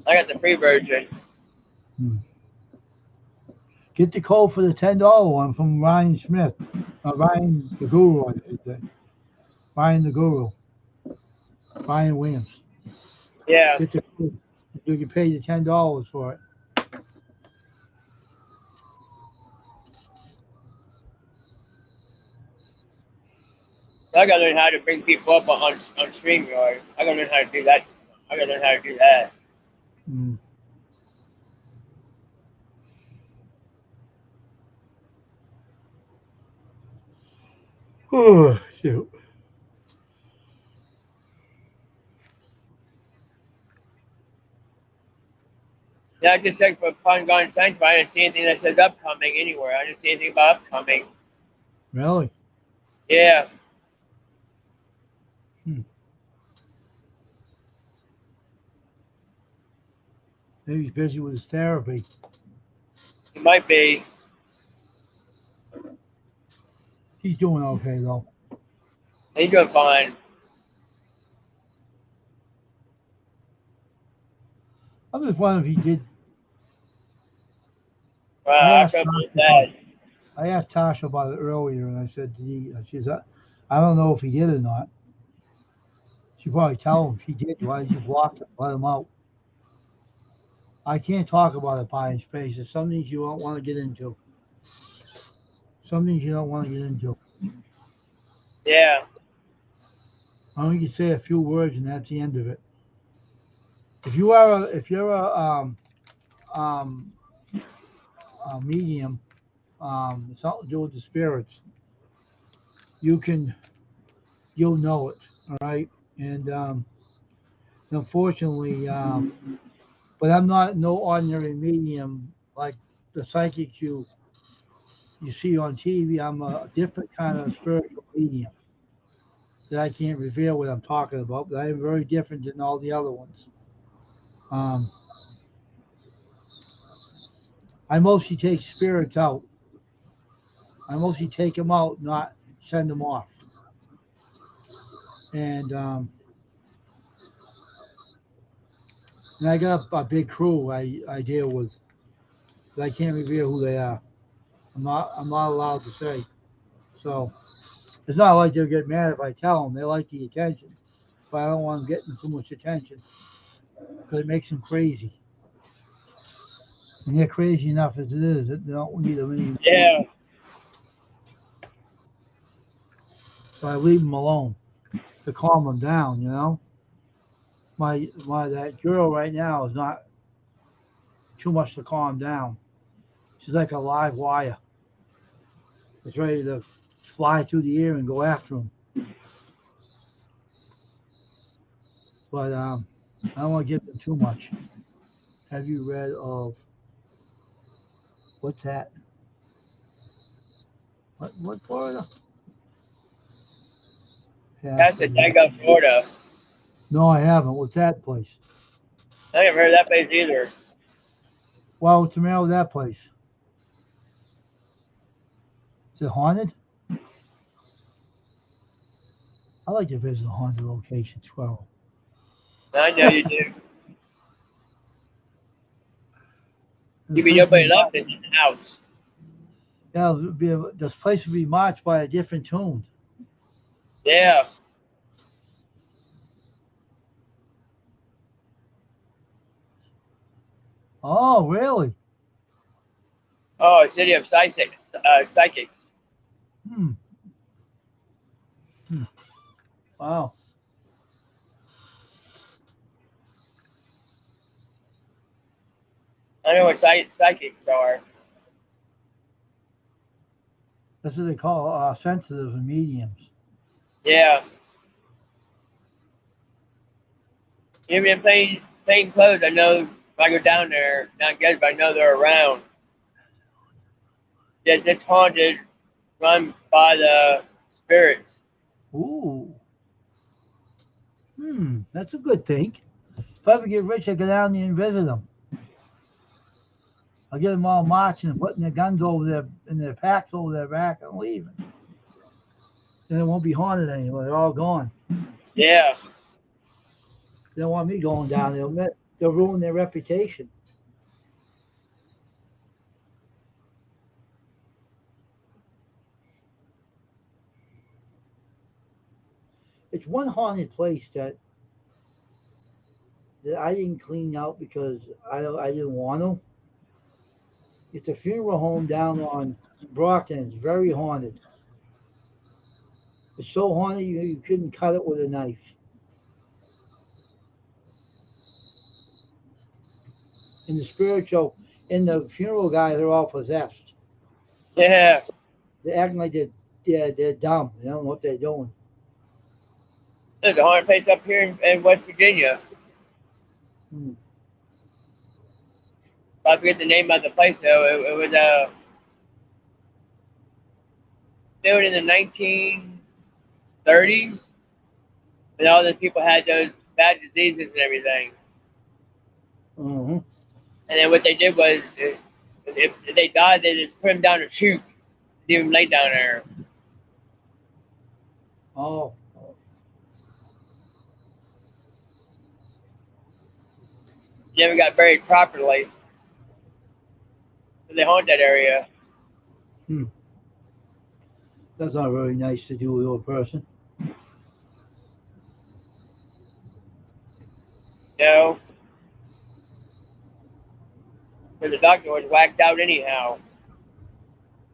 I got the free version. hmm. Get the code for the $10 one from Ryan Smith, Ryan the Guru. I should say. Ryan the Guru, Ryan Williams. Yeah, Get the code. You can pay the $10 for it. I gotta learn how to bring people up on StreamYard. I gotta learn how to do that. I gotta learn how to do that. Hmm. Oh, shoot. Yeah, I just checked for Fun Gone Sanctuary. I didn't see anything that says upcoming anywhere. I didn't see anything about upcoming. Really? Yeah, Hmm. Maybe he's busy with his therapy. it might be. He's doing okay though. He's doing fine. I'm just wondering if he did. I Wow, I asked couldn't believe Tasha about. that. I asked Tasha about it earlier, and I said, "Did he?" She said, "I don't know if he did or not." She probably tell him if he did. Why did you block him? Let him out. I can't talk about it by his face. It's some things you don't want to get into. Some things you don't want to get into. Yeah, I only can say a few words, and that's the end of it. If you're a medium, something to do with the spirits, you can you'll know it. All right, and unfortunately, but I'm not no ordinary medium like the psychics you see on TV. I'm a different kind of spiritual medium that I can't reveal what I'm talking about, but I am very different than all the other ones. Um, I mostly take spirits out. I mostly take them out, not send them off. And and I got a big crew I deal with, but I can't reveal who they are. I'm not allowed to say. So it's not like they'll get mad if I tell them. They like the attention, but I don't want them getting too much attention because it makes them crazy. And they're crazy enough as it is. They don't need them anymore. yeah. So I leave them alone to calm them down. My that girl right now is not too much to calm down. She's like a live wire. It's ready to fly through the air and go after them. But I don't want to give them too much. Have you read of what's that? What Florida? That's Pastor. the Dago, Florida. No, I haven't. What's that place? I never heard of that place either. Well, what's the matter with that place? Is it haunted? I like to visit haunted locations. Well, I know you do. this You be place would nobody be left in the house. yeah, this place would be marched by a different tune. Yeah. Oh, really? Oh, city of psychics. Psychics. Hmm. Hmm. Wow. I know what psychics are. That's what they call sensitive and mediums. Yeah. Even in plain clothes, I know if I go down there, not good, but I know they're around. It's haunted, run by the spirits. Ooh. That's a good thing. If I ever get rich, I go down there and visit them. I'll get them all marching and putting their guns over their in their packs over their back and leaving. Then it won't be haunted anymore. They're all gone. Yeah. They don't want me going down there. They'll ruin their reputation. It's one haunted place that I didn't clean out because I didn't want to. It's a funeral home down on Brockton. It's very haunted. It's so haunted you couldn't cut it with a knife. In the spiritual, in the funeral guys are all possessed. Yeah. They're acting like they're dumb. They don't know what they're doing. There's a haunted place up here in West Virginia. Hmm. I forget the name of the place though. It was built in the 1930s, and all those people had those bad diseases and everything. Uh-huh. And then what they did was, if they died, they just put them down a chute, leave them lay down there. Oh, Never got buried properly, so they haunt that area. hmm. That's not very nice to do with a person. You know, because the doctor was whacked out anyhow.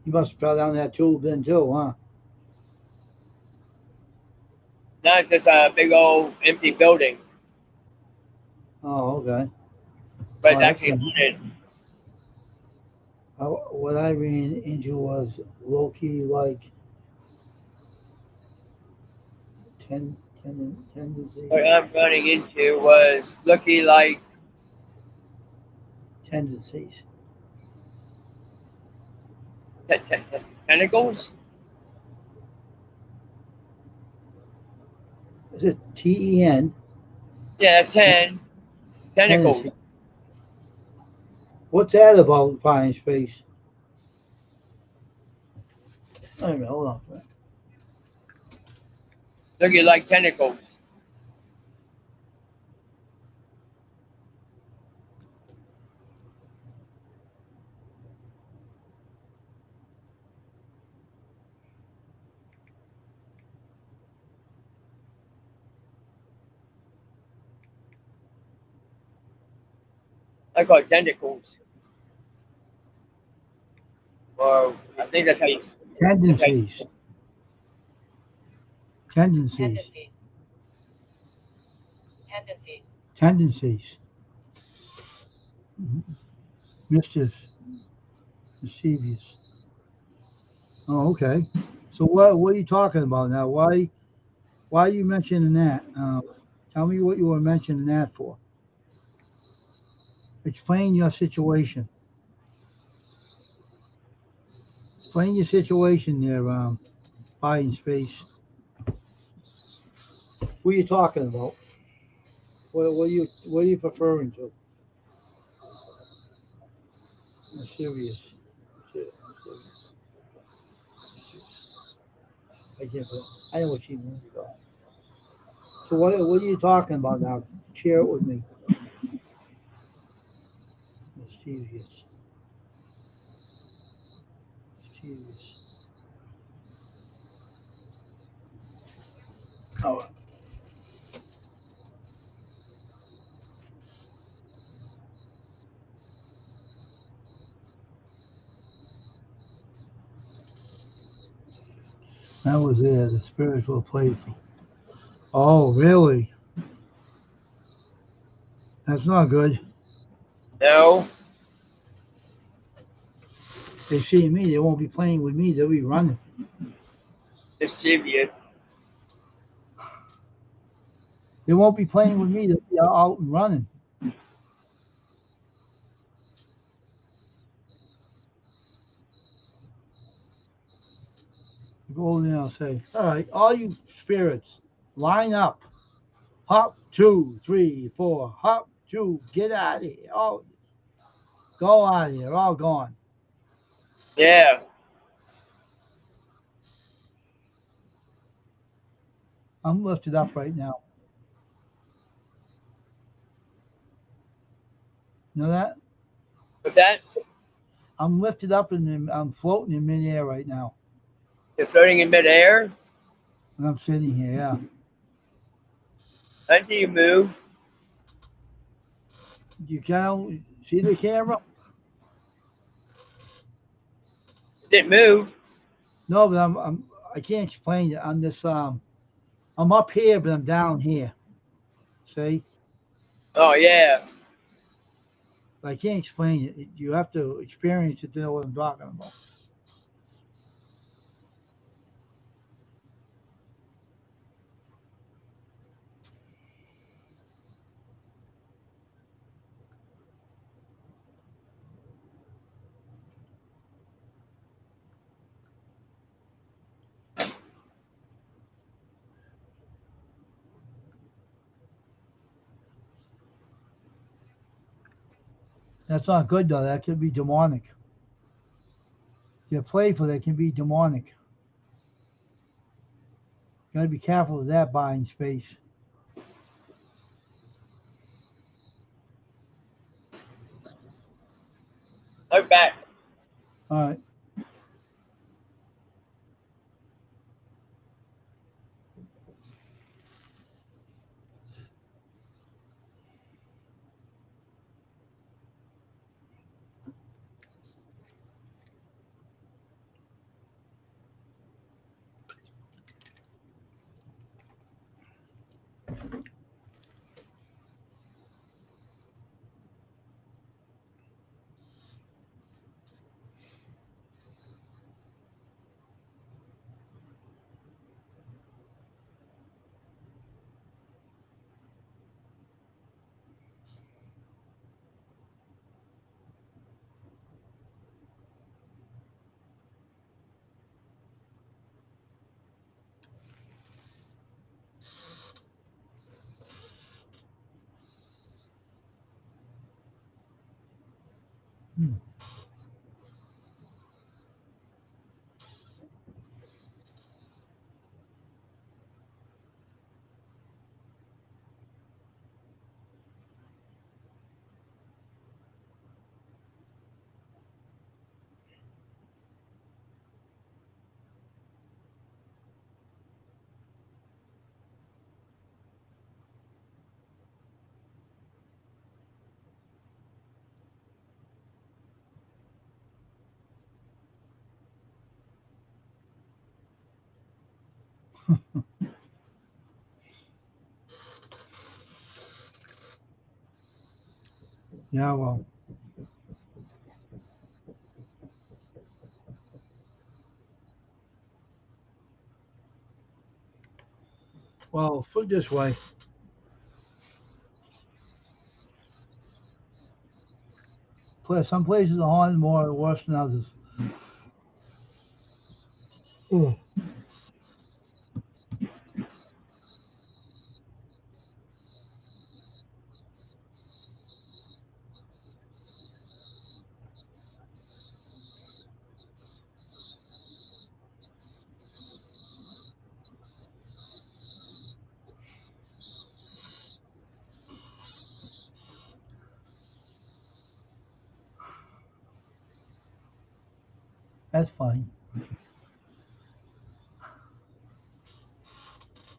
You must have fell down that tube then too, huh? Not just a big old empty building, Oh, okay. but Oh, it's that's actually a, haunted. what I ran into was low key like tendencies. What I'm running into was looking like Tendencies. tentacles. Is it TEN? Yeah, 10 tentacles. Tendency. What's that about, Fine Space? Wait a minute, hold on. Looking like tentacles. I call it tentacles. Or I think that's how you Tendencies. Tendencies. Tendencies. Mischief. Mischievous. Oh, okay. So what are you talking about now? Why are you mentioning that? Tell me what you were mentioning that for. Explain your situation. Explain your situation there, buying space. What are you talking about? What are you preferring to? I'm serious. I can't. I know what you mean. So what are you talking about now? Share it with me. Mischievous. Mischievous. Oh, that was it. The spiritual playful. Oh, really? That's not good. no. They see me, they won't be playing with me, they'll be running. Mischievous. They won't be playing with me, they'll be out and running. Go over there and say, all right, all you spirits, line up. Hop, 2, 3, 4. Hop, two, get out of here. Oh, go out of here, all gone. Yeah. I'm lifted up right now. You know that? What's that? I'm lifted up and I'm floating in midair right now. You're floating in midair And I'm sitting here, yeah. until you move. You can't see the camera? It didn't move. No, but I can't explain it. I'm up here, but I'm down here. See? Oh yeah. But I can't explain it. You have to experience it to know what I'm talking about. That's not good though. That could be demonic. You're playful, that can be demonic. Gotta be careful with that buying space. I'm back. All right. Hmm. Yeah, well, put it this way. Some places are haunted more worse than others. Oh. That's fine.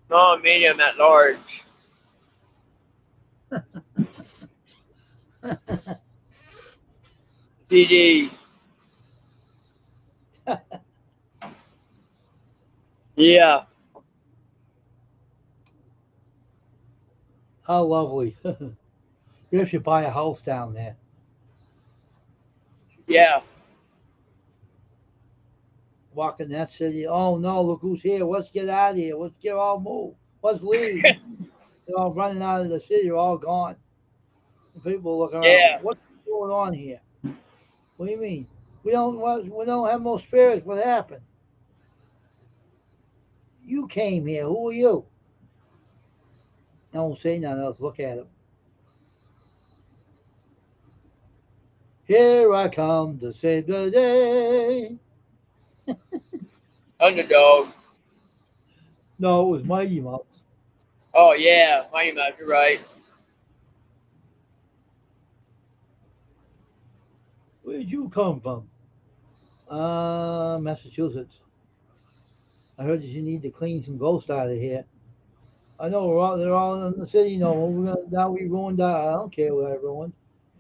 Small, medium, at large. PD. Yeah. How lovely. You should buy a house down there. Yeah. walk in that city. Oh no, look who's here. Let's get out of here. Let's get all move. Let's leave. They're all running out of the city. They're all gone. And people look around. Yeah. What's going on here? What do you mean? We don't have no spirits. What happened? You came here. Who are you? Don't say nothing else. Look at him. Here I come to save the day. Underdog. No, it was Mighty Mouse. Oh yeah, Mighty Mouse. You're right. Where did you come from? Massachusetts. I heard that you need to clean some ghosts out of here. I know they're all in the city. No, now we ruined that. I don't care what I ruined.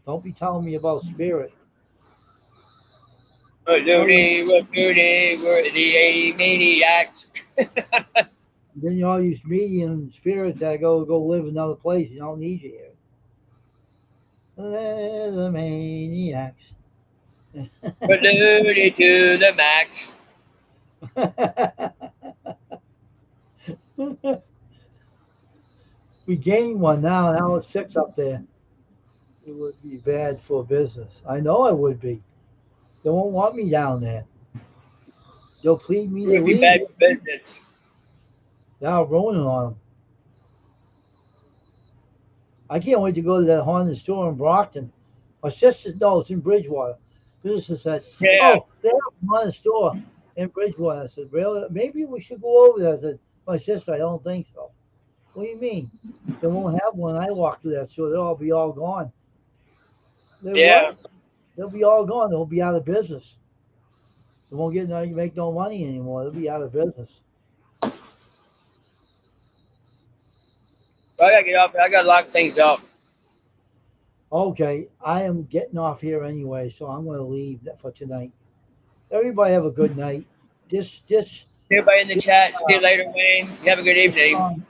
Don't be telling me about spirit. We're All you loony, we're loony, we're the maniacs. then you all these medium spirits that go live another place. You don't need you here. The maniacs. We're loony to the max. We gained one now. Now it's six up there. It would be bad for business. I know it would be. They won't want me down there. They'll plead me It to would be leave. bad for business. Now ruining on them. I can't wait to go to that haunted store in Brockton. My sister knows in Bridgewater. My sister said, Yeah, "Oh, they have a haunted store in Bridgewater." I said, "Really? Maybe we should go over there." I said, "My sister, I don't think so." What do you mean? They won't have one. I walk through that store. They'll all be all gone. They yeah. what? They'll be all gone. They'll be out of business. They won't make no money anymore. They'll be out of business. I gotta get off. I gotta lock things up. Okay, I am getting off here anyway, so I'm going to leave for tonight. Everybody have a good night. This Everybody in the this chat. See you later, Wayne. You have a good this evening.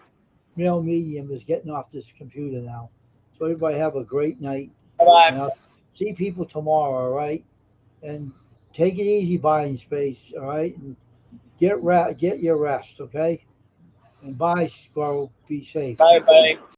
male medium is getting off this computer now. So everybody have a great night, Bye and bye. I'll see people tomorrow. All right, and take it easy, buying space. All right, and get your rest. Okay, and bye, Squirrel. Be safe. Bye, bye.